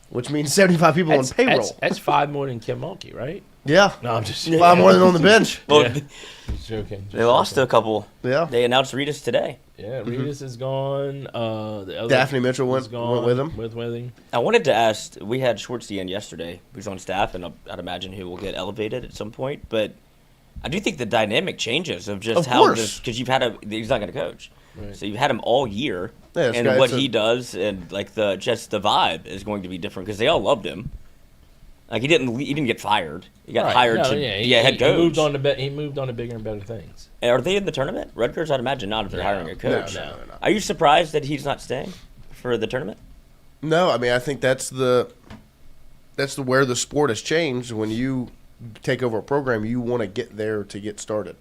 which means 75 people on payroll. That's 5 more than Kim Mulkey, right? Yeah. No, I'm just 5 more than on the bench. Well, Yeah. Just joking. they lost a couple. Yeah. They announced Reedus today. Yeah, Reedus is gone. The other Daphne Mitchell was went gone with him. With him. I wanted to ask, we had Schwartzy in yesterday, who's on staff, and I'd imagine he will get elevated at some point, but I do think the dynamic changes of just Of how course. this, because you've had he's not going to coach. Right. So you've had him all year, Yeah, this and guy- what it's a- he does, and like the vibe is going to be different because they all loved him. Like he didn't get fired. He got Right. hired No, to yeah, be a head coach. He moved on to bigger and better things. Are they in the tournament? Rutgers, I'd imagine not if they're No. hiring a coach. No. Are you surprised that he's not staying for the tournament? No, I mean, I think that's where the sport has changed. When you take over a program, you want to get there to get started.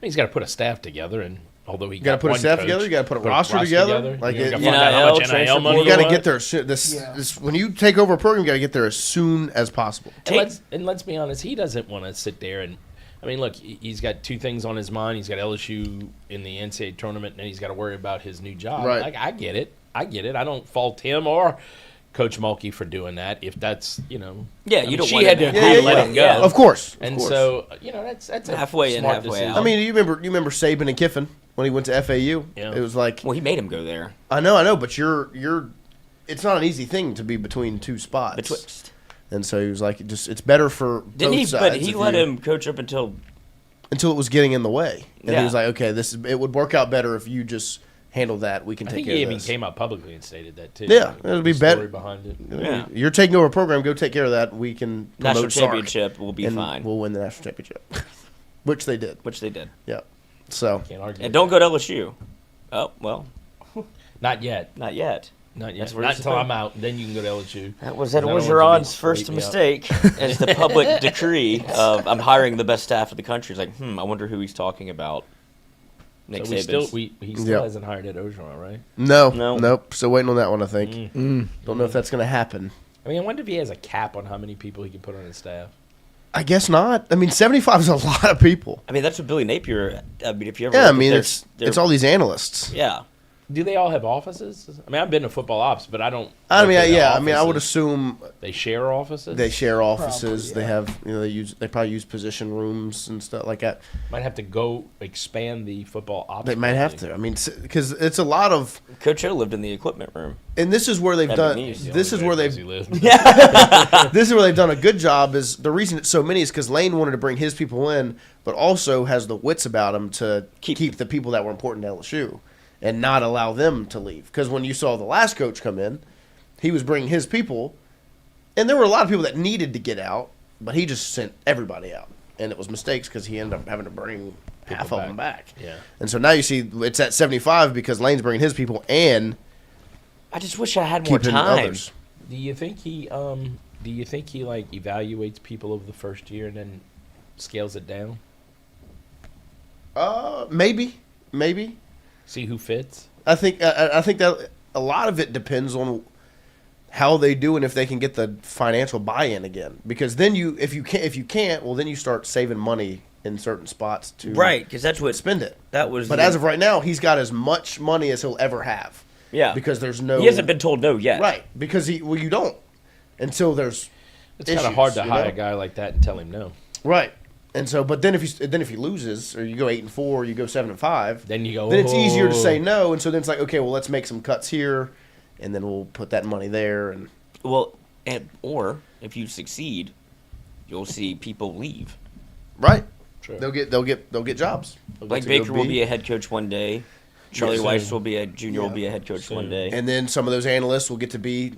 He's got to put a staff together, and although he You got to put a one staff coach, together. You got to put a roster roster together. Like you it, got to you find out how much NIL, NIL money you got to want. get there. This when you take over a program, you got to get there as soon as possible. And let's be honest, he doesn't want to sit there and. I mean, look, he's got 2 things on his mind. He's got LSU in the NCAA tournament, and he's got to worry about his new job. Right. Like, I get it. I don't fault him or Coach Mulkey for doing that. If that's Yeah, I you mean, don't she want had him to to agree to let him go. Of course. And so that's a Halfway in, smart halfway decision. out. I mean, you remember Saban and Kiffin when he went to FAU? Yeah. It was like, Well, he made him go there. I know, but you're. It's not an easy thing to be between 2 spots. Betwixt. And so he was like, it's better for Didn't both he? sides But he if let you- him coach up until until it was getting in the way, and Yeah. he was like, okay, it would work out better if you just handle that. We can I take think care he of even this. came out publicly and stated that too. Yeah, it'll be The story better. behind it. Yeah. You're taking over a program. Go take care of that. We can promote national Sark, championship will be and fine, We'll win the national championship, which they did. which they did. Yeah. So Can't argue. And don't go to LSU. Oh well, Not yet. not yet. Not yet. That's where Not it's until the I'm out. Then you can go to LSU. That was I don't want you to Orgeron's beat first me up. mistake as the public decree of I'm hiring the best staff of the country. It's like, I wonder who he's talking about. Nick So Saban's. he still hasn't hired Ed Orgeron, right? no, nope. Still waiting on that one. I think. Mm. Don't know if that's going to happen. I mean, I wonder if he has a cap on how many people he can put on his staff. I guess not. I mean, 75 is a lot of people. I mean, that's what Billy Napier. I mean, if you ever Yeah, I look at mean, their- it's all these analysts. Yeah. Do they all have offices? I mean, I've been to football ops, but I don't. I mean, look at their yeah. I mean, I would offices. assume They share offices. they share offices. Probably, They yeah. have, they probably use position rooms and stuff like that. Might have to go expand the football ops. They might have building. to. I mean, because it's a lot of, Coach O lived in the equipment room. and this is where they've At done. McNeese, the This is where they've. He lived. This is where they've done a good job. Is the reason it's so many is because Lane wanted to bring his people in, but also has the wits about him to keep the people that were important to LSU, and not allow them to leave. Because when you saw the last coach come in, he was bringing his people, and there were a lot of people that needed to get out, but he just sent everybody out, and it was mistakes because he ended up having to bring half of them back. Yeah. And so now you see it's at 75 because Lane's bringing his people and I just wish I had more keeping time. others. Do you think he like evaluates people over the first year and then scales it down? Maybe. See who fits? I think that a lot of it depends on how they do and if they can get the financial buy-in again. Because then if you can't, well, then you start saving money in certain spots to Right, because that's what spend it. That was. But as of right now, he's got as much money as he'll ever have. Yeah. Because there's no. He hasn't been told no yet. Right. Because you don't until there's It's kind of hard to hire a guy like that and tell him no. Right. And so, but then if he loses, or you go 8-4, or you go 7-5, then you go. Then it's easier to say no, and so then it's like, okay, well, let's make some cuts here, and then we'll put that money there, and or if you succeed, you'll see people leave. Right. True. They'll get jobs. Blake Baker will be a head coach one day. Charlie Weiss will be will be a head coach one day. And then some of those analysts will get to be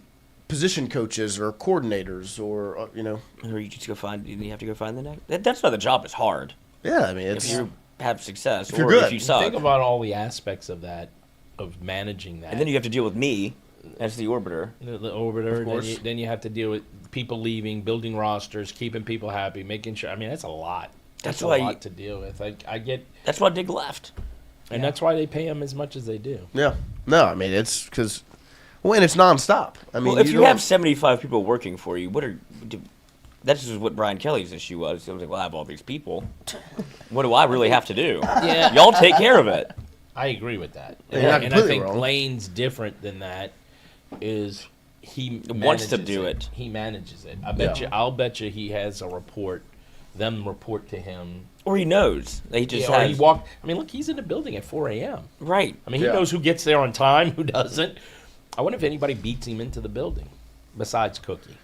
position coaches or coordinators, or Or you just go find. You have to go find the next. That's why the job is hard. Yeah, I mean, it's if you have success, if you're or good. if you suck. Think about all the aspects of that, of managing that. And then you have to deal with me as the orbiter. The orbiter. Then you have to deal with people leaving, building rosters, keeping people happy, making sure. I mean, that's a lot. That's a lot to deal with. I get. That's why Dig left. And that's why they pay him as much as they do. Yeah. No, I mean, it's because. Well, and it's nonstop. I mean, if you have 75 people working for you, that's just what Brian Kelly's issue was. He was like, well, I have all these people. What do I really have to do? Yeah. Y'all take care of it. I agree with that. Yeah, and I think Lane's different than that. Is he wants to do it. He manages it. I'll bet you he has a report. Them report to him. Or he knows. He just or he walked. I mean, look, he's in the building at 4 a.m. Right. I mean, he knows who gets there on time, who doesn't. I wonder if anybody beats him into the building, besides Cookie.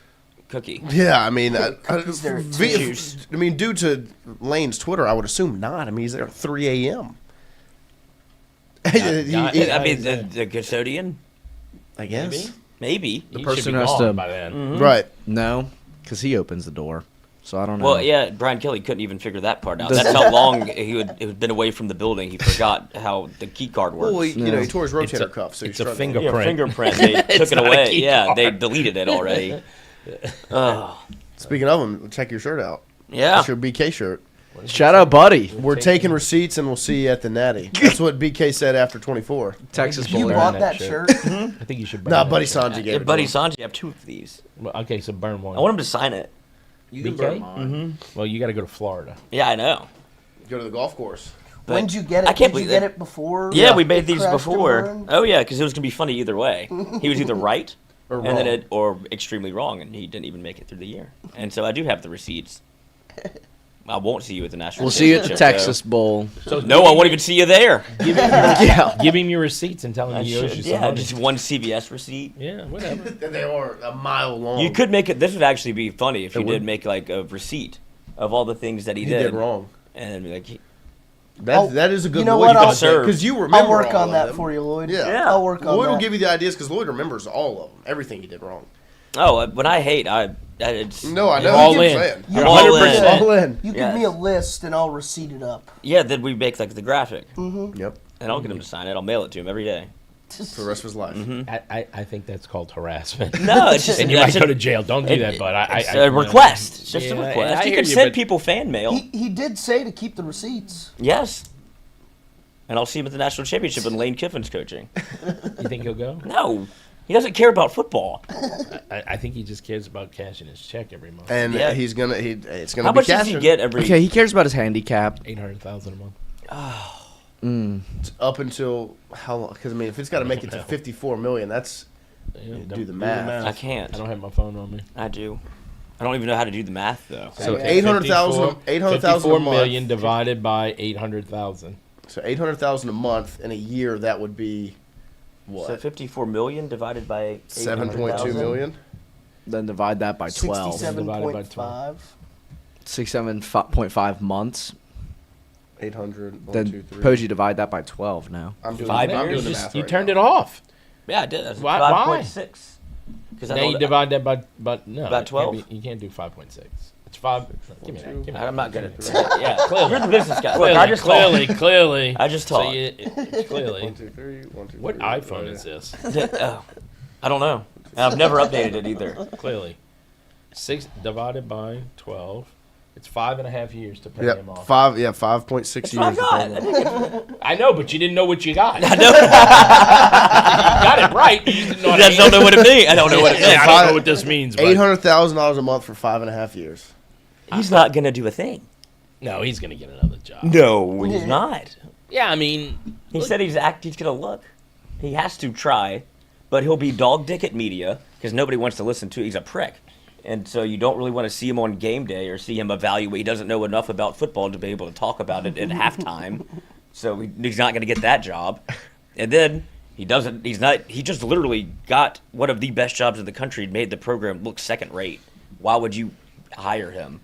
Yeah, I mean, there due to Lane's Twitter, I would assume not. I mean, he's there at 3 a.m. The custodian. I guess Maybe. The person has to by then. Mm-hmm. Right. No, because he opens the door. So I don't know. Well, yeah, Brian Kelly couldn't even figure that part out. That's how long he had been away from the building. He forgot how the key card works. Well, he tore his rotator cuff, so it's a struggling. fingerprint. Fingerprint. They took it away. Yeah, they deleted it already. Speaking of them, check your shirt out. Yeah. That's your BK shirt. Shout out, buddy. We're taking receipts, and we'll see you at the Natty. That's what BK said after 24. Texas You Bowl. bought that shirt? I think you should burn Nah, that Buddy shirt. Sanji gave it. Buddy to him. Sanji, I have 2 of these. Well, okay, so burn one. I want him to sign it. You can BK? burn mine. Well, you got to go to Florida. Yeah, I know. Go to the golf course. But When did you get it? I can't Did you believe get that. it before? Yeah, we made these crashed and before. burned? Oh yeah, because it was gonna be funny either way. He was either right Or and then wrong. or extremely wrong, and he didn't even make it through the year. And so I do have the receipts. I won't see you at the national. We'll see you at the championship, Texas Bowl. So No, I won't even see you there. give him your receipts and tell him I he owes should, you some yeah, money. just one CVS receipt. Yeah, whatever. And they are a mile long. You could make it. This would actually be funny if It you would. did make like a receipt of all the things that he He did wrong. and be like, That is a good You know Lloyd what? I'll- because you remember I'll work all on of that them. for you, Lloyd. Yeah. I'll work on Lloyd that. will give you the ideas because Lloyd remembers all of them, everything he did wrong. oh, when I hate, it's No, I know. All what you're in. saying. You're all 100%. All in. You give Yes. me a list and I'll receipt it up. Yeah, then we make like the graphic, Yep. and I'll get him to sign it. I'll mail it to him every day. For the rest of his life. I think that's called harassment. No, it's just and you that's might go to jail. Don't do that, but it's a request. It's just Yeah, a and request. I You hear can you, send but- people fan mail. He did say to keep the receipts. Yes. And I'll see him at the national championship when Lane Kiffin's coaching. You think he'll go? No, he doesn't care about football. I think he just cares about cashing his check every month. And Yeah. it's gonna How be much does cashing. he get every? Okay, he cares about his handicap. 800,000 a month. Up until how long? Because I mean, if it's got to make it to 54 million, that's Yeah, do the math. I can't. I don't have my phone on me. I do. I don't even know how to do the math though. So Yeah. 800,000 54 a month. million divided by 800,000. So 800,000 a month in a year, that would be So what? 54 million divided by 7.2 800,000? million. Then divide that by 12. 67.5. 67.5 months. 800. One, Then two, three. Poggi divide that by 12 now. I'm doing, Five I'm years? doing the math You right turned now. it off. Yeah, I did. That's Why? 5.6. Because Now you divide that by no. About it can't 12? be- You can't do 5.6. It's 5. Give me that. Give me that. I'm not good at that. Yeah, clearly. You're the business guy. Clearly, Look, I just talk. clearly. I just So talk. it's clearly. 1, 2, 3. 1, 2, What 3. iPhone is this? I don't know. And I've never updated it either. Clearly. 6 divided by 12. It's 5.5 years to pay Yep. him off. 5.6 That's years. what I to pay them. got. I know, but you didn't know what you got. I know. You got it right. You just didn't know I just don't know what it means. I don't know what it means. I don't know what this means. But $800,000 a month for 5.5 years. He's not going to do a thing. no, he's gonna get another job. No, he's not. Yeah, I mean, He said he's going to look. He has to try, but he'll be dog dick at media because nobody wants to listen to. He's a prick. And so you don't really want to see him on game day or see him evaluate. He doesn't know enough about football to be able to talk about it at halftime. So he's not going to get that job. And then he doesn't. He's not. He just literally got one of the best jobs in the country. Made the program look second rate. Why would you hire him?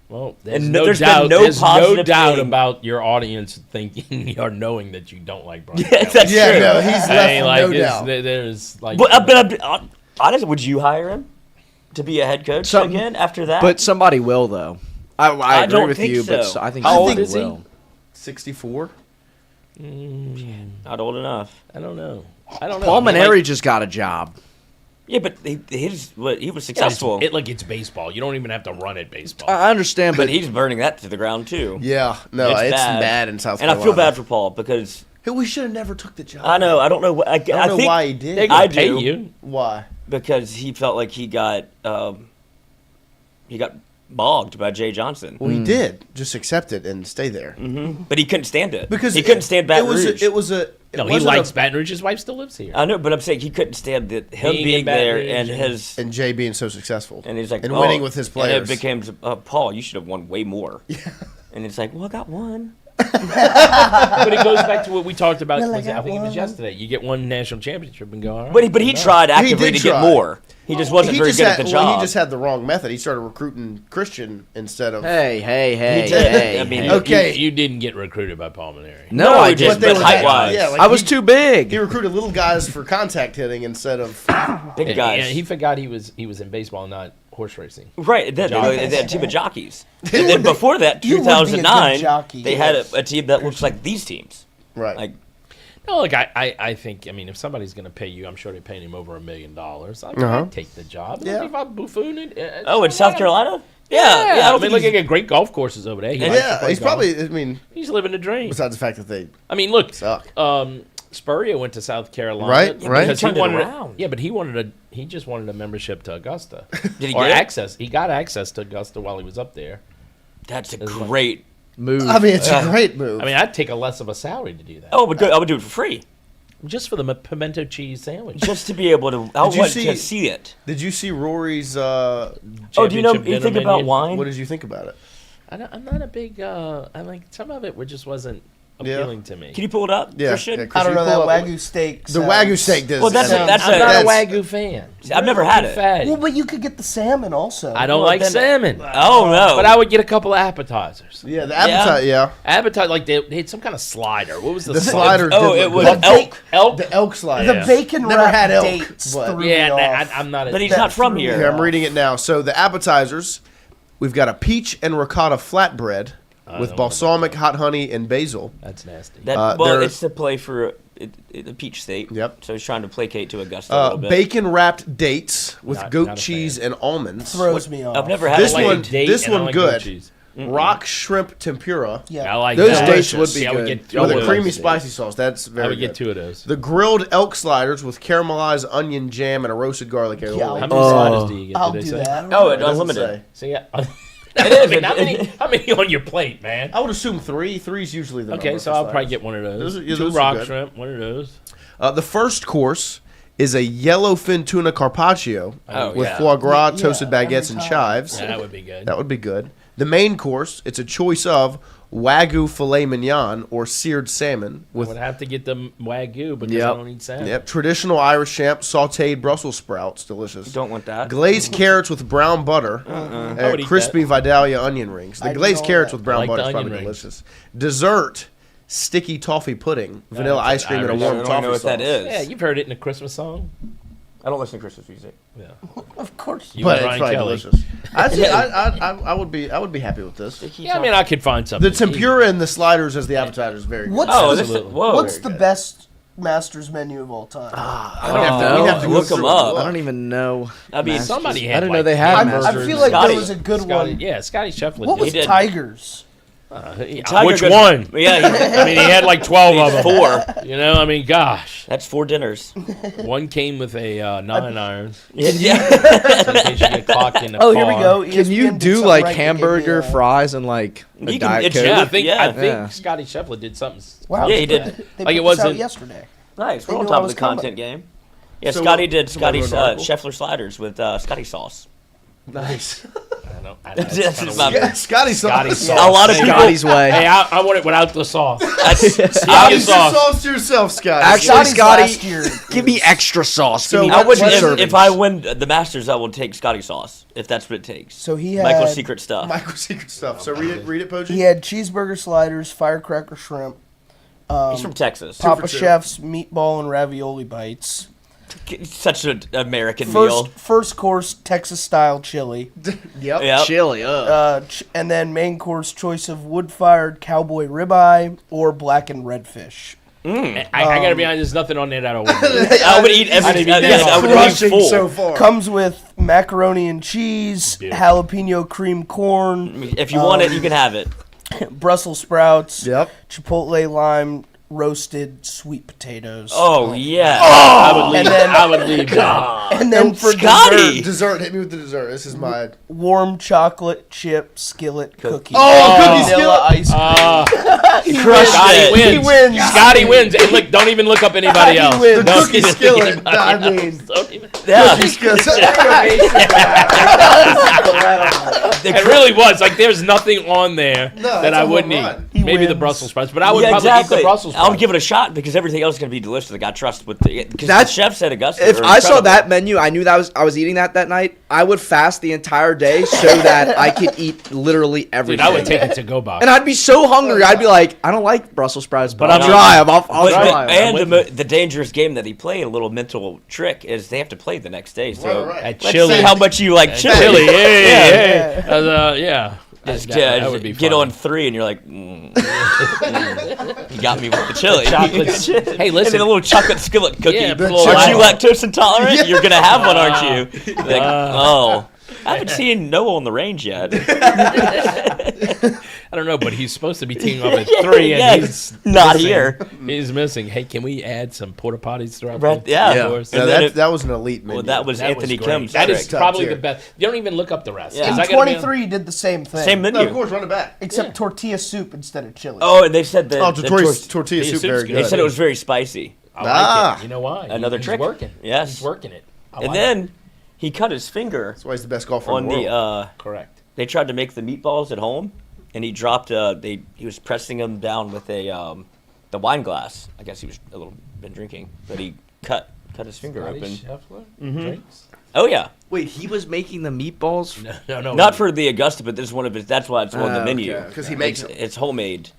Well, there's And no there's been doubt. no There's no positive doubt thing. about your audience thinking or knowing that you don't like Brian. Yeah, that's Yeah, true. no, he's left no doubt. There's like. But honestly, would you hire him to be a head coach again after that? But somebody will, though. I agree don't with think you, but so. I think How old somebody is he? will. 64. Not old enough. I don't know. I don't know. Paul I mean, Maneri like- just got a job. Yeah, but he was successful. It's baseball. You don't even have to run at baseball. I understand, but but he's burning that to the ground too. Yeah, no, it's bad in South And Carolina. I feel bad for Paul because We should have never took the job. I know. I don't know. I don't know think why he did. They're gonna I pay do. you. Why? Because he felt like he got bogged by Jay Johnson. Well, he did. Just accept it and stay there. But he couldn't stand it Because he couldn't stand Baton Rouge. It was a. No, he likes Baton Rouge. His wife still lives here. I know, but I'm saying he couldn't stand him Being being in Baton there Rouge and and- his and Jay being so successful and he's like and winning with his players. And it became Paul, you should have won way more. Yeah. And it's like, well, I got one. But it goes back to what we talked about. Well, I I think got it was one. yesterday. You get one national championship and go, all right. But he tried actively did to try. get more. He just wasn't very good at the job. Well, he just had the wrong method. He started recruiting Christian instead of. hey, He did. I mean, Okay. You didn't get recruited by Paul Maneri. No, No, I he didn't. didn't. But height-wise. Yeah, like I was he- too big. He recruited little guys for contact hitting instead of. big guys. Yeah, he forgot he was in baseball, not horse racing. Right, then Jockeys. they had a team of jockeys. And then before that, You would be a good 2009, jockey, they had a team that looks like these teams. Right. Like, No, look, I think, I mean, if somebody's going to pay you, I'm sure they're paying him over $1 million. I'd take the job. Yeah. If I'm buffooning, in South Carolina? Yeah, I I don't mean, think look, he's- they get great golf courses over there. He likes to Yeah, play he's golf. probably. I mean, He's living the dream. besides the fact that they. I mean, look, Suck. Spurrier went to South Carolina, Right, right. Because He turned it wanted around. Yeah, but he just wanted a membership to Augusta. Did he or get it? access? He got access to Augusta while he was up there. That's a great. Move. I mean, it's a great move. I mean, I'd take a less of a salary to do that. Oh, but I would do it for free. Just for the pimento cheese sandwich. Just to be able to. I Did you want see- to see it. Did you see Rory's? Oh, do you know? Championship You think dinner about menu. wine? What did you think about it? I'm not a big. I like some of it. Just wasn't appealing to me. Can you pull it up, Yeah, Christian? yeah, I don't know Christian, that pull up- Wagyu steak. The Wagyu steak does. Well, that's I mean, that's I'm not a that's- Wagyu fan. I've never had Too it. fatty. Well, but you could get the salmon also. I don't Well, like then- salmon. Oh no! But I would get a couple of appetizers. Yeah, the appetite. Yeah, Appetite, like they had some kind of slider. What was the, the slider. Oh, did it look was good. elk. Elk. The elk slider. The bacon Never wrap had elk, dates but- threw Yeah, me off. I'm not. But he's not from here. Here, I'm reading it now. So the appetizers, we've got a peach and ricotta flatbread with don't balsamic hot honey and basil. That's nasty. That, there- it's to play for the Peach State. Yep. So he's trying to placate to Augusta a little bit. Bacon wrapped dates with Not goat a cheese fan. and almonds. Throws me off. I've never had This a one- date this and I one like good. goat cheese. Rock shrimp tempura Yeah. I like Those that. dates would See, be I would good get- I with would a creamy like spicy sauce. That's very I would get good. 2 of those. The grilled elk sliders with caramelized onion jam and a roasted garlic aioli. Yeah, How many Oh. sliders do you get? I'll did they do say? that. Oh, It it's doesn't unlimited. say. So yeah. I mean, how many on your plate, man? I would assume 3. 3's usually the Okay, number so for I'll probably sliders. get one of those. Those are- yeah, 2 those are rock good. shrimp, one of those. The first course is a yellowfin tuna carpaccio Oh, with yeah. foie gras, Yeah, toasted every baguettes, and time. chives. Yeah, that would be good. That would be good. The main course, it's a choice of Wagyu filet mignon or seared salmon I with would have to get the Wagyu because Yep. I don't eat salmon. traditional Irish champ, sautéed Brussels sprouts, delicious. Don't want that. Glazed carrots with brown butter, I would eat crispy Vidalia onion rings. The I do glazed all carrots that. with brown Like butter the is probably onion rings. delicious. Dessert, sticky toffee pudding, vanilla that's ice cream, and a Irish. warm I don't toffee know what sauce. that is. Yeah, you've heard it in a Christmas song. I don't listen to Christmas music. Yeah. Of course. You But and it's Brian probably Kelly. delicious. I would be happy with this. Yeah, I mean, I could find something. The tempura and the sliders as the appetizer is very good. What's Oh, the, this is, whoa. what's the best Masters menu of all time? We'd have to go Look through 'em it. up. I don't even know. I mean, Somebody I had didn't know like they had hamburgers. masters. I feel like Scotty. there was a good Scotty, one. yeah, Scotty Shefflin. What was did. Tigers? Tiger Which goes- one? Yeah, I mean, he had like 12 of them. 4. You know, I mean, gosh. That's 4 dinners. One came with a 9-iron. Yeah. In case you get clocked in the Oh, car. here we go. Can you ESPN did do something like right to give me hamburger, a- fries, and like a You can- Diet it's- Coke? Yeah, I think Yeah. Scotty Shefflin did something. Wow. Yeah, he did. They Like, put it this out wasn't- yesterday. Nice. They We're on knew top I of was the coming. content game. Yeah, So Scotty what- did somebody Scotty's wrote an article? Scheffler sliders with Scotty sauce. Nice. That's about Scotty sauce. A lot of people. Scotty's way. Hey, I want it without the sauce. Add your sauce to yourself, Scotty. Actually, Scotty, Scotty, give me extra sauce. So Give me I would extra if servings. I win the Masters, I will take Scotty sauce if that's what it takes. So he had Michael's secret stuff. Michael's secret stuff. So read it, Poji. He had cheeseburger sliders, firecracker shrimp, He's from Texas. Papa Chef's meatball and ravioli bites. Such an American meal. First course Texas style chili. Yep. Chili, And then main course choice of wood fired cowboy ribeye or blackened redfish. I gotta be honest, there's nothing on there that I would. I would eat everything. I would leave full. so far. Comes with macaroni and cheese, jalapeno cream corn. If you want it, you can have it. Brussels sprouts. Yep. Chipotle lime, roasted sweet potatoes. Oh yeah. I would leave. And then- I would leave that. And then for Scotty! dessert, Hit me with the dessert. This is my. warm chocolate chip skillet cookie. Oh, cookie Vanilla skillet. ice cream. Scotty wins. He wins. Scotty wins. And look, don't even look up anybody else. wins. The Don't cookie even look skillet. anybody I else. mean, Don't even- Yeah. cookie skillet. It really was like there's nothing on there No, that that's I a wouldn't home eat. run. He Maybe the wins. Brussels sprouts, but I would Yeah, probably exactly. eat the Brussels sprouts. I would give it a shot because everything else is going to be delicious. Like I trust with the because the That's- chef said Augusta. If are I saw incredible. that menu, I knew that I was eating that night. I would fast the entire day so that I could eat literally Dude, everything. I would take it to go box. And I'd be so hungry. I'd be like, I don't like Brussels sprouts, but But I'll I'm try them. I'll But try the, 'em. and the dangerous game that he played, a little mental trick, is they have to play the next day. So Right. At let's chili. see how much you like chili. Chili, yeah. Yeah. Yeah. Just, That would be get fun. on 3 and you're like, you got me with the chili. Chocolate. Hey, And listen. then a little chocolate skillet cookie. Yeah, put a Aren't little you lactose intolerant? Yeah. You're gonna have one, aren't you? Like, oh, I haven't seen Noah on the range yet. I don't know, but he's supposed to be teaming up at 3, and Yeah, he's not missing. here. He's missing. Hey, can we add some porta potties throughout? Right, the yeah. course? And Yeah, then that was an elite menu. Well, that was That Anthony was great. Kim's That trick. is Top probably tier. the best. You don't even look up the rest. Yeah. Is that In gonna be 23 did the same thing. Same No, menu. of course, run it back. Except tortilla soup instead of chili. Oh, and they said that Oh, the tortilla tortilla soup, soup's very good. good. They said it was very spicy. I like Ah. it. You know why? Another He's trick? working. Yes. He's working it. I And like then it. he cut his finger That's why he's the best golfer on in the world. the. Correct. They tried to make the meatballs at home, and he dropped. He was pressing them down with the wine glass. I guess he was a little been drinking, but he cut his finger Scotty open. Scheffler drinks? Oh yeah, Wait, he was making the meatballs? No. not for the Augusta, but this is one of his. That's why it's on the menu okay. 'Cause he makes it's, it's homemade,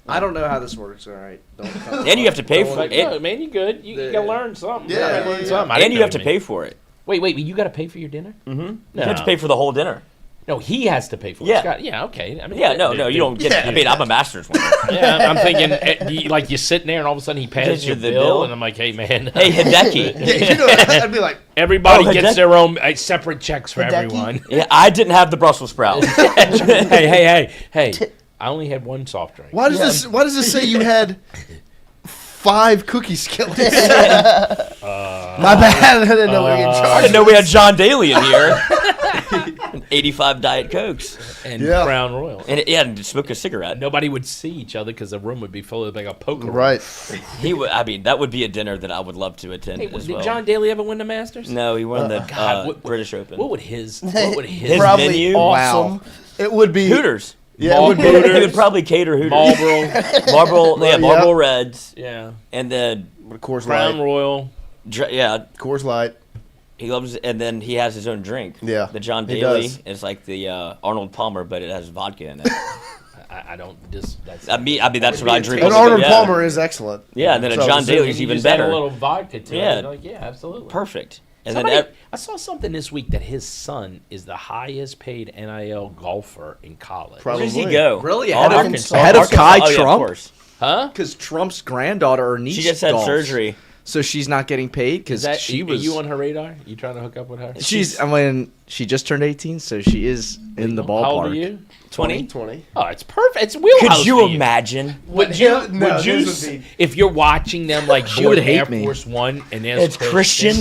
I don't know how this works. All right. Don't and you have to pay for Like, it. no, man, you good. You gotta learn something. Yeah, You gotta learn yeah. something. I And didn't you know have to you pay made- for it. Wait, you gotta pay for your dinner? Mm-hmm. No. You have to pay for the whole dinner. No, he has to pay for it. Yeah. Scott, yeah, okay. I mean, Yeah, no, you don't get. I mean, I'm a master's winner. Yeah, I'm thinking, like, you're sitting there and all of a sudden he Gives passes you you the bill, bill. and I'm like, hey, man. Hey, Hideki. Yeah, you know, I'd be like, Everybody Oh, gets Hideki? their own separate checks for Hideki? everyone. Yeah, I didn't have the Brussels sprout. hey. I only had one soft drink. why does this say you had 5 cookie skillets? My bad. I didn't know we were in I charge. didn't know we had John Daly in here. And 85 Diet Cokes. And Yeah. Crown Royal. And and smoke a cigarette. Nobody would see each other because the room would be full of like a poker room. Right. He would. I mean, that would be a dinner that I would love to attend Hey, as did well. John Daly ever win the Masters? No, he won the God, what- British Open. What would his His Probably menu? awesome. Wow. It would be Hooters. Yeah, it would be. He would probably cater Hooters. Marlboro? Marlboro Reds, Yeah. and then Coors Crown Light. Royal. Coors Light. He loves, and then he has his own drink. Yeah, the John he Daly does. is like the Arnold Palmer, but it has vodka in it. I don't just. That's. I mean, that's what I drink. And with it, Arnold yeah. Palmer is excellent. Yeah, and then So- a John so Daly's You even just add better. a little vodka to Yeah. it. Like, yeah, absolutely. Perfect. And Somebody, then I saw something this week that his son is the highest paid NIL golfer in college. where does he go? Really? Arkansas. Ahead of Kai Oh, yeah, of Trump? course. Huh? Because Trump's granddaughter or niece She just had golfs. surgery. So she's not getting paid Is because that she are was. you on her radar? You trying to hook up with her? She just turned 18, so she is in the ballpark. How old are you? 20? 20. Oh, it's perfect. It's wheelhouse. Could you for imagine? Would you? No, would you? this would be- If you're watching them like She board would hate Air me. Force One and there's It's Christian.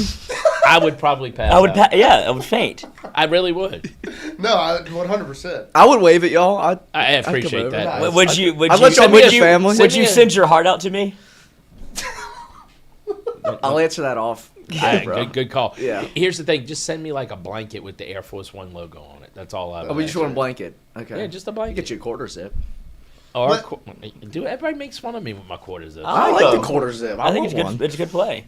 I would probably pass. I would. out. Yeah, I would faint. I really would. No, 100%. I would wave at y'all. I I'd come appreciate over. that. Nice. Would you? Would I'd you? let y'all would meet his you? family. Would Send you me a- send your heart out to me? I'll answer that off Good call. Yeah. Here's the thing. Just send me like a blanket with the Air Force One logo on it. That's all I Oh, we just want a blanket. Okay. Yeah, just a blanket. Get you a quarter zip. Or dude, everybody makes fun of me with my quarter zip. I like the quarter zip. I think it's good. It's a good play.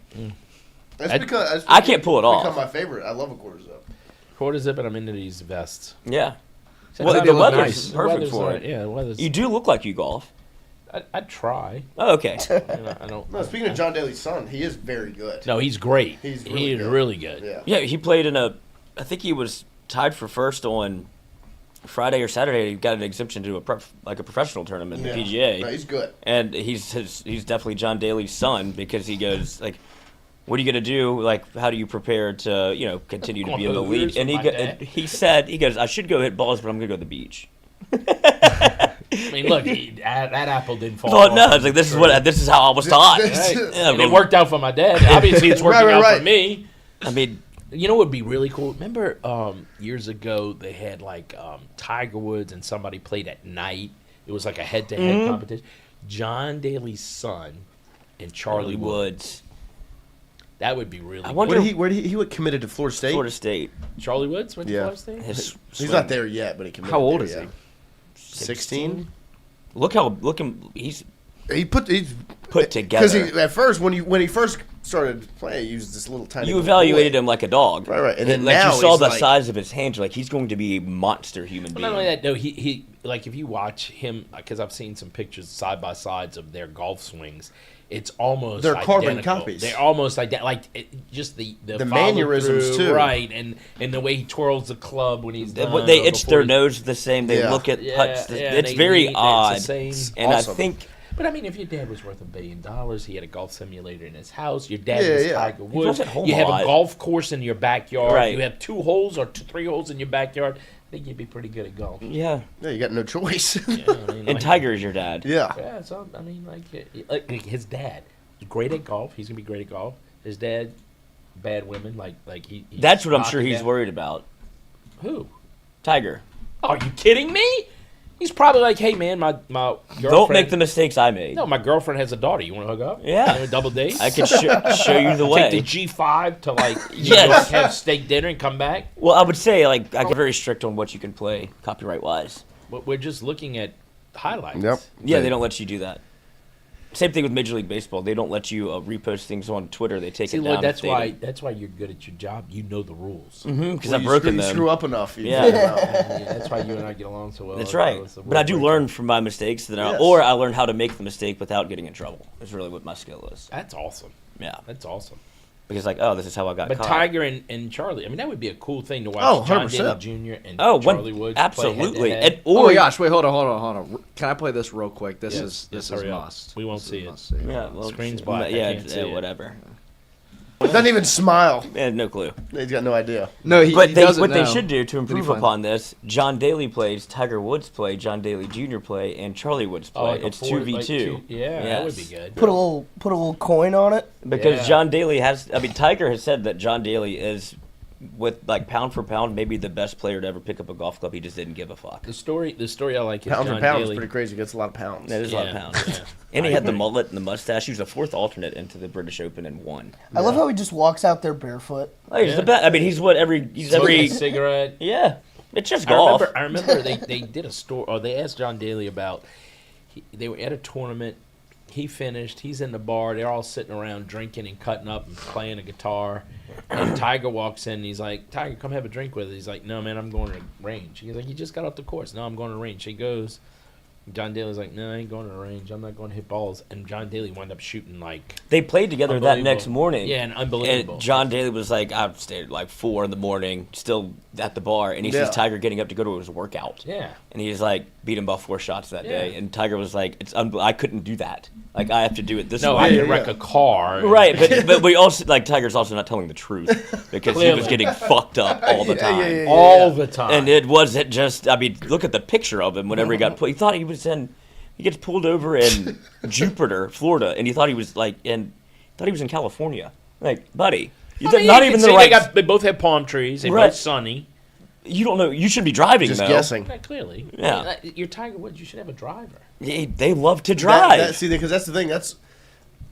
That's because I can't pull it off. It's become my favorite. I love a quarter zip. Quarter zip, and I'm into these vests. Yeah. Well, the they look weather's nice. perfect The for weather's it. yeah, the weather's. You do look like you golf. I try. Oh, okay. I don't. No, speaking of John Daly's son, he is very good. No, he's great. He's He is really good. Yeah. Yeah, he played in a. I think he was tied for first on Friday or Saturday. He got an exemption to a professional tournament in the PGA. No, he's good. And he's definitely John Daly's son because he goes like, "What are you gonna do? Like, how do you prepare to continue to be in the league?" And he said, "I should go hit balls, but I'm gonna go to the beach." I mean, look, that apple didn't fall. Well, no, it's like this is how I was taught. Right. Yeah, And it worked out for my dad. Obviously, it's working out for me. I mean, you know what would be really cool? Remember years ago they had like Tiger Woods and somebody played at night. It was like a head-to-head competition. John Daly's son and Charlie Woods. That would be really. I wonder where he would committed to Florida State. Florida State. Charlie Woods went to Florida State. He's not there yet, but he committed. How old there, is he? 16. Look him. He's put together. Because at first, when he first started playing, he was this little tiny. You evaluated him like a dog, right? And then like now you saw he's the like, size of his hands. You're like he's going to be a monster human being. Not only that, no, he like if you watch him, because I've seen some pictures side by sides of their golf swings. It's almost they're carbon identical. copies. They're almost identical. Like just the mannerisms too, right? And the way he twirls the club when he's done. They itch their nose the same. They look at putts. It's very odd. And awesome. I think. But I mean, if your dad was worth $1 billion, he had a golf simulator in his house. Your dad was Tiger Woods. You have a golf course in your backyard. Right. You have 2 holes or 3 holes in your backyard. I think you'd be pretty good at golf. Yeah. Yeah, you got no choice. Yeah, I mean, and Tiger is your dad. Yeah. Yeah. So I mean, like his dad, great at golf. He's gonna be great at golf. His dad, bad women. Like he. That's what I'm sure he's worried about. Who? Tiger. Are you kidding me? He's probably like, hey man, my girlfriend. Don't make the mistakes I made. No, my girlfriend has a daughter. You want to hook up? Yeah. You double date. I can show you the way. Take the G5 to Yes. have steak dinner and come back. Well, I would say I'm very strict on what you can play copyright wise. But we're just looking at highlights. Yep. Yeah, they don't let you do that. Same thing with Major League Baseball. They don't let you repost things on Twitter. They take it down. Lloyd, that's why you're good at your job. You know the rules. Because I've broken them. You screw up enough. Yeah. That's why you and I get along so well. That's right. But I do learn from my mistakes, or I learn how to make the mistake without getting in trouble. Is really what my skill is. That's awesome. Yeah. That's awesome. Because this is how I got But caught. Tiger and Charlie, I mean, that would be a cool thing to watch. Oh, John 100%. Daly Jr. and Absolutely. Woods Absolutely. play head-to-head. Oh my gosh! Wait, hold on. Can I play this real quick? This is hurry up. must. We won't see it. Yeah, well, Screen's black. I Yeah, can't see it. whatever. Doesn't even smile. Yeah, no clue. He's got no idea. No, But he they, doesn't what they know. should do to improve fun. upon this, John Daly plays, Tiger Woods play, John Daly Jr. play, and Charlie Woods play. Like a it's 2v2. 2v2. Yeah, that would be good. Put a little coin on it. Because John Daly Tiger has said that John Daly is, with pound for pound, maybe the best player to ever pick up a golf club. He just didn't give a fuck. The story I like is Pound John for pound is Daly. pretty crazy. He gets a lot of pounds. That is a lot of pounds. Yeah. And he had the mullet and the mustache. He was the 4th alternate into the British Open and won. I love how he just walks out there barefoot. He's the best. I mean, he's Smoking a cigarette. Yeah, it's just golf. I remember they did a story, or they asked John Daly about. They were at a tournament. He finished. He's in the bar. They're all sitting around drinking and cutting up and playing a guitar. And Tiger walks in. And he's like, "Tiger, come have a drink with us." He's like, "No, man, I'm going to the range." He's like, "You just got off the course." "No, I'm going to the range." He goes. John Daly's like, "No, I ain't going to the range. I'm not going to hit balls." And John Daly wound up shooting They played together that next morning. Yeah, and unbelievable. And John Daly was like, I stayed at 4 in the morning, still at the bar, and he sees Tiger getting up to go to his workout. Yeah. And he's beat him by 4 shots that day. And Tiger was like, I couldn't do that. I have to do it this way. No, I could wreck a car. Right, but we also Tiger's also not telling the truth because he was getting fucked up all the time. All the time. And it wasn't just. Look at the picture of him whenever he got put. He thought he was in. He gets pulled over in Jupiter, Florida, and he thought he was in California. Buddy, not even the right. They both have palm trees. They're both sunny. You don't know. You should be driving. Just though. guessing. Clearly. Yeah. You're Tiger Woods. You should have a driver. They love to drive. Because that's the thing.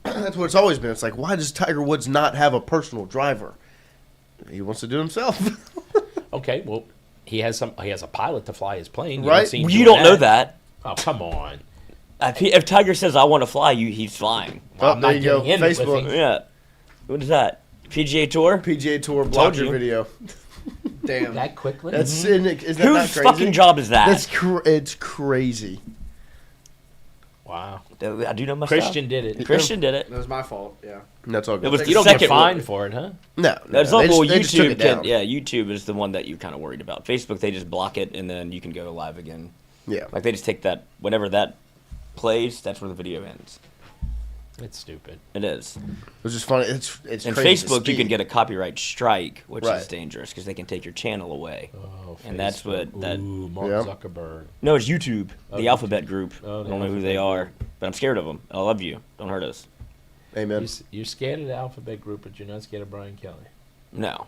That's what it's always been. It's like, why does Tiger Woods not have a personal driver? He wants to do it himself. Okay, well, he has a pilot to fly his plane. Right. You don't know that. Oh, come on. If Tiger says, I want to fly you, he's flying. Well, I'm there not you go. getting in it with Facebook. him. Yeah. What is that? PGA Tour? PGA Tour blocked your you. video. Damn. That quickly? That's is that Whose not crazy? fucking job is that? It's crazy. Wow. I do know my Christian stuff. did it. Christian did it. That was my fault. Yeah. That's all good. It was You don't get second fined one. for it, huh? No. That's they not well. just- they just took YouTube it down. YouTube is the one that you're kind of worried about. Facebook, they just block it and then you can go live again. Yeah. Like they just take that whenever that plays, that's where the video ends. It's stupid. It is. It was just funny. It's And crazy Facebook, you speed. can get a copyright strike, which Right. is dangerous because they can take your channel away. Oh, And that's what Facebook. that. Ooh, Mark Yeah. Zuckerberg. No, it's YouTube, the Oh, Alphabet Group. Oh, I the don't know who Alphabet they are, Group. but I'm scared of them. I love you. Don't hurt us. Amen. You're scared of the Alphabet Group, but you're not scared of Brian Kelly. No.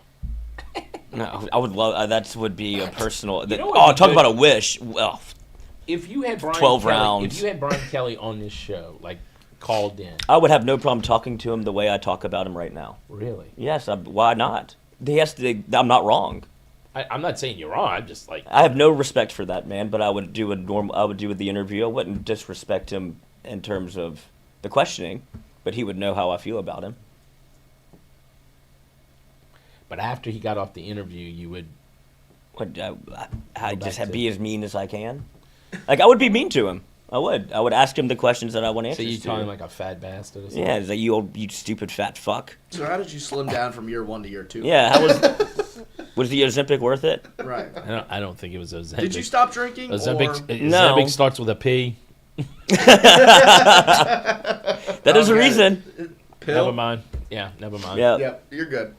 No, I would love. That would be a personal. know what would be talk good? about a wish. Well, If you had Brian 12 Kelly, rounds. If you had Brian Kelly on this show, like called in, I would have no problem talking to him the way I talk about him right now. really? Yes, why not? He has to. I'm not wrong. I'm not saying you're wrong. I'm just like I have no respect for that man, but I would do a normal. I would do with the interview. I wouldn't disrespect him in terms of the questioning, but he would know how I feel about him. But after he got off the interview, you would. I just be as mean as I can. Like I would be mean to him. I would. I would ask him the questions that I want So answers you to. call him like a fat bastard or something? Yeah, he's like you stupid fat fuck. So how did you slim down from year 1 to year 2? Yeah, how was the Ozempic worth it? Right. I don't think it was Ozempic. Did you stop drinking? Ozempic, or? No. Ozempic starts with a P. That is a Okay. reason. Pill? Never mind. Yeah, never mind. Yeah. Yep, you're good.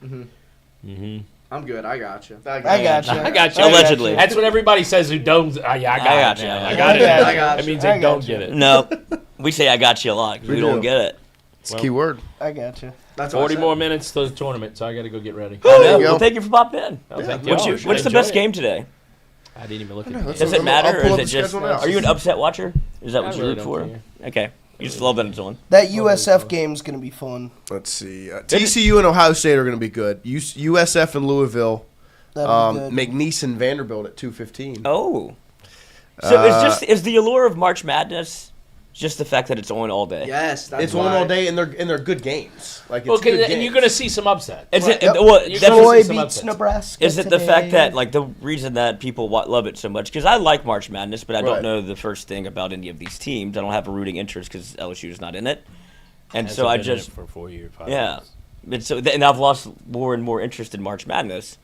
Mm-hmm. I'm good. I got you. I got you. I got you. Allegedly. That's what everybody says who don't. Yeah, I got it. you. I got it. I got That you. means I they got don't you. get it. No, we say I got you a lot because We we don't do. get it. It's a key word. I got you. That's what I 40 said. more minutes to the tournament, so I got to go get ready. There you Yeah, go. well, thank you for popping in. Oh, thank What's, y'all. what's the Enjoy best it. game today? I didn't even look at know, it. that's Does what- it matter, I'll or pull is up it the just? schedule now. Are you an upset watcher? Is that I what you really root for? don't care. Okay, you just love that it's on. That USF game's gonna be fun. Let's see. TCU and Ohio State are going to be good. USF and Louisville. That'll be good. McNeese and Vanderbilt at 2:15. Oh, so is the allure of March Madness just the fact that it's on all day? Yes, that's It's why. on all day, and they're good games. Like it's Okay, good and games. you're going to see some upset. Is it? Yep. Well, You're that's gonna Troy see some beats upsets. Nebraska. Is it the today. fact that like the reason that people love it so much? Because I like March Madness, but I Right. don't know the first thing about any of these teams. I don't have a rooting interest because LSU is not in it, and Hasn't so I been in it just for 4 years, 5 yeah. years. And I've lost more and more interest in March Madness.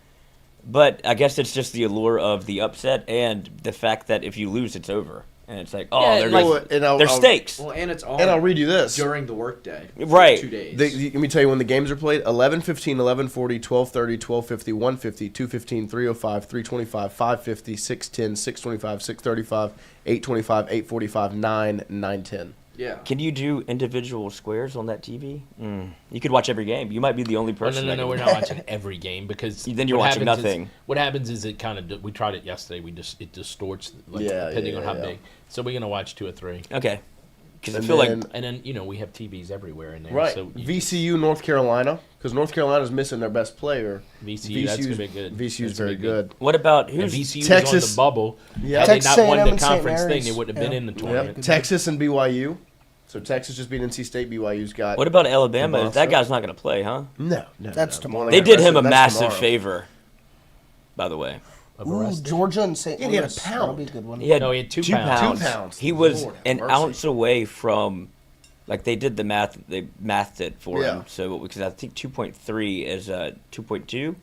But I guess it's just the allure of the upset and the fact that if you lose, it's over. And it's like, oh, Yeah, they're like- like, and I'll- they're I'll- stakes. Well, and it's on. And I'll read you this. during the workday. for Right. 2 days. Let me tell you when the games are played: 11:15, 11:40, 12:30, 12:50, 1:50, 2:15, 3:05, 3:25, 5:50, 6:10, 6:25, 6:35, 8:25, 8:45, 9, 9:10. Yeah. Can you do individual squares on that TV? You could watch every game. You might be the only Oh, person. no, that we're can- not watching every game because Then you're what watching happens nothing. Is, what happens is it kind of we tried it yesterday. It distorts depending on how big. So we're gonna watch 2 or 3. Okay. Because I And feel then- like And then we have TVs everywhere in there. Right. So you VCU, North Carolina, because North Carolina's missing their best player. VCU, that's gonna be good. VCU's That's gonna very be good. what about And who's VCU was Texas- on the bubble. Yeah. Had they Texas not won A&M the and St. conference thing, Mary's. they wouldn't have been Yeah. in the tournament. Yep. Texas and BYU. So Texas just beat NC State. BYU's got. What about Alabama? Nebraska. That guy's not going to play, huh? No. That's tomorrow. They did him a That's massive tomorrow. favor, by the way. Ooh, Georgia and St. Yeah, he had a Louis. pound. That'll be a good one. He had, No, he had 2 pounds. 2 pounds. He was Lord have an mercy. ounce away from, like they did the math. They mathed it for Yeah. him. So because I think 2.3 is 2.2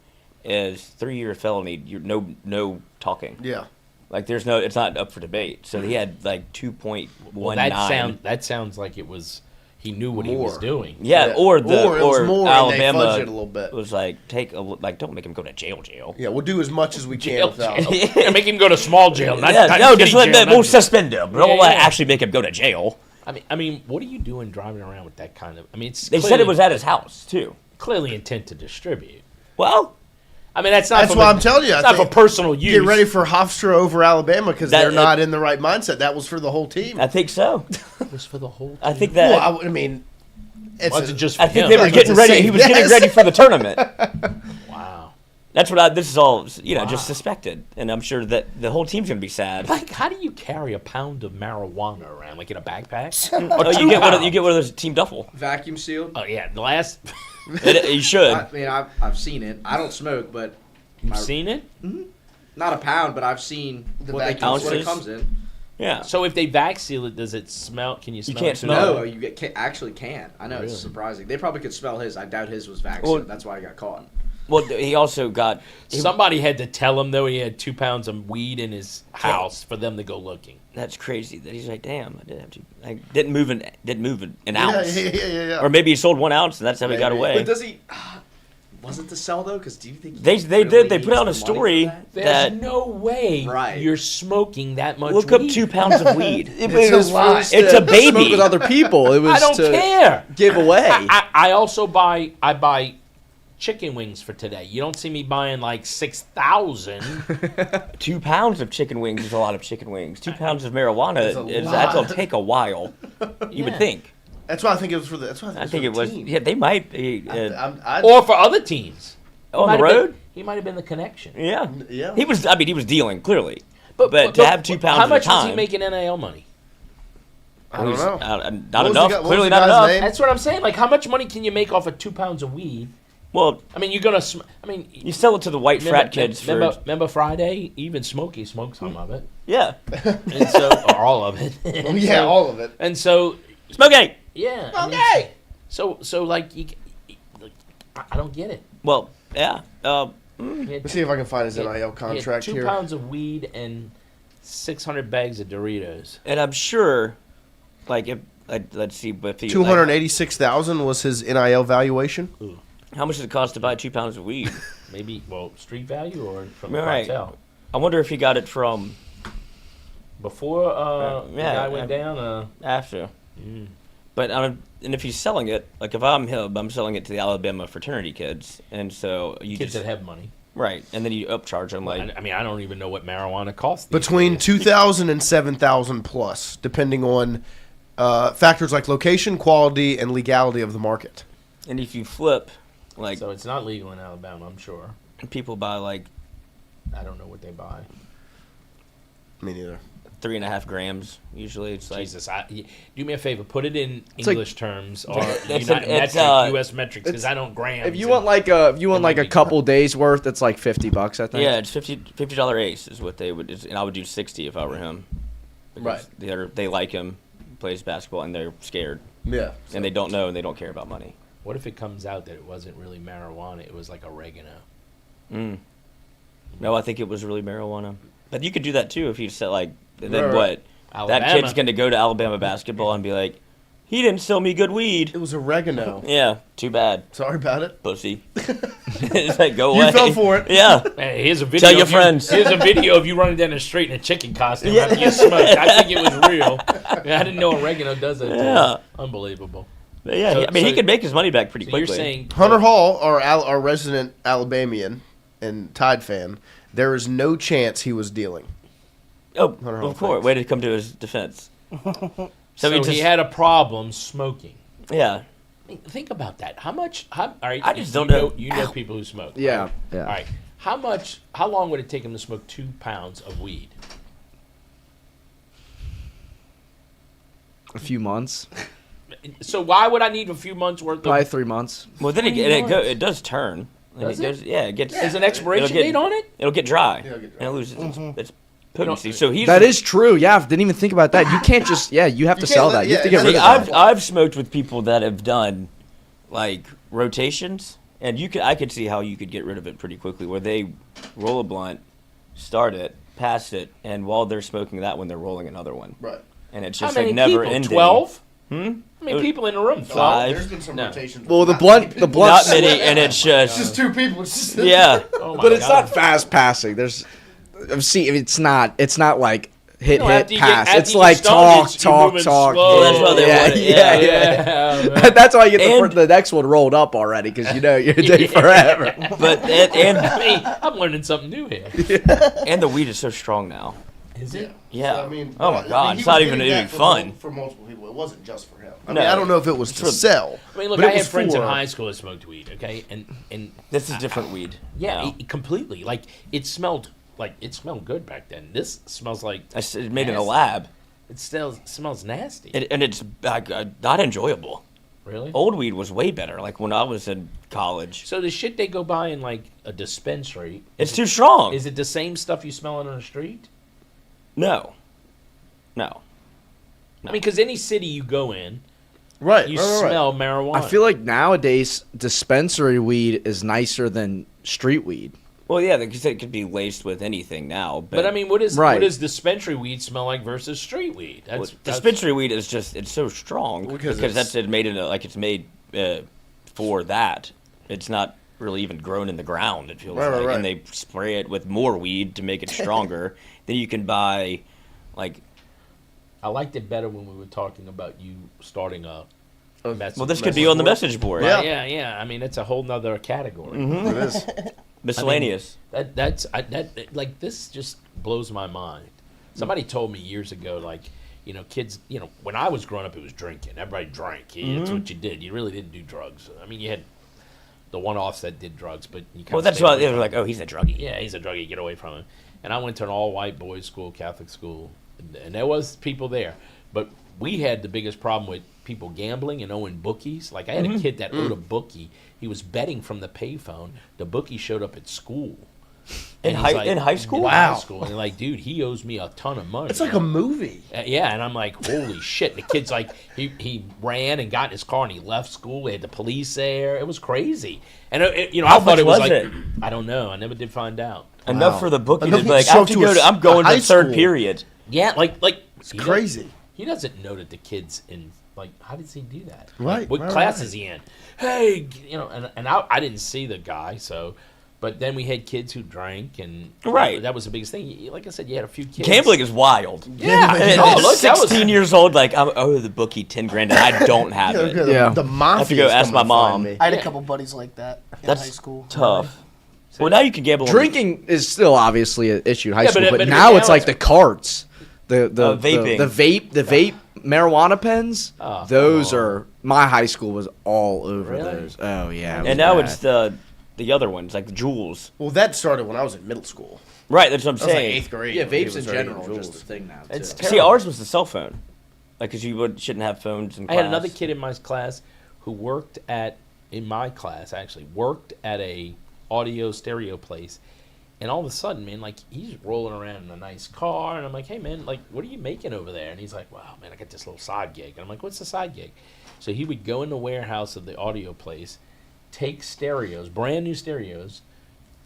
is 3-year felony. You're no talking. Yeah. Like there's no. It's not up for debate. So he had like 2.19. Well, that sounds like it was. He knew what he was More. doing. Yeah, Yeah. or Or it was more and they Alabama fudged it a little bit. was like don't make him go to jail. Yeah, we'll do as much as we can Jail, without. jail. Yeah, make him go to small jail. Not, Yeah, not no, kitty just let jail, we'll not- suspend him. Don't Yeah, yeah. actually make him go to jail. I mean, what are you doing driving around with that kind of? I mean, it's They said clearly- it was at his house too. clearly intent to distribute. Well, I mean, that's not. That's for why I'm telling you. It's I not for think- personal use. Get ready for Hofstra over Alabama because That- they're not in the right mindset. That was for the whole team. I think so. It was for the whole. I think that. Well, I mean, Was it just for I think him? they were getting ready. He was getting ready for the tournament. Wow. That's what this is all, just suspected. And I'm sure that the whole team's going to be sad. Like, how do you carry a pound of marijuana around, like in a backpack? You get one of those team duffel. Vacuum sealed. Oh yeah, the last. You should. I mean, I've seen it. I don't smoke, but You've seen it? not a pound, but I've seen what it comes in. Yeah. So if they vac seal it, does it smell? Can you smell? can't it? smell No, you actually can't. I know, Really? it's surprising. They probably could smell his. I doubt his was vac sealed. Well- That's why I got caught. Well, he also got. Somebody had to tell him though he had 2 pounds of weed in his house for them to go looking. That's crazy. That he's like, damn, I did have to. I didn't move an ounce. Yeah. Or maybe he sold 1 ounce and that's how he got away. But does he? Was it to sell though? Because do you think They did. They put out a needs the money story for that? There's that no way Right. you're smoking that much. look up weed. 2 pounds of weed. It's a lie. It's a baby. Smoke with other people. It was I don't to care. give away. I also buy chicken wings for today. You don't see me buying like 6,000. 2 pounds of chicken wings is a lot of chicken wings. 2 pounds of marijuana that'll take a while. You would think. That's why I think it was for the. That's why I think it it was. Team. Yeah, they might be Or for other teams. on the road. He might have been the connection. Yeah. Yeah. He was. I mean, he was dealing clearly. But to have 2 pounds how at much a time, was he making NIL money? I don't know. Not What was enough. the guy- what Clearly was the not guy's enough. name? That's what I'm saying. Like, how much money can you make off of 2 pounds of weed? Well, I mean, you're gonna. you sell it to the white frat kids for. Remember Friday? Even Smokey smoked some of it, Yeah. and so or all of it. And Yeah, so- all of it. And so, Smoking. yeah. Okay. So like, I don't get it. Well, yeah. Let's see if I can find his NIL contract he had 2 here. pounds of weed and 600 bags of Doritos. And I'm sure, like, if let's see, if he 286,000 was his NIL valuation. how much does it cost to buy 2 pounds of weed? Maybe street value or from the Right. cartel. I wonder if he got it from Before the yeah, guy went down. after. But and if he's selling it, like if I'm him, I'm selling it to the Alabama fraternity kids, and so you Kids just that have money. right, and then you upcharge them like. I mean, I don't even know what marijuana costs. these Between days. 2,000 and 7,000 plus, depending on factors like location, quality, and legality of the market. And if you flip, like So it's not legal in Alabama, I'm sure. people buy like I don't know what they buy. Me neither. 3.5 grams. Usually, it's like Jesus, do me a favor, put it in like- English terms or It's U.S. metrics because I don't grams. If you want like a couple days worth, it's like $50, I think. yeah, it's $50 ace is what they would, and I would do 60 if I were him. Because they like him, plays basketball, and they're scared, Yeah. and they don't know, and they don't care about money. What if it comes out that it wasn't really marijuana? It was like oregano. No, I think it was really marijuana. But you could do that too if you said like, then Right. what? Alabama. That kid's going to go to Alabama basketball and be like, he didn't sell me good weed. It was oregano. Yeah, too bad, Sorry about it. pussy. It's like, go away. You fell for it. Yeah. Hey, here's a video. Tell your of you- friends. Here's a video of you running down the street in a chicken costume after you smoked. I think it was real. I didn't know oregano does that. Yeah. Unbelievable. But yeah, So- I mean, he so- could make his money back pretty So quickly. you're saying Hunter Hall, our resident Alabamian and Tide fan, there is no chance he was dealing. Oh, Hunter Hall of course. thinks. Way to come to his defense. so he had a problem smoking. Yeah. I mean, think about that. How much? All right, I just you don't know. You know people who smoke. Yeah, right? yeah. All right. How long would it take him to smoke 2 pounds of weed? A few months, So why would I need a few months worth probably of? 3 months. Well, then it does turn. And Does it? Yeah, it gets. Is an expiration it'll get- date on it? It'll get dry. It'll get dry. And it loses its potency. So he's That is true. Yeah, I didn't even think about that. You can't just you have to can't sell let- that. You have to yeah, get rid See, of that. I've smoked with people that have done like rotations, and I could see how you could get rid of it pretty quickly. Where they roll a blunt, start it, pass it, and while they're smoking that one, they're rolling another one, Right. and it's How just many like never people? ending. 12? Hmm? How many people in the room? 5. There's been some rotations. Well, the Not blunt, many Not many, and it's It's just just two people. It's just yeah. Oh my but it's God. not fast passing. It's not like hit after you get- pass. after It's you like get started, you're talk. moving slow. Well, that's why they want it. Yeah, man. That's why you get And- the next one rolled up already because you know you're doing forever. But and I mean, I'm learning something new here. and the weed is so strong now. Is it? Yeah. So, I mean, oh my I God, mean, he it's not was even getting even that fun. for multiple people. It wasn't just for him. I No. mean, I don't know if it was to sell. I mean, look, but I it had was friends in for- high school that smoked weed. Okay, and This is different weed. Yeah, now. completely. Like it smelled good back then. This smells like It's made in a nasty. lab. It smells nasty. And it's not enjoyable. Really? Old weed was way better. Like when I was in college. So the shit they go buy in like a dispensary. It's too strong. Is it the same stuff you smell on the street? No. I mean, because any city you go in, Right. you right. smell marijuana. I feel like nowadays dispensary weed is nicer than street weed. Well, yeah, because it could be laced with anything now. But I mean, what Right. does dispensary weed smell like versus street weed? That's dispensary weed is it's so strong because that's it made in it's made for that. It's not really even grown in the ground. It feels like, and they spray it with more weed to make it stronger. Then you can buy, like. I liked it better when we were talking about you starting a. Message. Well, this could be on the message board. Yeah. I mean, it's a whole nother category. Mm-hmm. It is miscellaneous. I mean, that like this just blows my mind. Somebody told me years ago, like, kids, when I was growing up, it was drinking. Everybody drank. That's what you did. You really didn't do drugs. I mean, you had the one-offs that did drugs, but you. Well, that's why they were like, "Oh, he's a druggie." Yeah, he's a druggie. Get away from him. And I went to an all-white boys' school, Catholic school, and there was people there, but we had the biggest problem with people gambling and owing bookies. Like I had a kid that owed a bookie. He was betting from the payphone. The bookie showed up at school. In high school? Wow. High school. And they're like, dude, he owes me a ton of money. It's like a movie. Yeah, and I'm like, holy shit. And the kid's like, he ran and got in his car and he left school. They had the police there. It was crazy. And, How I thought much it was was like, it? I don't know. I never did find out. Enough for the bookie to Enough be like, so I have to to go to, I'm going to high third school. period. Yeah, like It's crazy. He doesn't know that the kid's in. Like, how does he do that? Right, Like, what right, class right. is he in? Hey, and I didn't see the guy, so. But then we had kids who drank, and Right. that was the biggest thing. Like I said, you had a few kids. Gambling is wild. Yeah. And Oh, at look, that was 16 years old, like, I'm the bookie 10 grand and I don't have it. The mafia. I have to go ask my mom. I had a couple buddies like that in That's high school. tough. Well, now you can gamble. Drinking is still obviously an issue in high Yeah, school, but but now now it's like the carts, the vaping. the vape marijuana pens. Oh, Those come on. are my high school was all over Really? those. Oh yeah, it was And now bad. it's the other ones, like the Juuls. Well, that started when I was in middle school. Right, that's what I'm That was like saying. 8th grade. yeah, when he vapes in was already general are Juuls. just a thing now. It's too. terrible. See, ours was the cell phone. Like, because you shouldn't have phones in I class. had another kid in my class who worked at a audio stereo place, and all of a sudden, man, like he's rolling around in a nice car, and I'm like, hey man, like what are you making over there? And he's like, wow, man, I got this little side gig. And I'm like, what's the side gig? So he would go in the warehouse of the audio place, take stereos, brand new stereos,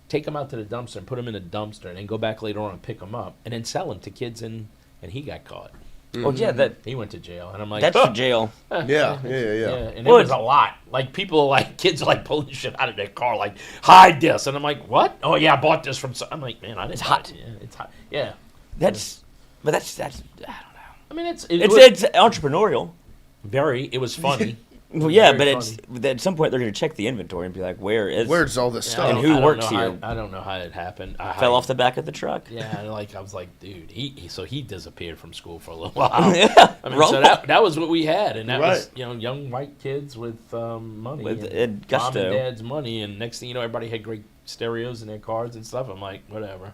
take them out to the dumpster and put them in a dumpster, and then go back later on and pick them up, and then sell them to kids, and he got caught. Oh, yeah, He went to jail, and I'm like, that's "Huh." the jail. Yeah. And Well, it was a lot. Like people are like kids are like pulling shit out of their car, like hide this, and I'm like, what? Oh yeah, I bought this from. I'm like, man, I didn't. It's hot. Yeah, it's hot. Yeah. That's I don't know. I mean, It's entrepreneurial. very. It was funny. Well, yeah, Very but it's at some point they're going to check the inventory and be like, Where's all this Yeah, stuff? And who don't works know here? I don't know how it happened. Fell off the back of the truck. Yeah, and I was like, dude, he disappeared from school for a little while. Yeah, I mean, so that was what we had, and that was Right. young white kids with money, With and gusto. mom and dad's money, and next thing you know, everybody had great stereos in their cars and stuff. I'm like, whatever.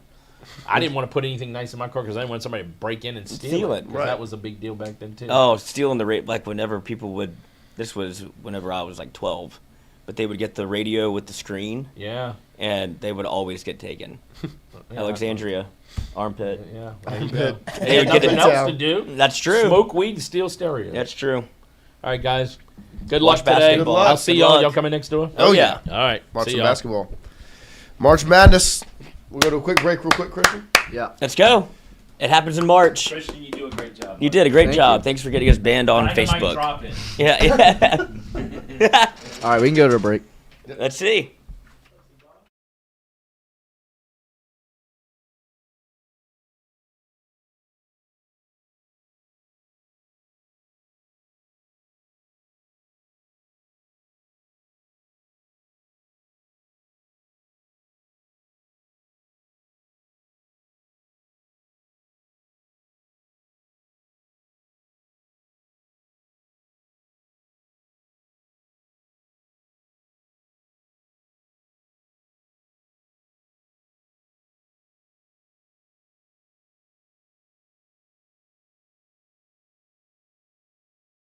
I didn't want to put anything nice in my car because I didn't want somebody to break in and steal it. 'Cause Right. That was a big deal back then too. Oh, stealing the radio. Like whenever people would. This was whenever I was like 12, but they would get the radio with the screen, Yeah. and they would always get taken. Yeah, Alexandria, armpit. Yeah. There you go. They would get Nothing it. else to do. That's true. Smoke weed and steal stereo. That's true. All right, guys. Good Watch luck today. basketball. Good luck. I'll see Good y'all. luck. Y'all coming next door? Oh, yeah. All right. Watch see some y'all. basketball. March Madness. We'll go to a quick break real quick, Christian. Yeah. Let's go. It happens in March. Christian, you do a great job. You did a great Thank job. you. Thanks for getting us banned on Dynamite Facebook. drop in. Yeah. All right, we can go to a break. Let's see.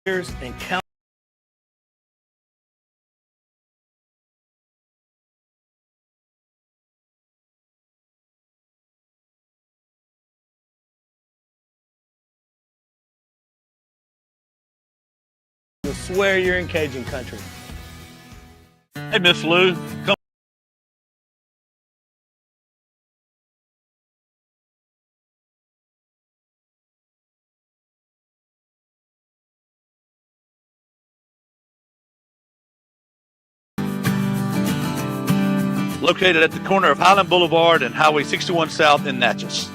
and count. I swear you're in Cajun country. Hey, Miss Lou, come. Located at the corner of Highland Boulevard and Highway 61 South in Natchez.